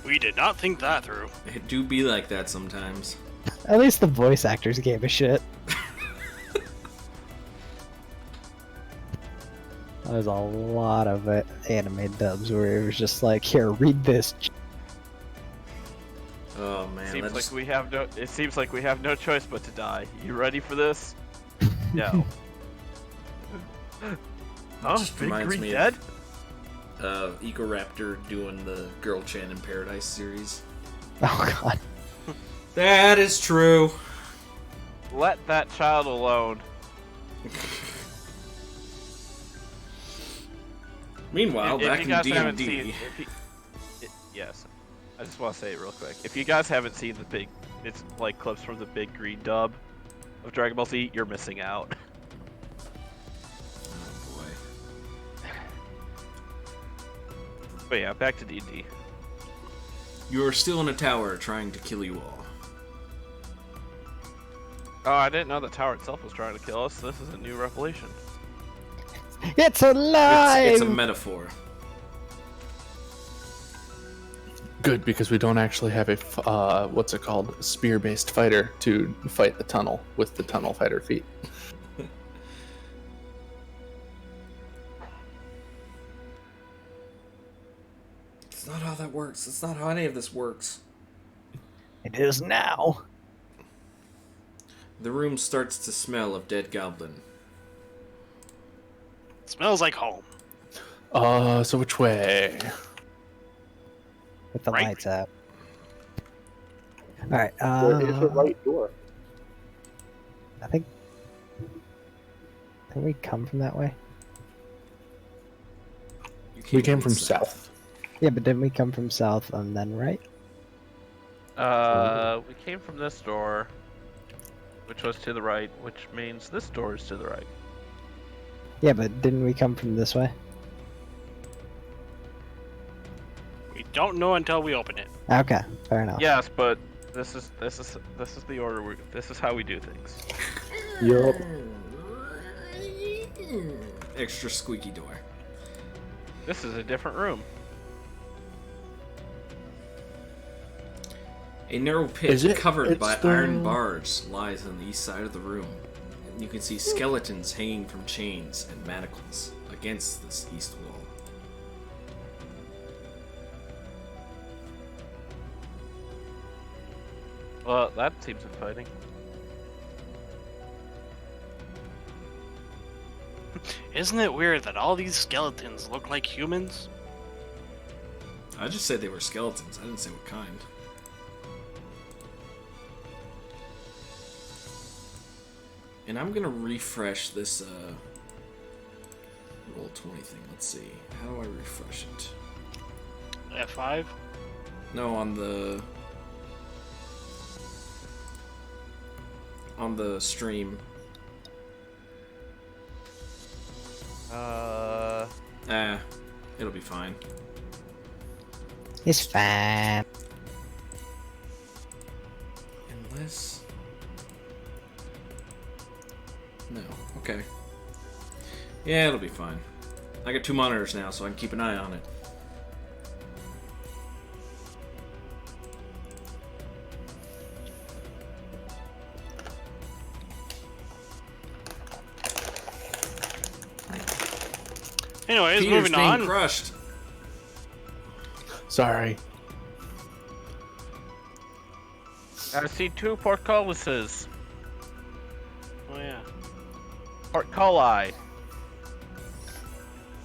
We did not think that through.
It do be like that sometimes.
At least the voice actors gave a shit. There's a lot of anime dubs where it was just like, here, read this.
Oh man,
Seems
that
like
just-
we have no. It seems like we have no choice but to die. You ready for this? No. Oh,
just
Big
reminds
Green
me
dead?
of Ecoraptor doing the Girl Chan in Paradise series.
Oh god.
That is true.
Let that child alone.
Meanwhile,
If
back
you
in
guys haven't
D&D,
seen, yes, I just want to say it real quick. If you guys haven't seen it's like clips from the Big Green dub of Dragon Ball Z, you're missing out.
oh boy,
But yeah, back to D&D.
you are still in a tower trying to kill you all.
Oh, I didn't know the tower itself was trying to kill us. This is a new revelation.
It's alive!
It's a metaphor.
Good, because we don't actually have a what's it called, spear-based fighter to fight the tunnel with the tunnel fighter feat.
It's not how that works. It's not how any of this works.
It is now.
The room starts to smell of dead goblin.
Smells like home.
So which way?
With the
Right.
lights out. Alright,
door?
I think... Did we come from that way?
You
We came from
the
south.
Yeah, but didn't we come from south and then right?
We came from this door, which was to the right, which means this door is to the right.
Yeah, but didn't we come from this way?
We don't know until we open it.
Okay, fair enough.
Yes, but this is the order. This is how we do things.
Yup.
Extra squeaky door.
This is a different room.
A narrow pit
Is it?
covered
It's
by
the-
iron bars lies on the east side of the room. And you can see skeletons hanging from chains and manacles against this east wall.
Well, that seems inviting.
Isn't it weird that all these skeletons look like humans?
I just said they were skeletons. I didn't say what kind. And I'm gonna refresh this roll 20 thing. Let's see. How do I refresh it?
F5?
No, on the stream. It'll be fine.
It's fine.
Unless... No. Okay. Yeah, it'll be fine. I got 2 monitors now, so I can keep an eye on it.
Anyways,
Peter's
moving
being
on.
crushed.
Sorry.
I see 2 portcullises.
Oh yeah.
Portculli.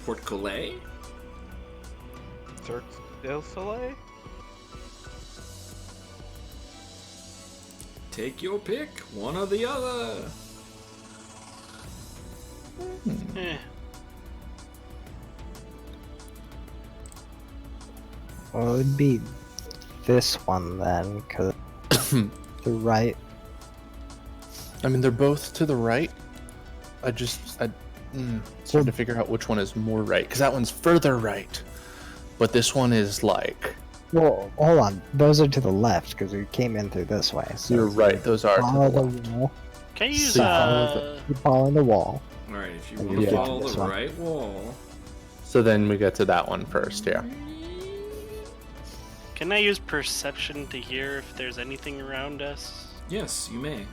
Port Calais?
Cirque du Soleil?
Take your pick, one or the other.
Eh.
Well, it would be this one then, because The right.
I mean, they're both to the right. It's hard to figure out which one is more right, because that one's further right, but this one is like.
Well, hold on. Those are to the left because we came in through this way. So
You're right. Those are to
follow
the
the
left.
wall.
Can I use
Keep following the wall.
All right, if you
And
want
you
to
get
follow
this
the
one.
right wall.
So then we get to that one first. Yeah.
Can I use perception to hear if there's anything around us?
Yes, you may.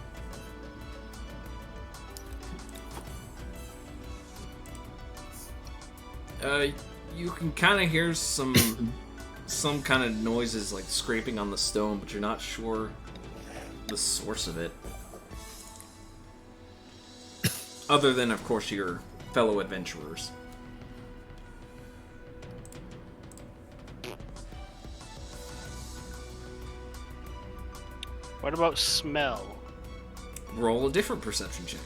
You can kind of hear some kind of noises like scraping on the stone, but you're not sure the source of it. Other than, of course, your fellow adventurers.
What about smell?
Roll a different perception check.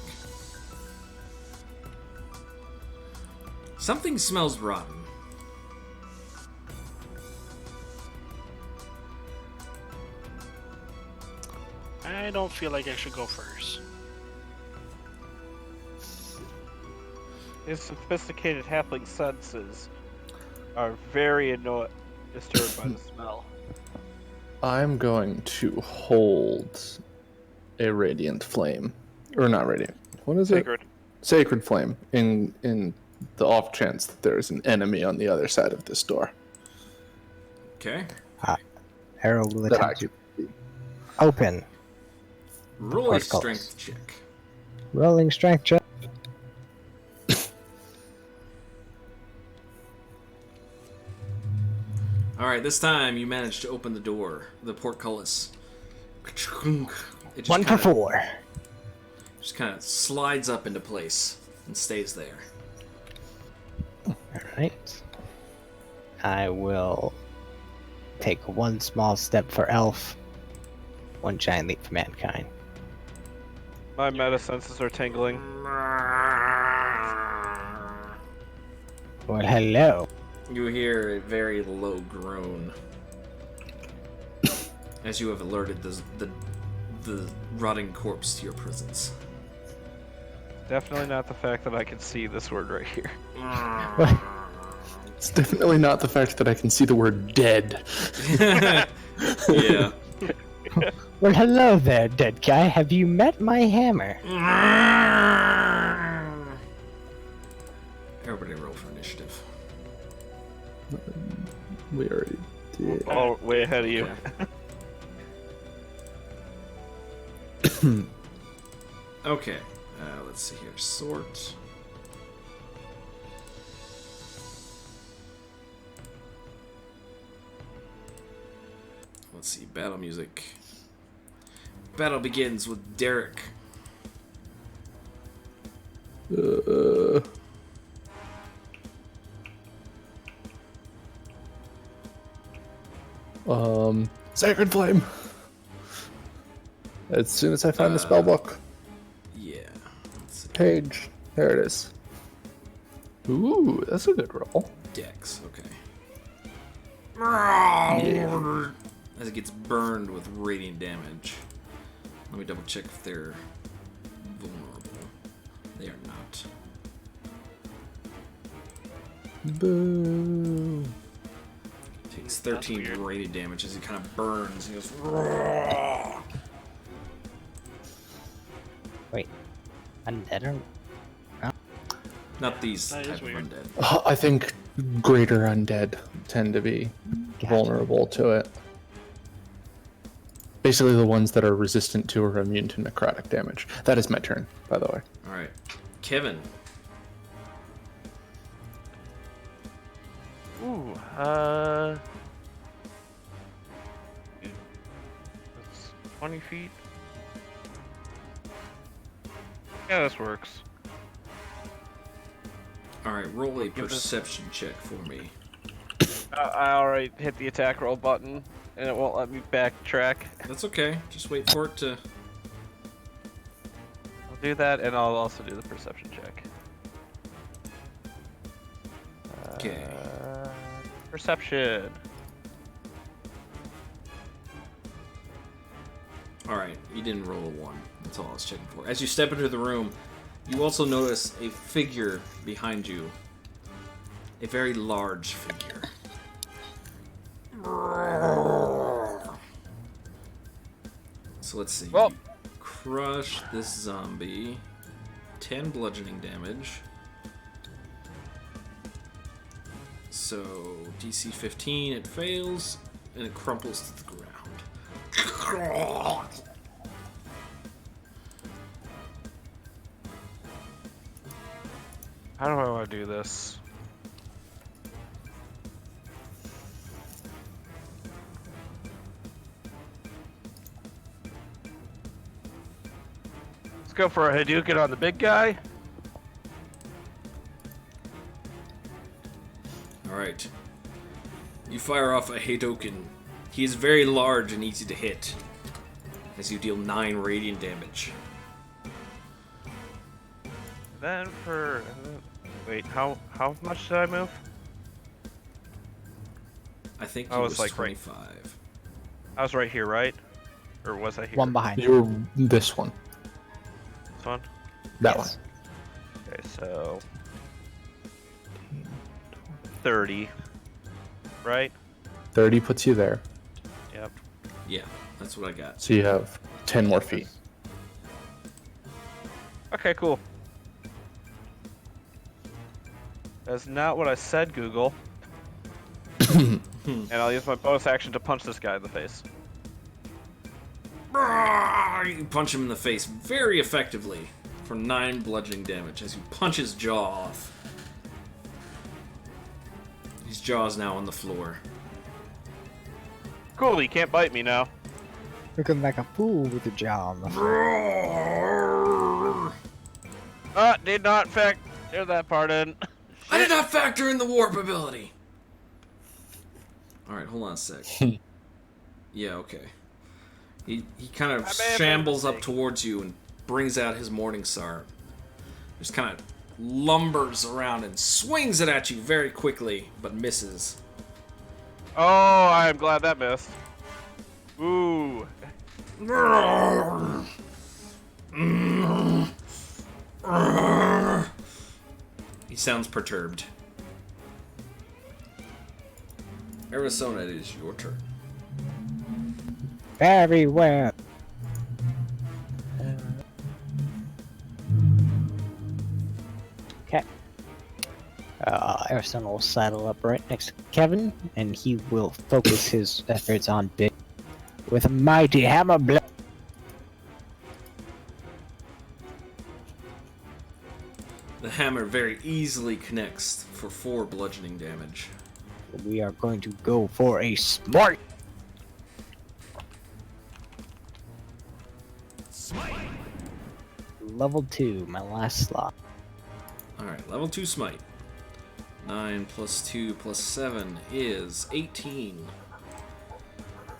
Something smells rotten.
I don't feel like I should go first.
His sophisticated halfling senses are very disturbed by the smell.
I'm going to hold a radiant flame, or not radiant. What is
Sacred.
it? Sacred flame. In the off chance that there is an enemy on the other side of this door.
Okay.
Arrow will
That I
attempt to open.
Roll a
Portcullis.
strength check.
Rolling strength check.
Alright, this time you managed to open the door, the portcullis. It just
1 for
kinda-
4.
Just kind of slides up into place and stays there.
Alright. I will take 1 small step for Elf, 1 giant leap for mankind.
My meta senses are tingling.
Well, hello.
You hear a very low groan as you have alerted the rotting corpse to your presence.
Definitely not the fact that I can see this word right here.
It's definitely not the fact that I can see the word dead.
Yeah.
Well, hello there, dead guy. Have you met my hammer?
Everybody roll for initiative.
We already did.
Oh, way ahead of you.
Okay. Okay. Let's see here. Sort. Let's see. Battle music. Battle begins with Derek.
Sacred flame. As soon as I find the spell book
Yeah. Let's see.
page, there it is. Ooh, that's a good roll.
Dex. Okay. As it gets burned with radiant damage. Let me double check if they're vulnerable. They are not.
Boo.
Takes 13
weird.
radiant damage as he kind of burns. He goes. "Raw."
Wait. Undead or...
Not these
That is
type of
weird.
undead.
I think greater undead tend to be
Gotcha.
vulnerable to it. Basically, the ones that are resistant to or immune to necrotic damage. That is my turn, by the way.
All right, Kevin.
Ooh, it's 20 feet. Yeah, this works.
All right, roll a
Give this-
perception check for me.
I already hit the attack roll button, and it won't let me backtrack.
That's okay. Just wait for it to.
I'll do that, and I'll also do the perception check.
Okay.
Perception.
Alright, you didn't roll a 1. That's all I was checking for. As you step into the room, you also notice a figure behind you. A very large figure. So let's see.
Well-
Crush this zombie. 10 bludgeoning damage. So DC 15, it fails, and it crumples to the ground.
How do I want to do this? Let's go for a Hadouken on the big guy.
Alright. You fire off a Hadouken. He is very large and easy to hit, as you deal 9 radiant damage.
Then for... Wait, how much did I move?
I think
I
he
was,
was
like, right-
25.
I was right here, right? Or was I here?
One behind.
You were this one.
This one?
That
Yes.
Okay, so... 30. Right?
one. 30 puts you there.
Yep.
Yeah, that's what I got.
So you have 10 more feet.
Okay, cool. That's not what I said, Google. And I'll use my bonus action to punch this guy in the face.
You punch him in the face very effectively for 9 bludgeoning damage as you punch his jaw off. His jaw is now on the floor.
Cool, he can't bite me now.
Looking like a fool with a jaw on the floor.
Did not factor that part in.
I did not factor in the warp ability! Alright, hold on a sec. Yeah, okay. He kind of
I may have made a
shambles up
mistake.
towards you and brings out his Morning Star. Just kind of lumbers around and swings it at you very quickly, but misses.
Oh, I'm glad that missed. Ooh.
He sounds perturbed. Arizona, it is your turn.
Very well. Okay. Arizona will saddle up right next to Kevin, and he will focus his efforts on Big with a mighty hammer blow.
The hammer very easily connects for 4 bludgeoning damage.
We are going to go for a smart. Level 2, my last slot.
Alright, level 2 smite. 9 plus 2 plus 7 is 18.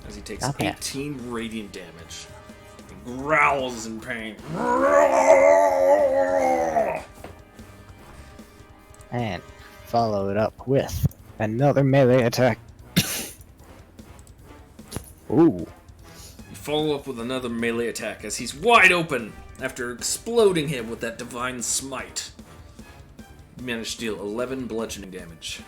As he takes
Not bad.
18 radiant damage. He growls in pain.
And follow it up with another melee attack. Ooh.
You follow up with another melee attack as he's wide open after exploding him with that divine smite. You manage to deal 11 bludgeoning damage.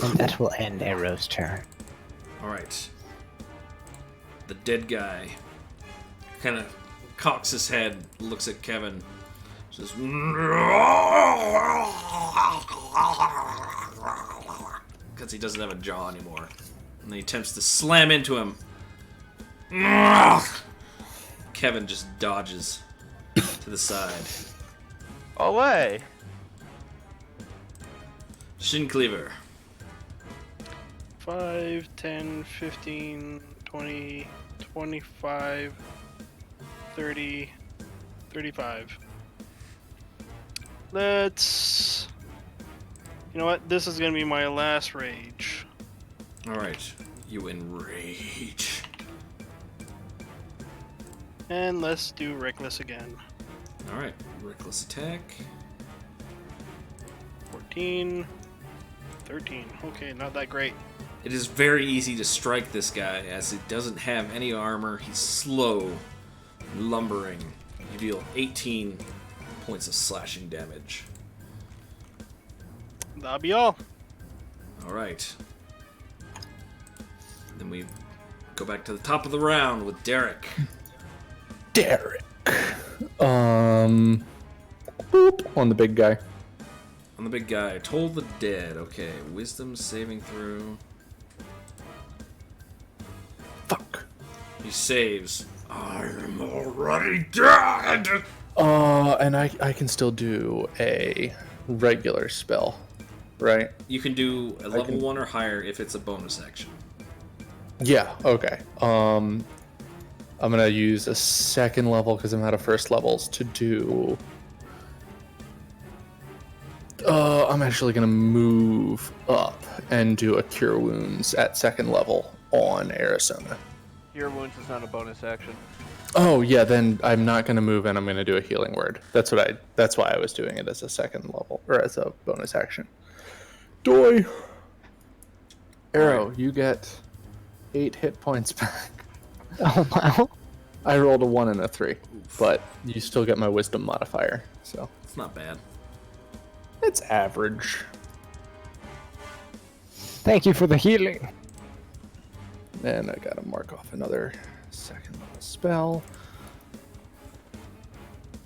And that will end Arrow's turn.
Alright. The dead guy kind of cocks his head, looks at Kevin, says, because he doesn't have a jaw anymore. And then he attempts to slam into him. Kevin just dodges to the side.
Away.
Shin Cleaver.
5, 10, 15, 20, 25, 30, 35. Let's... You know what? This is gonna be my last rage.
Alright. You enrage.
And let's do Reckless again.
Alright. Reckless attack.
14, 13. Okay, not that great.
It is very easy to strike this guy, as he doesn't have any armor. He's slow, lumbering. You deal 18 points of slashing damage.
That'll be all.
Alright. Then we go back to the top of the round with Derek.
Derek. Boop on the big guy.
On the big guy. Toll the Dead. Okay, wisdom saving throw.
Fuck.
He saves. I am already dead!
And I can still do a regular spell, right?
You can do a level
can-
1 or higher if it's a bonus action.
Yeah, okay. I'm gonna use a second level because I'm out of first levels to do. I'm actually gonna move up and do a Cure Wounds at second level on Arizona.
Cure Wounds is not a bonus action.
Oh yeah, then I'm not gonna move and I'm gonna do a Healing Word. That's why I was doing it as a second level or as a bonus action. Doi. Arrow, you get 8 hit points back.
Oh wow.
I rolled a 1 and a 3, but you still get my wisdom modifier, so
It's not bad.
it's average.
Thank you for the healing.
And I gotta mark off another second level spell.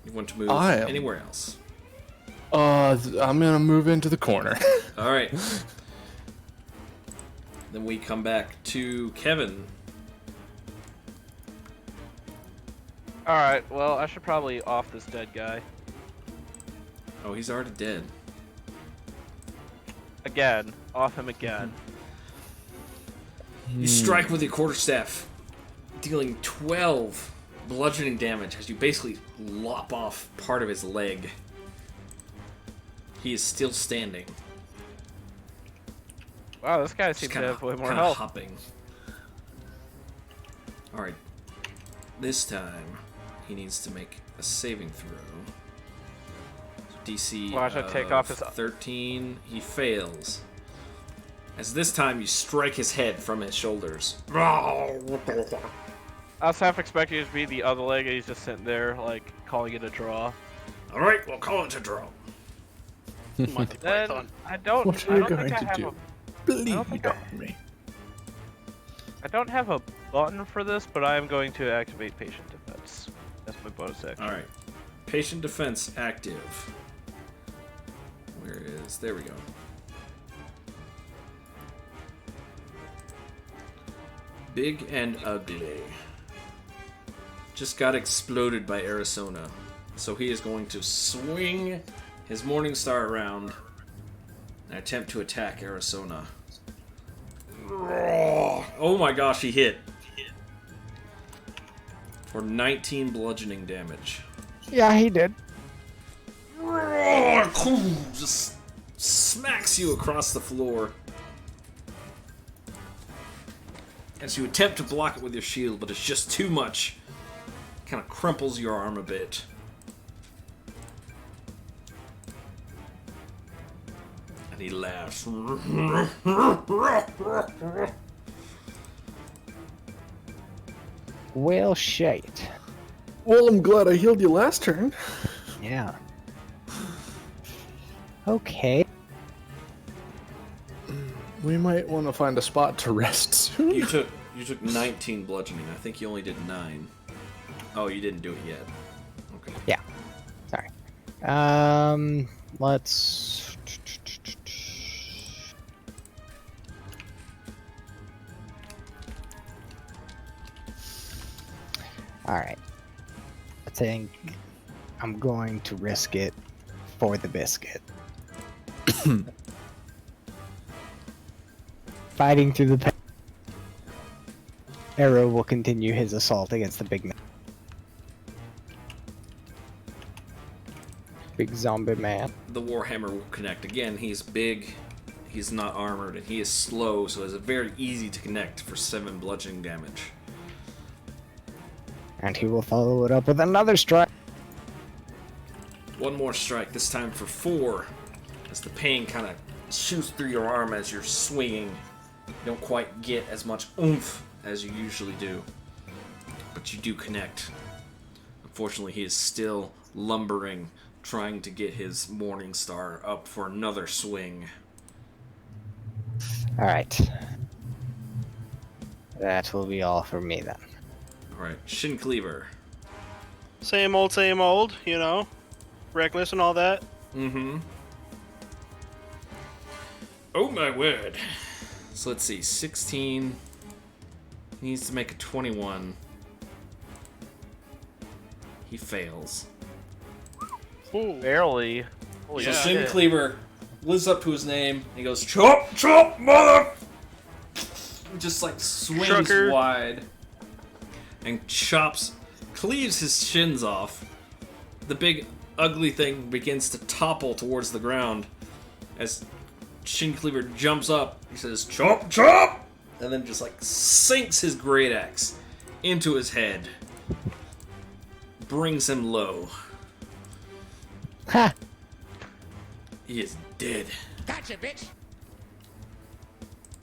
You want to move
I am-
anywhere else.
I'm gonna move into the corner.
Alright. Then we come back to Kevin.
Alright, well, I should probably off this dead guy.
Oh, he's already dead.
Again. Off him again.
You strike with your quarterstaff, dealing 12 bludgeoning damage as you basically lop off part of his leg. He is still standing.
Wow, this guy
Just
seems
kinda,
to have way more
kinda
health.
hopping. Alright. This time, he needs to make a saving throw. So DC
Watch I take off his-
13. He fails. As this time, you strike his head from his shoulders.
I was half expecting it to be the other leg, and he's just sitting there, like, calling it a draw.
Alright, we'll call it a draw.
Monty
Then,
Python.
I don't
What are you
think
going
I
to
have
do?
a
Bleed
think I-
on me.
I don't have a button for this, but I am going to activate Patient Defense. That's my bonus action.
Alright. Patient defense active. Where is... There we go. Big and ugly. Just got exploded by Arizona. So he is going to swing his Morningstar around and attempt to attack Arizona. Oh my gosh, he hit. For 19 bludgeoning damage.
Yeah, he did.
Just smacks you across the floor. As you attempt to block it with your shield, but it's just too much. Kind of crumples your arm a bit. And he laughs.
Well, shite.
Well, I'm glad I healed you last turn.
Yeah. Okay.
We might want to find a spot to rest soon.
You took 19 bludgeoning. I think you only did 9. Oh, you didn't do it yet. Okay.
Yeah. Sorry. Let's. All right. I think I'm going to risk it for the biscuit. Fighting through the. Arrow will continue his assault against the big man. Big zombie man.
The Warhammer will connect. Again, he's big, he's not armored, and he is slow, so it's very easy to connect for 7 bludgeoning damage.
And he will follow it up with another strike.
One more strike, this time for 4, as the pain kind of shoots through your arm as you're swinging You don't quite get as much oomph as you usually do, but you do connect. Unfortunately, he is still lumbering, trying to get his Morning Star up for another swing.
Alright. That will be all for me then.
Alright, Shin Cleaver.
Same old, you know? Reckless and all that.
Mm-hmm. Oh my word. So let's see, 16. He needs to make a 21. He fails.
Ooh.
Barely. Holy
So
Yeah.
Shin
shit.
Cleaver lives up to his name. And he goes, chop, chop, mother! Just like swings
Trucker.
wide. And cleaves his shins off. The big ugly thing begins to topple towards the ground. As Shin Cleaver jumps up, he says, chop, chop! And then just like sinks his great axe into his head. Brings him low.
Ha!
He is dead.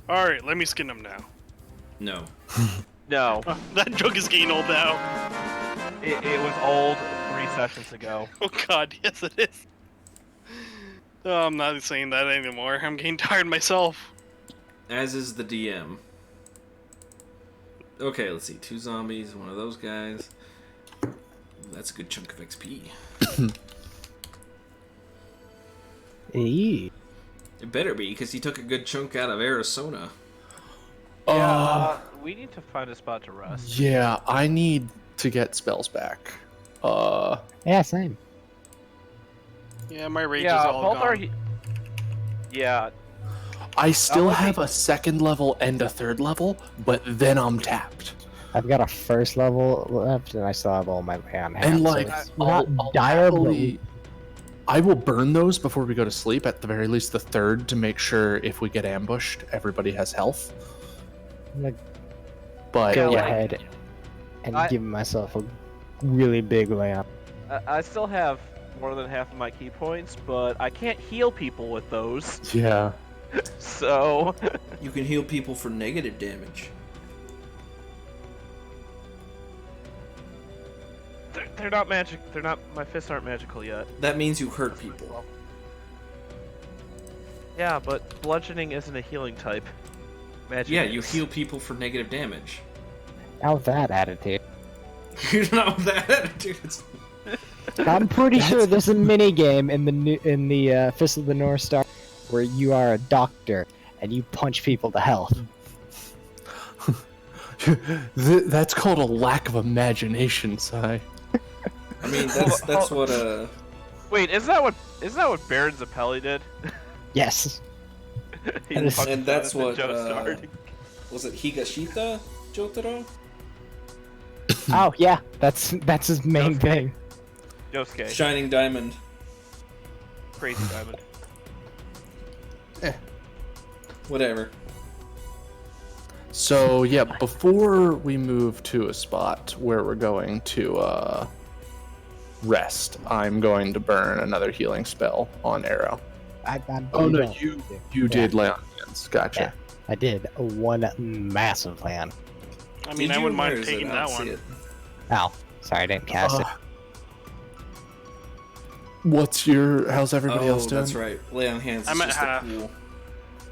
Alright, let me skin him now.
No.
No,
That joke is getting old now.
it was old 3 sessions ago.
Oh god, yes it is. Oh, I'm not saying that anymore. I'm getting tired myself.
As is the DM. Okay, let's see. 2 zombies, one of those guys. That's a good chunk of XP.
Eee.
It better be, because he took a good chunk out of Arizona.
We need to find a spot to rest.
Yeah, I need to get spells back.
Yeah, same.
Yeah, my rage
Yeah,
is all
both are.
gone.
Yeah,
I still
let me-
have a 2nd level and a 3rd level, but then I'm tapped.
I've got a 1st level left, and I still have all my hand.
And like,
so it's
I'll
not dire, but
happily- I will burn those before we go to sleep. At the very least, the 3rd, to make sure if we get ambushed, everybody has health.
I'm gonna
But
go
Yeah,
ahead and
I-
give myself a really big lamp.
I still have more than half of my key points, but I can't heal people with those.
yeah,
So
You can heal people for negative damage.
they're not magic. They're not. My fists aren't magical yet.
That means you hurt people.
Yeah, but bludgeoning isn't a healing type. Magic.
Yeah, you
is.
heal people for negative damage.
Now with that attitude,
You're not with that attitude.
I'm pretty sure there's a mini game in the Fist of the North Star where you are a doctor and you punch people to health.
that's called a lack of imagination, Sai.
I mean, that's what
Wait, isn't that what Baron Zappelli did?
Yes.
He
And
punched
and that's
Jonathan
what
Joestar.
was it Higashita Jotaro?
Oh yeah, that's his main thing.
Yosuke,
Shining Diamond.
crazy diamond.
Whatever.
So yeah, before we move to a spot where we're going to rest, I'm going to burn another healing spell on Arrow. Oh no, you did lay on hands. Gotcha.
I did one massive hand.
I mean,
Did
I
you,
wouldn't
or
mind
is it-
taking
I
that
don't see
one.
it.
Oh, sorry, I didn't cast it.
How's everybody else doing?
That's right. Lay on hands.
I'm
is
at
just
half.
a pool.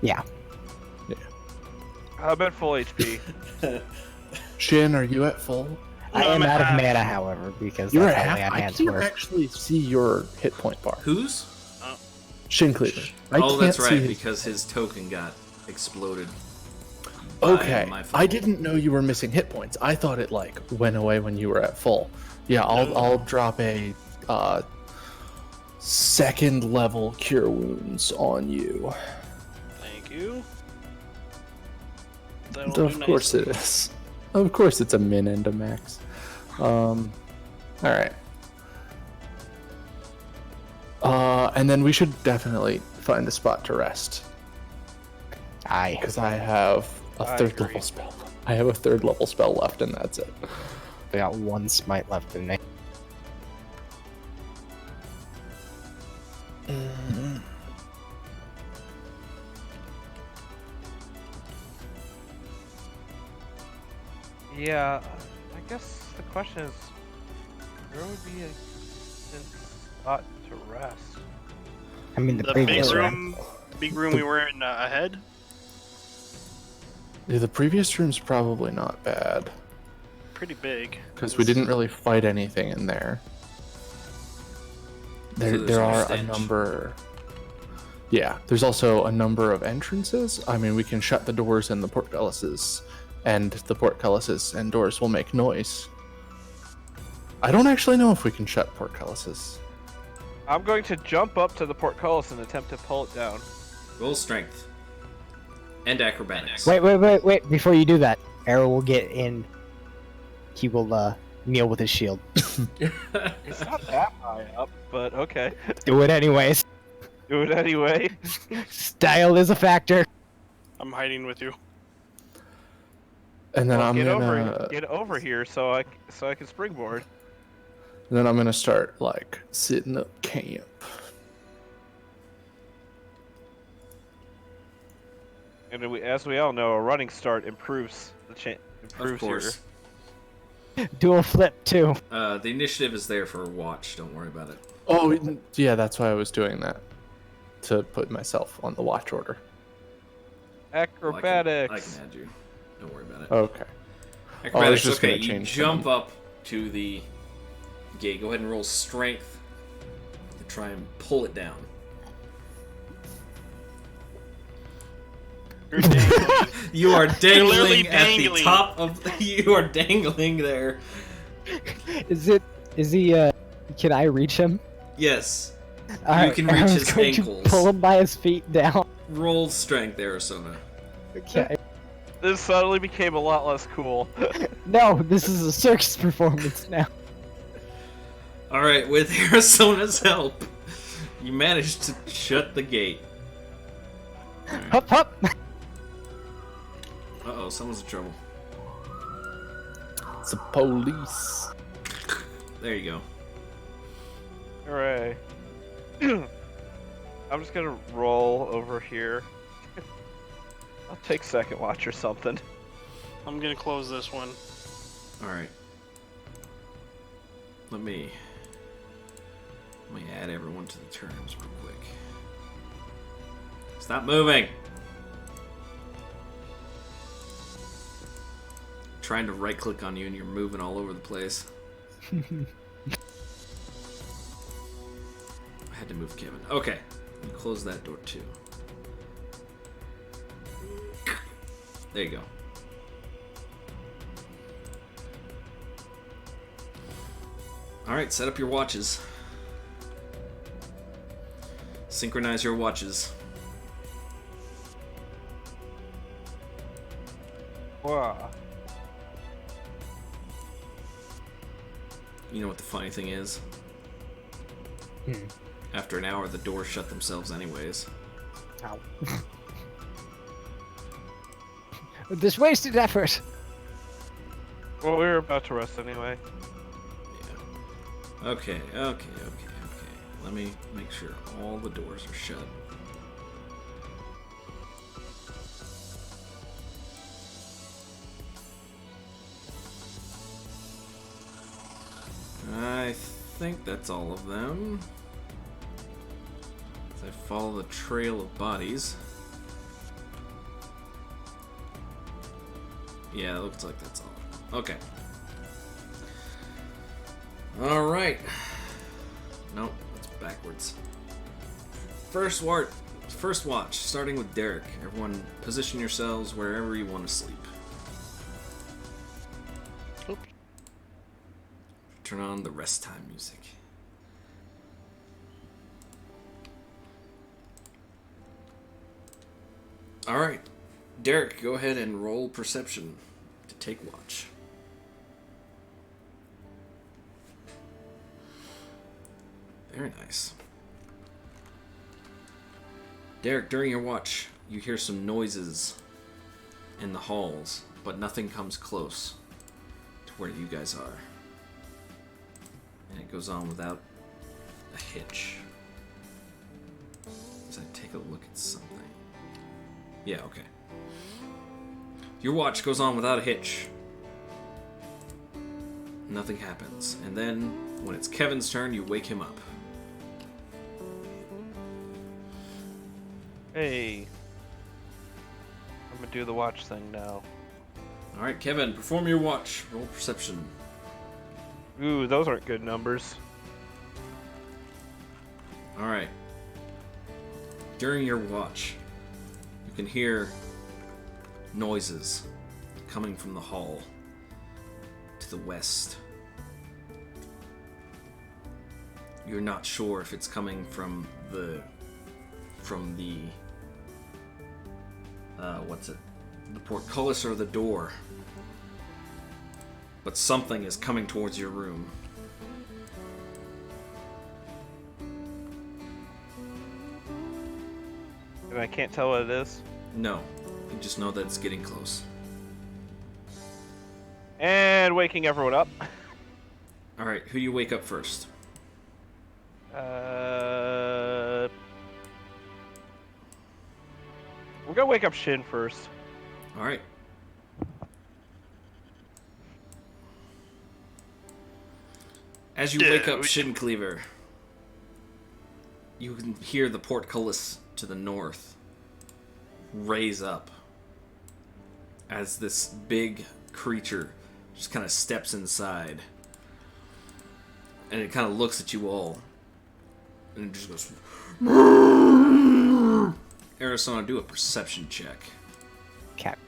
Yeah.
I'm at full HP.
Shin, are you at full?
I
No,
am
I'm at
out of
half.
mana, however, because
You're
that's
at
how
half.
lay on
I
hands
can't
work.
actually see your hit point bar.
Whose?
Shin Cleaver.
Oh, that's
can't see
right,
his-
because his token got exploded.
Okay,
my fault.
I didn't know you were missing hit points. I thought it like went away when you were at full. Yeah, I'll drop a 2nd level cure wounds on you.
Thank you. That'll do
Of course
nicely.
it is. Of course it's a min and a max. All right. And then we should definitely find a spot to rest
Aye.
because I have a
I
3rd
agree.
level spell. I have a 3rd level spell left, and that's it.
I got one smite left in me.
Yeah, I guess the question is, where would be a decent spot to rest?
I mean, the
The big
previous room.
room, big room we were in ahead.
Yeah, the previous room's probably not bad
Pretty big.
because we didn't really fight anything in there. There,
there's
there
no
are a
stench.
number. Yeah, there's also a number of entrances. I mean, we can shut the doors in the portcullises, and the portcullises and doors will make noise. I don't actually know if we can shut portcullises.
I'm going to jump up to the portcullis and attempt to pull it down.
Roll strength. And acrobatics.
Wait! Before you do that, Arrow will get in. He will kneel with his shield.
It's not that high up, but okay.
Do it anyways.
Do it anyway.
Style is a factor.
I'm hiding with you.
And then
Well,
I'm gonna
get over here so I can springboard.
and then I'm gonna start like setting up camp.
And as we all know, a running start improves
Of
improves
course.
Dual flip too.
The initiative is there for watch. Don't worry about it.
Oh, yeah, that's why I was doing that, to put myself on the watch order.
your acrobatics.
I can add you. Don't worry about it.
Okay.
Acrobatics.
just
Okay,
gonna
you
change
jump
them.
up to the gate. Go ahead and roll strength to try and pull it down.
You're dangling.
You are
literally
dangling at the
dangling.
top of. You are dangling there.
Is he? Can I reach him?
Yes.
Alright,
can reach
Arrow's
his
going to
ankles.
pull him by his feet down.
Roll strength, Arizona.
Okay.
This suddenly became a lot less cool.
No, this is a circus performance now.
All right, with Arizona's help, you managed to shut the gate.
Hup hup.
Uh-oh, someone's in trouble.
It's the police.
There you go.
Hooray. I'm just gonna roll over here. I'll take second watch or something.
I'm gonna close this one.
All right. Let me add everyone to the terms real quick. Stop moving. Trying to right click on you and you're moving all over the place. I had to move Kevin. Okay. Let me close that door too. There you go. Alright, set up your watches. Synchronize your watches.
Wow.
You know what the funny thing is? After an hour, the doors shut themselves anyways.
Ow. This wasted effort.
Well, we were about to rest anyway.
Yeah. Okay. Let me make sure all the doors are shut. I think that's all of them. As I follow the trail of bodies. Yeah, it looks like that's all. Okay. Alright. Nope, that's backwards. First watch, starting with Derek. Everyone position yourselves wherever you want to sleep.
Oops.
Turn on the rest time music. Alright. Derek, go ahead and roll perception to take watch. Very nice. Derek, during your watch, you hear some noises in the halls, but nothing comes close to where you guys are. And it goes on without a hitch. As I take a look at something. Yeah, okay. Your watch goes on without a hitch. Nothing happens. And then, when it's Kevin's turn, you wake him up.
Hey. I'm gonna do the watch thing now.
Alright, Kevin, perform your watch. Roll perception.
Ooh, those aren't good numbers.
Alright. During your watch, you can hear noises coming from the hall to the west. You're not sure if it's coming from the the portcullis or the door, but something is coming towards your room.
And I can't tell what it is.
No, you just know that it's getting close.
And waking everyone up.
Alright, who do you wake up first?
We're gonna wake up Shin first.
Alright. As you wake up Shin Cleaver, you can hear the portcullis to the north raise up as this big creature just kind of steps inside. And it kind of looks at you all. And it just goes... Arizona, do a perception check.
Cap.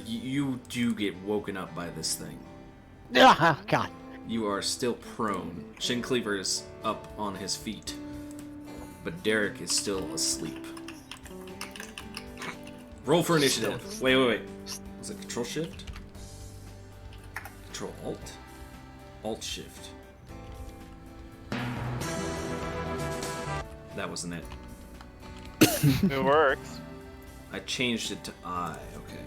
You do get woken up by this thing.
Ah, God.
You are still prone. Shin Cleaver is up on his feet, but Derek is still asleep. Roll for initiative. Wait. Was it Control Shift? Control Alt? Alt Shift. That wasn't it.
It works.
I changed it to I. Okay.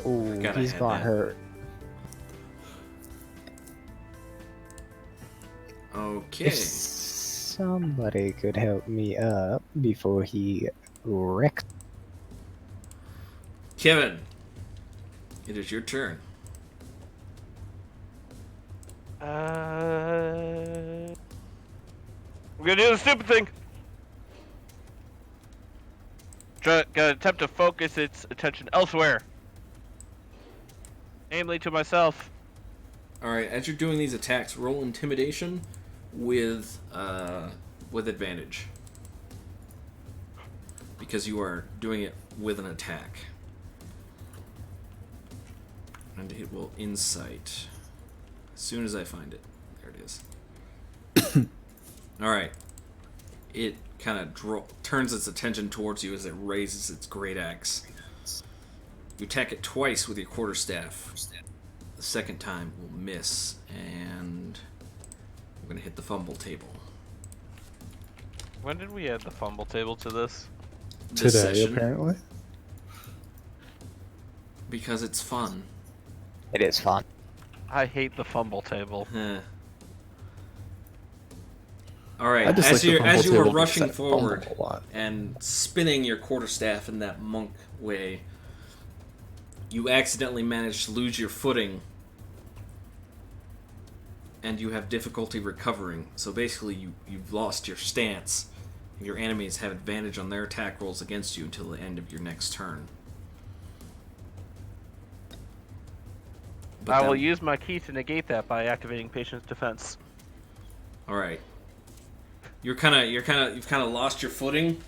Ooh,
Forgot I
he's
had
got
that.
hurt.
Okay.
If somebody could help me up before he wrecked.
Kevin, it is your turn.
We're gonna do the stupid thing. Gonna attempt to focus its attention elsewhere. Namely to myself.
Alright, as you're doing these attacks, roll intimidation with advantage. Because you are doing it with an attack. And it will insight. As soon as I find it. There it is. Alright. It kind of turns its attention towards you as it raises its great axe. You attack it twice with your quarterstaff. The second time will miss, and we're going to hit the fumble table.
When did we add the fumble table to this?
This
Today,
session,
apparently.
because it's fun.
It is fun.
I hate the fumble table.
Alright,
I just
as
like the fumble
you were
table because
rushing
I fumble
forward
a lot.
and spinning your quarterstaff in that monk way, you accidentally manage to lose your footing, and you have difficulty recovering. So basically, you've lost your stance, and your enemies have advantage on their attack rolls against you until the end of your next turn.
I will use my key to negate that by activating Patience Defense.
All right. You've kind of lost your footing,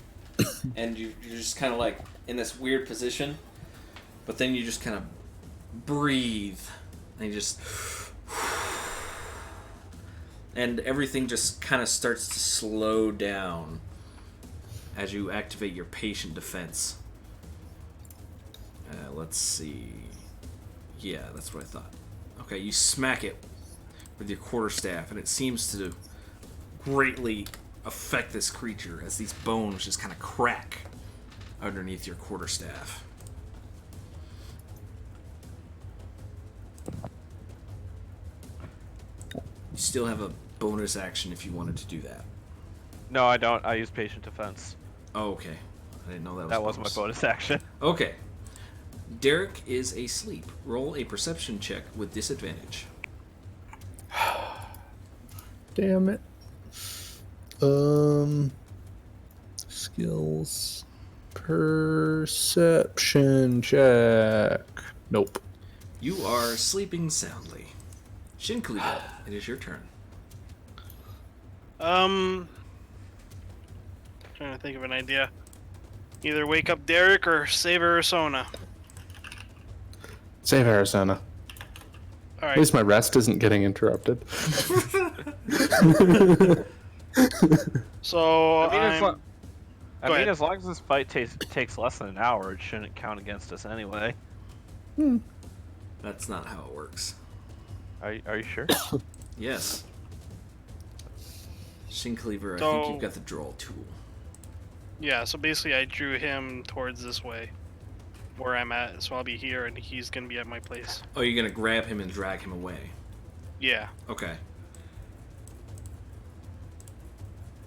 and you're just kind of like in this weird position. But then you just kind of breathe, and you just, and everything just kind of starts to slow down as you activate your patient defense. Let's see. Yeah, that's what I thought. Okay, you smack it with your quarterstaff, and it seems to greatly affect this creature as these bones just kind of crack underneath your quarterstaff. You still have a bonus action if you wanted to do that.
No, I don't. I use Patient Defense.
Oh, okay. I didn't know that was
That was my bonus action.
Okay. Derek is asleep. Roll a perception check with disadvantage.
Damn it. Skills. Perception check. Nope.
You are sleeping soundly. Shinkleaver, it is your turn.
Trying to think of an idea. Either wake up Derek or save Arizona.
Save Arizona.
All
At least
right.
my rest isn't getting interrupted.
So
I mean,
I'm. Go ahead.
as long as this fight takes less than an hour, it shouldn't count against us anyway.
That's not how it works.
Are you sure?
Yes. Shinkleaver, I
So-
think you've got the draw tool.
Yeah. So basically, I drew him towards this way, where I'm at. So I'll be here, and he's gonna be at my place.
Oh, you're gonna grab him and drag him away.
Yeah.
Okay.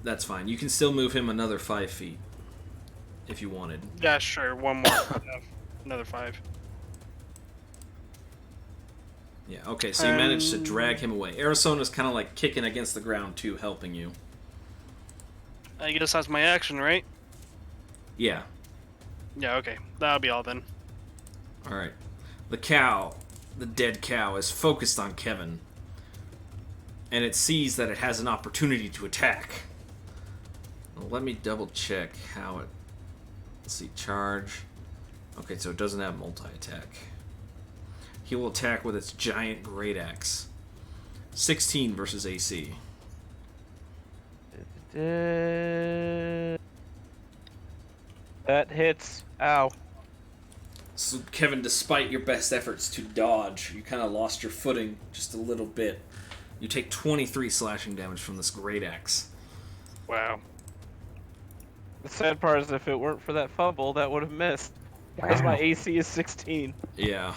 That's fine. You can still move him another 5 feet. If you wanted.
Yeah. Sure. One more. Yeah, another 5.
Yeah, okay, so you managed to drag him away. Arizona's kind of like kicking against the ground too, helping you.
I guess that's my action, right?
Yeah.
Yeah. Okay. That'll be all then.
Alright. The cow, the dead cow, is focused on Kevin. And it sees that it has an opportunity to attack. Well, let me double check how it... Let's see, charge. Okay, so it doesn't have multi-attack. He will attack with its giant great axe. 16 versus AC.
That hits. Ow.
So, Kevin, despite your best efforts to dodge, you kind of lost your footing just a little bit. You take 23 slashing damage from this great axe.
Wow.
The sad part is if it weren't for that fumble, that would have missed. Because my AC is 16.
Yeah.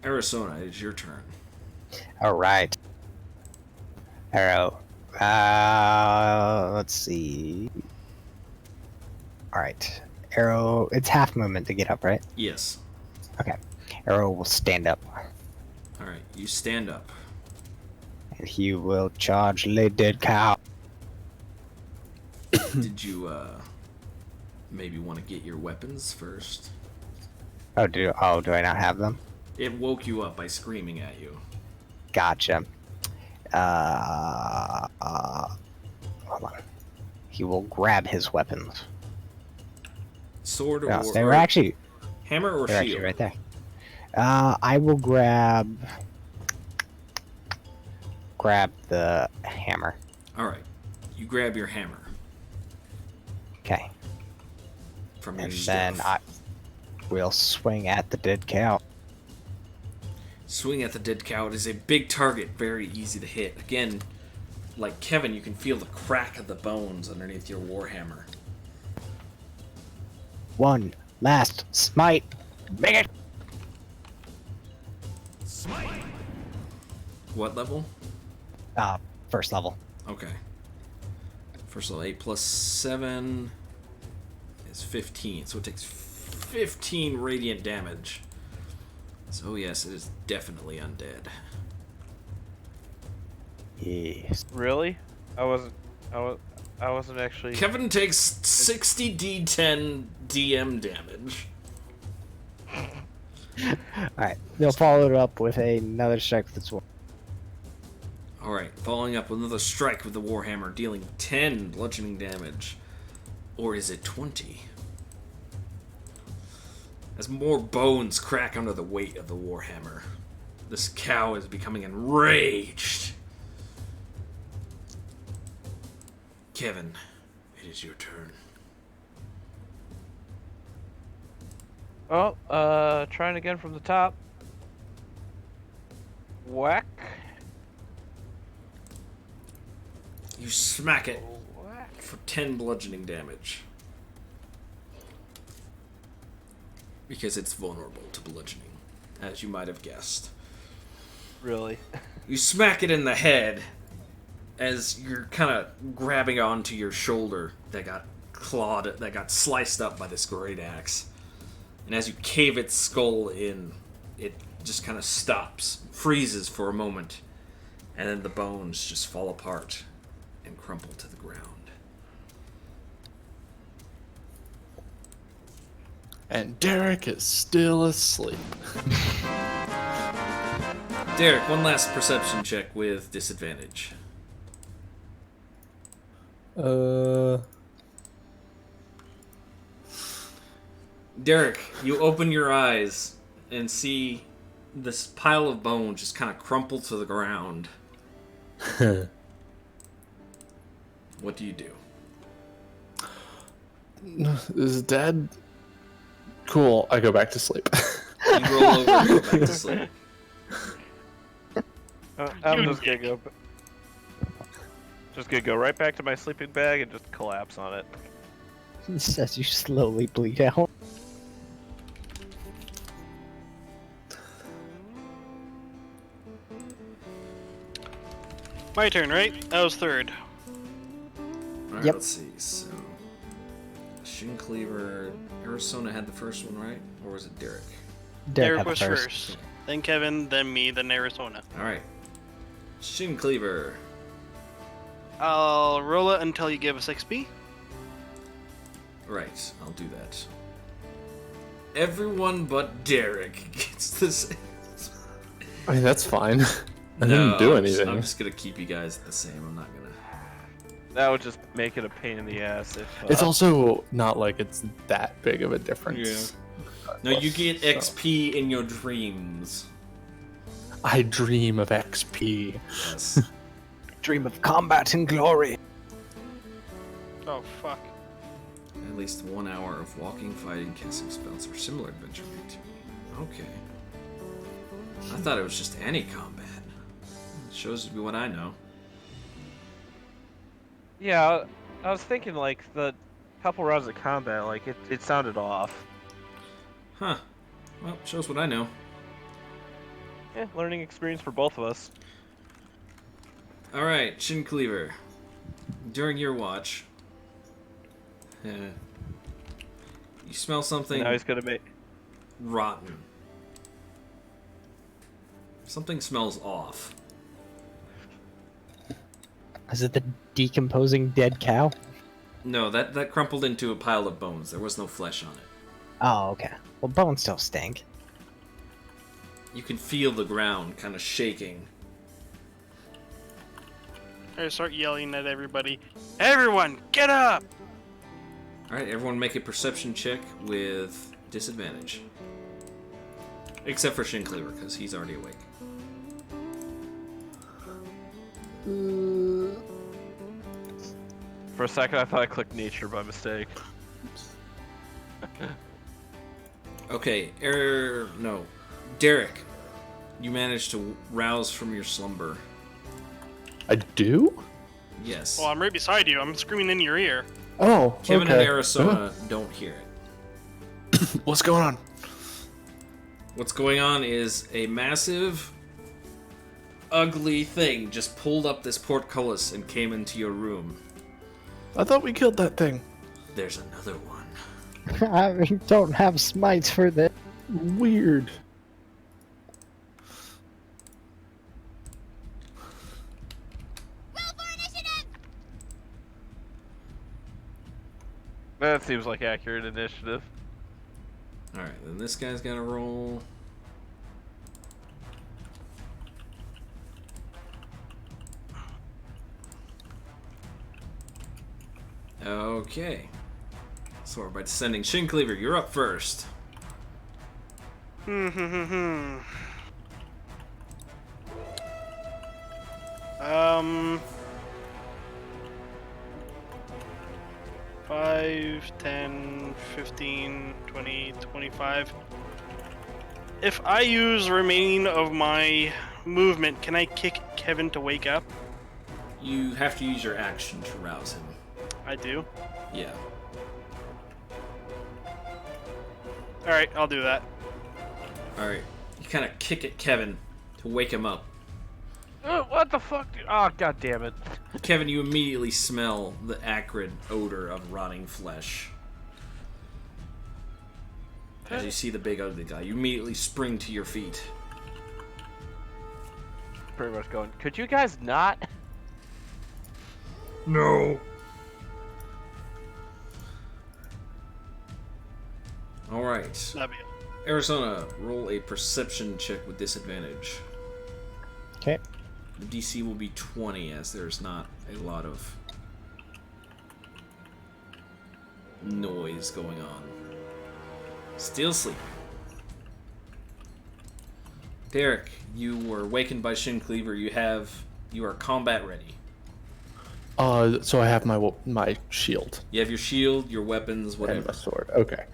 Arizona, it's your turn.
All right. Arrow. Let's see. All right. Arrow. It's half movement to get up, right?
Yes.
Okay. Arrow will stand up,
Alright, you stand up.
and he will charge the dead cow.
Did you, maybe want to get your weapons first?
Oh, do I not have them?
It woke you up by screaming at you.
Gotcha. Hold on. He will grab his weapons.
Sword or,
Yes, they were actually
hammer or
they're
shield?
actually right there. I will grab the hammer.
Alright, you grab your hammer
Okay,
from your
and
stuff.
then I will swing at the dead cow.
Swing at the dead cow. It is a big target, very easy to hit. Again, like Kevin, you can feel the crack of the bones underneath your warhammer.
One last smite. Bring it.
What level?
First level.
Okay. First level 8 plus 7 is 15, so it takes 15 radiant damage. So yes, it is definitely undead.
Yes.
Really? I wasn't actually.
Kevin takes 60 d10 DM damage.
All right. They'll follow it up with another strike with the sword.
Alright, following up with another strike with the warhammer, dealing 10 bludgeoning damage. Or is it 20? As more bones crack under the weight of the warhammer, this cow is becoming enraged. Kevin, it is your turn.
Oh, trying again from the top. Whack.
You smack it
Whack.
for 10 bludgeoning damage. Because it's vulnerable to bludgeoning, as you might have guessed.
Really?
You smack it in the head, as you're kind of grabbing onto your shoulder that got sliced up by this great axe. And as you cave its skull in, it just kind of stops, freezes for a moment, and then the bones just fall apart and crumple to the ground.
And Derek is still asleep.
Derek, one last perception check with disadvantage. Derek, you open your eyes and see this pile of bone just kind of crumple to the ground. What do you do?
Is Dad... Cool, I go back to sleep.
You roll over and go back to sleep.
I'm just gonna go. Just gonna go right back to my sleeping bag and just collapse on it.
As you slowly bleed out.
My turn, right? I was third.
Alright,
Yep.
let's see. So, Shin Cleaver, Arizona had the first one, right? Or was it Derek?
Derek
Derek
had the
was first. Then Kevin, then me, then Arizona.
Alright. Shin Cleaver.
I'll roll it until you give us XP.
Right, I'll do that. Everyone but Derek gets this.
I mean, that's fine. I didn't do anything.
I'm just gonna keep you guys the same. I'm not gonna.
That would just make it a pain in the ass if.
It's also not like it's that big of a difference.
No, you get
So-
XP in your dreams.
I dream of XP.
Yes.
Dream of combat and glory.
Oh, fuck.
At least 1 hour of walking, fighting, casting spells, or similar adventure activity. Okay. I thought it was just any combat. It shows me what I know.
Yeah, I was thinking like the couple rounds of combat, like it sounded off.
Huh. Well, shows what I know.
Yeah, learning experience for both of us.
Alright, Shin Cleaver. During your watch, you smell something
Now he's gonna make.
rotten. Something smells off.
Is it the decomposing dead cow?
No, that crumpled into a pile of bones. There was no flesh on it.
Oh, okay. Well, bones still stink.
You can feel the ground kind of shaking.
I start yelling at everybody. Everyone, get up!
Alright, everyone make a perception check with disadvantage. Except for Shin Cleaver, because he's already awake.
For a second, I thought I clicked nature by mistake.
Okay, no. Derek, you managed to rouse from your slumber.
I do?
Yes.
Well, I'm right beside you. I'm screaming in your ear.
Oh,
Kevin
okay.
and Arizona don't hear it.
What's going on?
What's going on is a massive, ugly thing just pulled up this portcullis and came into your room.
I thought we killed that thing.
There's another one.
I don't have smites for this.
Weird.
That seems like accurate initiative.
Alright, then this guy's got to roll. Okay. So by descending, Shin Cleaver, you're up first.
Um, 5, 10, 15, 20, 25. If I use remaining of my movement, can I kick Kevin to wake up?
You have to use your action to rouse him.
I do.
Yeah.
Alright, I'll do that.
Alright. You kind of kick at Kevin to wake him up.
What the fuck? Oh, god damn it.
Kevin, you immediately smell the acrid odor of rotting flesh. As you see the big ugly guy, you immediately spring to your feet.
Pretty much going, could you guys not?
No. Alright.
That'd be it.
Arizona, roll a perception check with disadvantage.
Okay.
The DC will be 20 as there's not a lot of noise going on. Still sleeping. Derek, you were awakened by Shin Cleaver. You are combat ready.
So I have my shield
You have your shield, your weapons,
and
whatever.
my sword. Okay.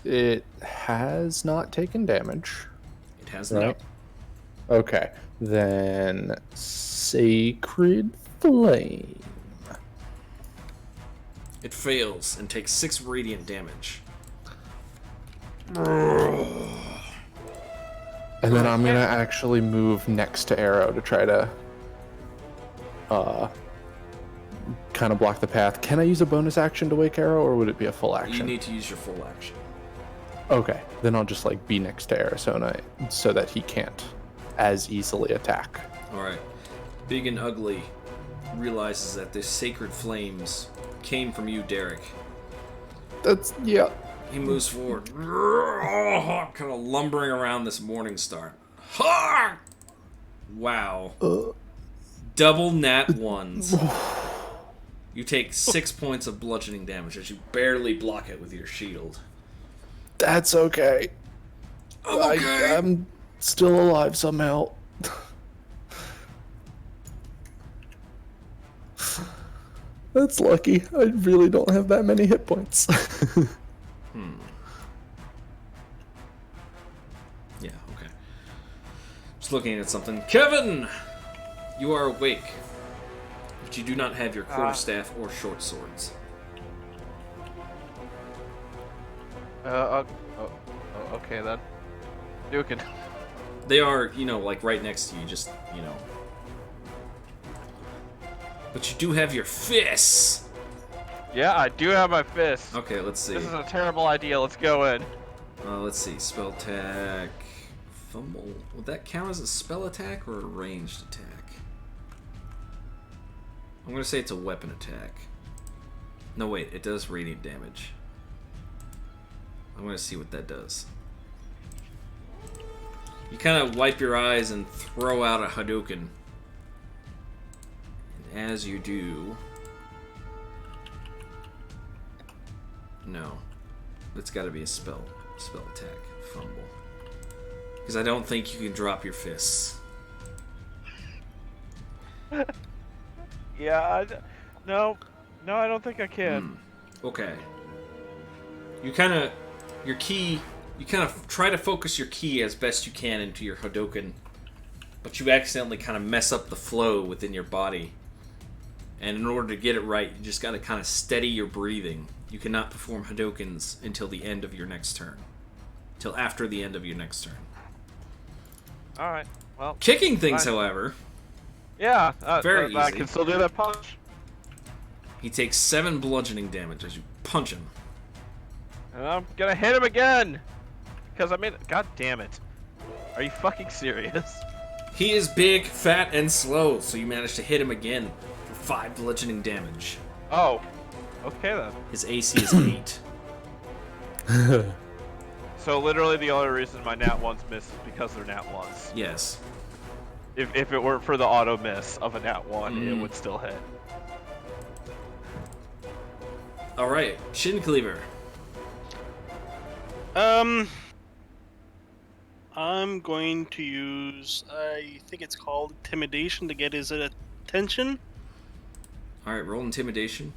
It has not taken damage.
It has
Right.
not.
Okay. Then Sacred Flame.
It fails and takes 6 radiant damage.
And then I'm gonna actually move next to Arrow to try to kind of block the path. Can I use a bonus action to wake Arrow, or would it be a full action?
You need to use your full action.
Okay, then I'll just like be next to Arizona so that he can't as easily attack.
Alright. Big and Ugly realizes that the sacred flames came from you, Derek.
That's yeah.
He moves forward, kind of lumbering around this morning star. Ha! Wow. Double nat ones. You take 6 points of bludgeoning damage as you barely block it with your shield.
That's okay.
Okay.
I'm still alive somehow. That's lucky. I really don't have that many hit points.
Yeah, okay. Just looking at something. Kevin! You are awake. But you do not have your quarterstaff or short swords.
Okay then. Dukin.
They are, like right next to you, just. But you do have your fists!
Yeah, I do have my fist.
Okay, let's see.
This is a terrible idea. Let's go in.
Let's see. Spell attack. Fumble. Would that count as a spell attack or a ranged attack? I'm gonna say it's a weapon attack. No, wait. It does radiant damage. I'm gonna see what that does. You kind of wipe your eyes and throw out a Hadouken. And as you do... No. It's gotta be a spell attack. Fumble. Because I don't think you can drop your fists.
Yeah, no, I don't think I can.
Okay. You kind of... Your ki... You kind of try to focus your ki as best you can into your Hadouken, but you accidentally kind of mess up the flow within your body. And in order to get it right, you just got to kind of steady your breathing. You cannot perform Hadoukens until the end of your next turn. Till after the end of your next turn.
Alright, well.
Kicking things,
Fine.
however,
Yeah,
Very
I
easy.
can still do that punch.
he takes 7 bludgeoning damage as you punch him.
And I'm gonna hit him again! Because god damn it. Are you fucking serious?
He is big, fat, and slow, so you manage to hit him again for 5 bludgeoning damage.
Oh, okay then.
His AC is 8.
So literally the only reason my nat 1s miss is because they're nat 1s.
Yes.
If it weren't for the auto miss of a nat 1, it would still hit.
Alright, Shin Cleaver.
I'm going to use, I think it's called Intimidation to get his attention.
Alright, roll Intimidation.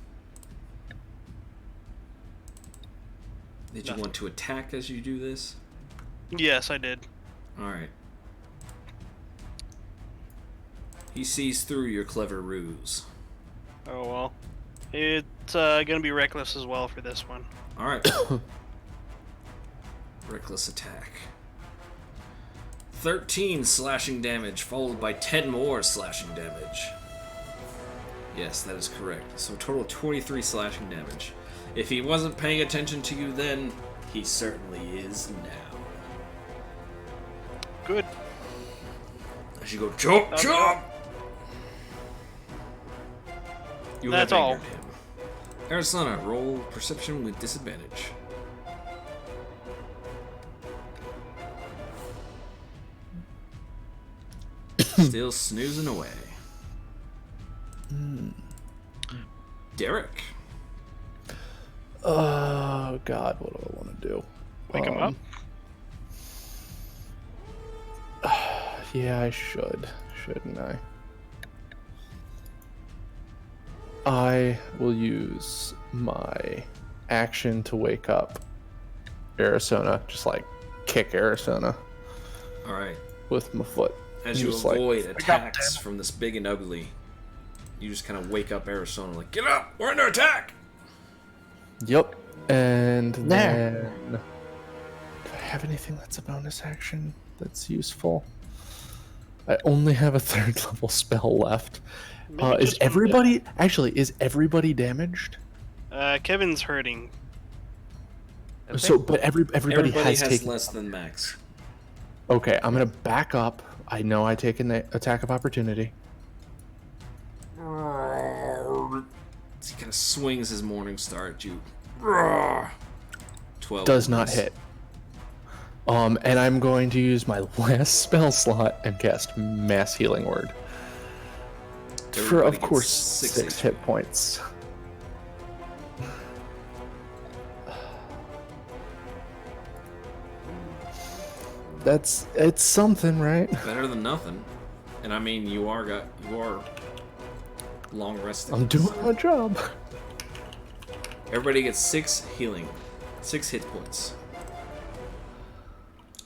Did you
Nothing.
want to attack as you do this?
Yes, I did.
Alright. He sees through your clever ruse.
Oh well. It's gonna be reckless as well for this one.
Alright. Reckless attack. 13 slashing damage, followed by 10 more slashing damage. Yes, that is correct. So a total of 23 slashing damage. If he wasn't paying attention to you then, he certainly is now.
Good.
As you go, chomp,
Okay.
chomp! You
That's
have
all.
angered him. Arizona, roll perception with disadvantage. Still snoozing away. Derek.
Oh God, what do I want to do?
Wake him up.
Yeah, I should, shouldn't I? I will use my action to wake up Arizona, just like kick Arizona
Alright.
with my foot.
As you
Just like,
avoid attacks from this big and ugly, you just kind of wake up Arizona like, get up! We're under attack!
yep. And
There.
then, do I have anything that's a bonus action that's useful? I only have a 3rd level spell left.
Maybe
Is
just one
everybody is everybody damaged?
Kevin's hurting.
So, but everybody
Everybody
has
has
taken.
less than max.
Okay, I'm gonna back up. I know I take an attack of opportunity.
He kind of swings his morning star at you. 12.
Does not hit. And I'm going to use my last spell slot and cast Mass Healing Word. For,
Everybody
of
gets
course,
6
6 hit points. It's something, right?
Better than nothing. And I mean, you are long resting.
I'm doing my job.
Everybody gets 6 healing, 6 hit points,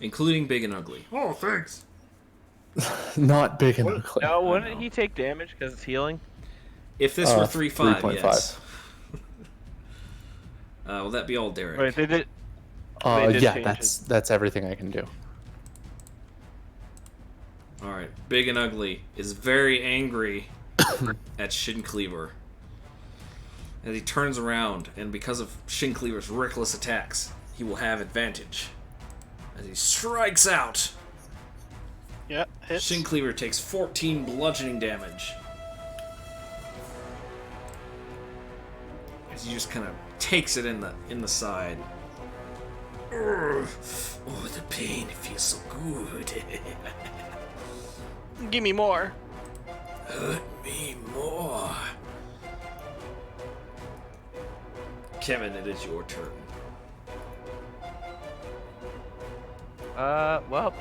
including big and ugly. Oh, thanks.
Not big and ugly.
No, wouldn't he take damage because it's healing?
If this were 3-5,
3.5.
yes. Will that be all, Derek?
Wait, they did. They did
Yeah,
change
that's everything I can do.
All right, big and ugly is very angry at Shin Cleaver. As he turns around, and because of Shin Cleaver's reckless attacks, he will have advantage. As he strikes out,
Yeah, hits.
Shin Cleaver takes 14 bludgeoning damage. As he just kind of takes it in the side. Urgh. Oh, the pain, it feels so good.
Give me more.
Hurt me more. Kevin, it is your turn.
Well,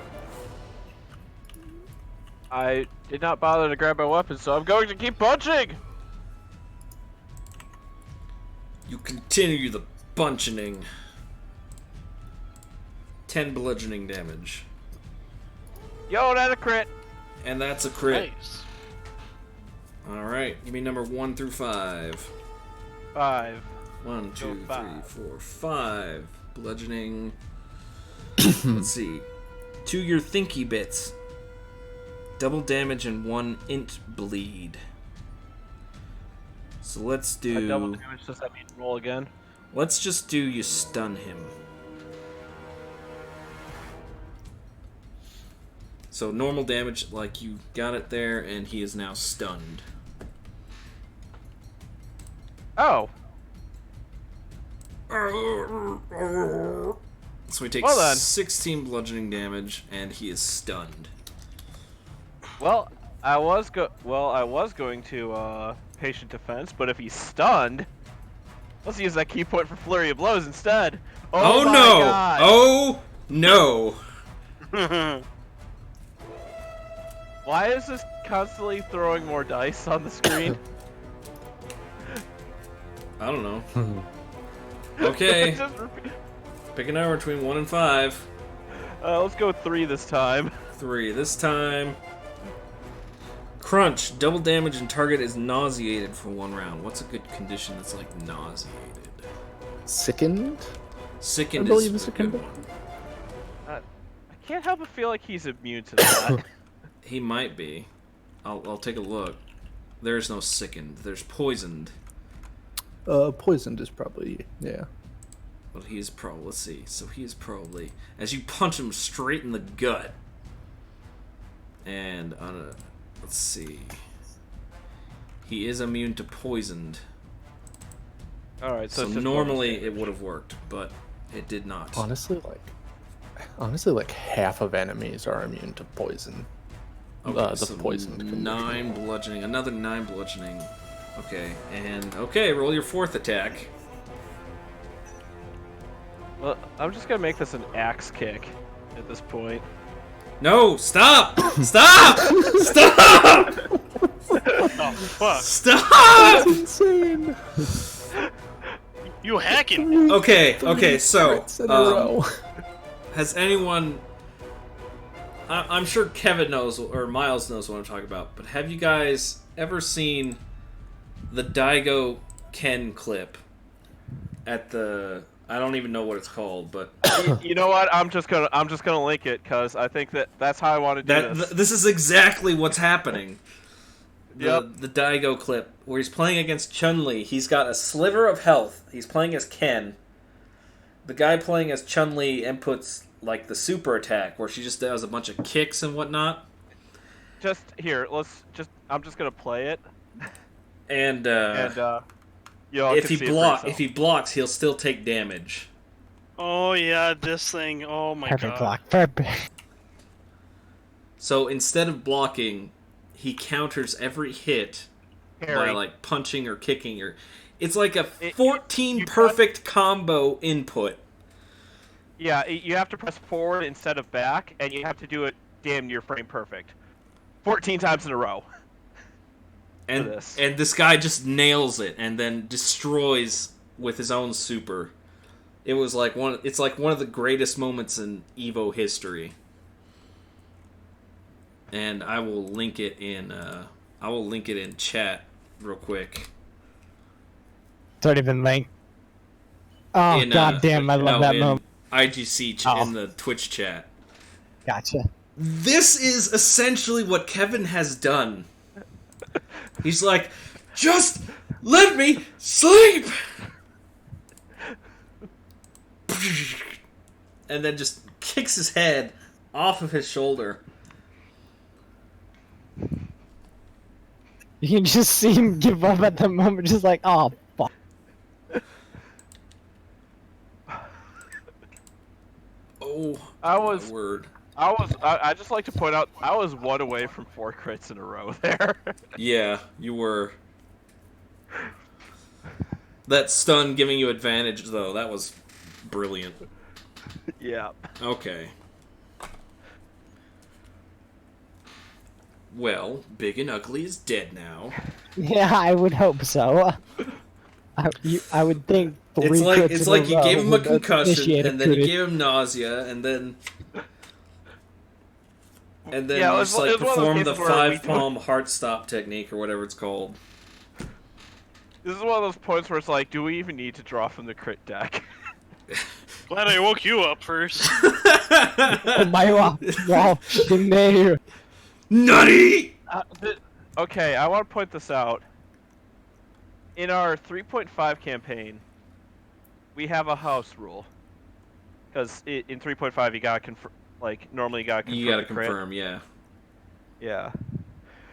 I did not bother to grab my weapon, so I'm going to keep punching.
You continue the buncheoning. 10 bludgeoning damage.
Yo, that's a crit.
And that's a crit.
Nice.
Alright, give me number 1 through 5.
5.
1, 2, 3,
five.
4, 5. Bludgeoning. Let's see. 2 your thinky bits. Double damage and 1 int bleed. So let's do.
Double damage. Does that mean roll again?
Let's just do you stun him. So normal damage, like you got it there, and he is now stunned.
Oh.
So he takes
Well then.
16 bludgeoning damage, and he is stunned.
Well, I was going to patient defense, but if he's stunned, let's use that key point for flurry of blows instead.
Oh,
my
no!
God.
Oh no!
Why is this constantly throwing more dice on the screen?
I don't know. Okay,
Just repeat-
pick a number between 1 and 5.
let's go 3 this time.
3 this time. Crunch. Double damage and target is nauseated for 1 round. What's a good condition that's like nauseated?
Sickened?
Sickened
I believe
is
it's
a good
sickened.
one.
I can't help but feel like he's immune to that.
He might be. I'll take a look. There's no sickened. There's poisoned.
Poisoned is probably, yeah.
But he is probably, let's see. So he is probably, as you punch him straight in the gut. And let's see. He is immune to poisoned.
All right, so
So
it's just
normally
bonus
it
damage.
would have worked, but it did not.
Honestly, like half of enemies are immune to poison.
Okay,
the
so
poisoned condition.
9 bludgeoning, another 9 bludgeoning. Okay, and okay, roll your 4th attack.
Well, I'm just gonna make this an axe kick at this point.
No, stop! Stop! Stop!
Oh fuck!
Stop!
Insane.
You hacking?
Okay, so
Crits in a row.
has anyone? I'm sure Kevin knows or Miles knows what I'm talking about, but have you guys ever seen the Daigo Ken clip at the? I don't even know what it's called, but
You know what? I'm just gonna link it because I think that's how I want to do this.
this is exactly what's happening.
Yep.
The Daigo clip where he's playing against Chun-Li. He's got a sliver of health. He's playing as Ken. The guy playing as Chun-Li inputs like the super attack where she just does a bunch of kicks and whatnot.
Just here, I'm just gonna play it,
And
y'all
if
can
he
see it for
if he blocks, he'll still take damage.
Oh yeah, this thing. Oh my
Perfect
god.
block. Perfect.
So instead of blocking, he counters every hit by
Harry.
like punching or kicking or it's like a
It-
14
you
perfect combo input.
Yeah, you have to press forward instead of back, and you have to do it damn near frame perfect, 14 times in a row.
And
this.
and this guy just nails it and then destroys with his own super. It's like one of the greatest moments in Evo history. And I will link it in chat real quick.
It's already been linked. Oh, god damn, I love that
in
moment.
IGC
Oh.
in the Twitch chat.
Gotcha.
This is essentially what Kevin has done. He's like, just let me sleep! And then just kicks his head off of his shoulder.
You can just see him give up at the moment, just like, oh, fuck.
Oh,
I
word.
I just like to point out I was 1 away from 4 crits in a row there.
Yeah, you were. That stun giving you advantage, though, that was brilliant.
Yeah.
Okay. Well, Big and Ugly is dead now.
Yeah, I would hope so. I would think three crits
It's
in
like you
row
gave him a
would
concussion,
initiate a
and then you
coup.
gave him nausea, and then
Yeah,
you
it was-
just like
it was one of those
perform the
cases where we
5-palm heart stop technique or whatever it's called.
This is one of those points where it's like, do we even need to draw from the crit deck?
Glad I woke you up first.
Oh my god. Wow, the mayor.
Nutty!
Okay, I want to point this out. In our 3.5 campaign, we have a house rule. Because in 3.5, you gotta confirm. Like normally, you gotta confirm.
You gotta
the crit.
confirm, yeah.
Yeah.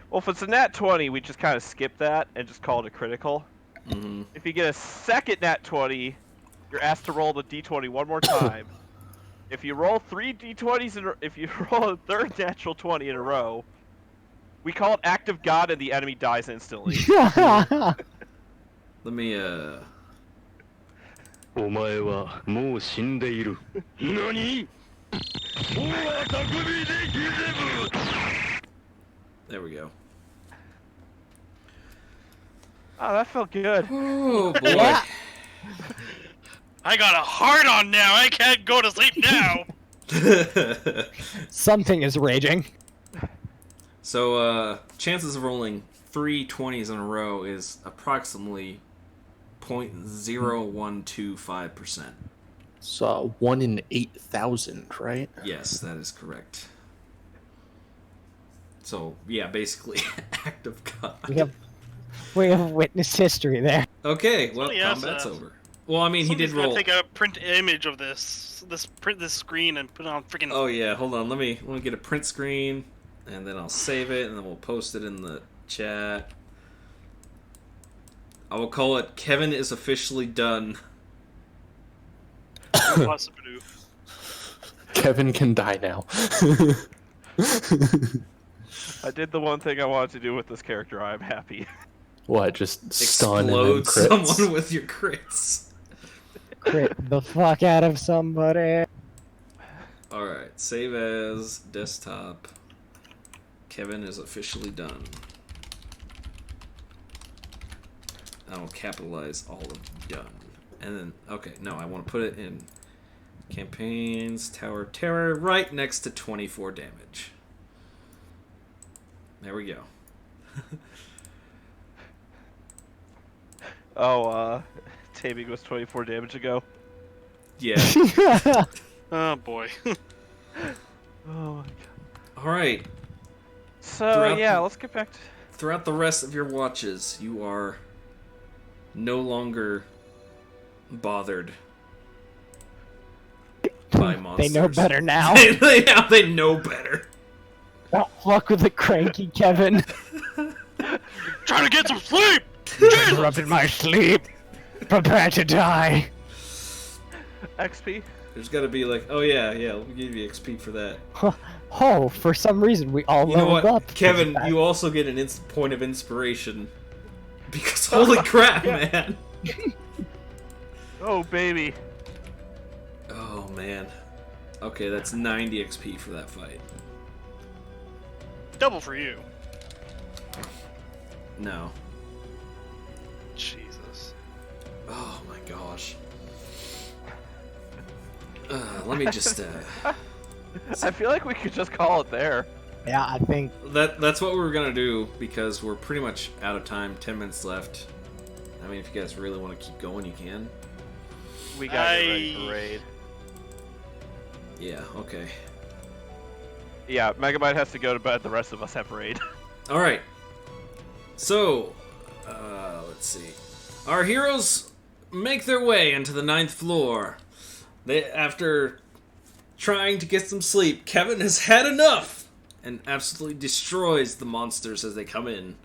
Well, if it's a nat 20, we just kind of skip that and just call it a critical.
Mm-hmm.
If you get a second nat 20, you're asked to roll the d20 one more time. If you roll 3 d20s if you roll a third natural 20 in a row, we call it Act of God and the enemy dies instantly.
Let me,
お前はもう死んでいる。何？
there we go.
Oh, that felt good.
Oh, boy.
Yeah.
I got a hard on now. I can't go to sleep now.
Something is raging.
So, chances of rolling 3 20s in a row is approximately 0.0125%.
So 1 in 8,000, right?
Yes, that is correct. So, yeah, basically, act of God.
We have We have witnessed history there.
Okay, well,
Somebody else,
combat's over. Well, I mean, he did
Somebody's
roll.
gotta take a print image of print this screen and put it on freaking.
Oh yeah, hold on. Let me get a print screen, and then I'll save it, and then we'll post it in the chat. I will call it "Kevin is officially done."
Possibly.
Kevin can die now.
I did the one thing I wanted to do with this character. I'm happy.
What? Just stun and then
Explode
crits?
someone with your crits.
Crit the fuck out of somebody.
All right, save as desktop. Kevin is officially done. I will capitalize all of done. And then, okay, no, I want to put it in campaigns, Tower Terror, right next to 24 damage. There we go.
Taming was 24 damage ago.
Yeah.
Oh boy.
Oh my god.
All right.
So
Throughout
yeah,
the-
let's get back to.
Throughout the rest of your watches, you are no longer bothered by monsters.
They know better now.
They know better.
Don't fuck with the cranky Kevin.
Trying to get some sleep.
Interrupted my sleep. Prepare to die.
XP.
There's got to be like, oh yeah, let me give you XP for that.
Oh, for some reason we all
You know
leveled
what,
up.
Kevin? You also get an point of inspiration because holy crap, man!
Oh baby.
Oh man. Okay, that's 90 XP for that fight.
Double for you.
No.
Jesus.
Oh my gosh. Let me just.
I feel like we could just call it there.
Yeah, I think
That's what we were gonna do because we're pretty much out of time. 10 minutes left. I mean, if you guys really want to keep going, you can.
We gotta get ready for
I-
raid.
Yeah. Okay.
Yeah, Megabyte has to go to bed. The rest of us have raid.
All right. So, let's see. Our heroes make their way into the 9th floor. After trying to get some sleep, Kevin has had enough and absolutely destroys the monsters as they come in.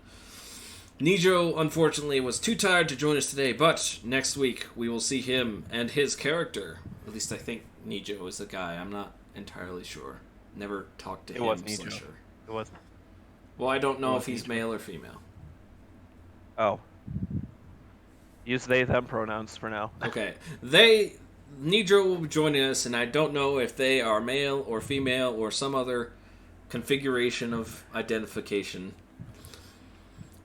Nijo, unfortunately, was too tired to join us today, but next week we will see him and his character. At least I think Nijo is the guy. I'm not entirely sure. Never talked to
It
him.
was
so
Nijo.
sure.
It wasn't.
Well, I don't know
It
if
was
he's
Nijo.
male or female.
Oh. Use they them pronouns for now.
Okay. Nidro will be joining us, and I don't know if they are male or female or some other configuration of identification.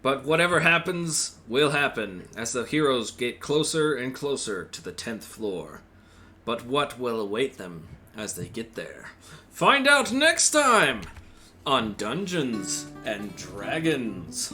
But whatever happens, will happen as the heroes get closer and closer to the 10th floor. But what will await them as they get there? Find out next time on Dungeons and Dragons.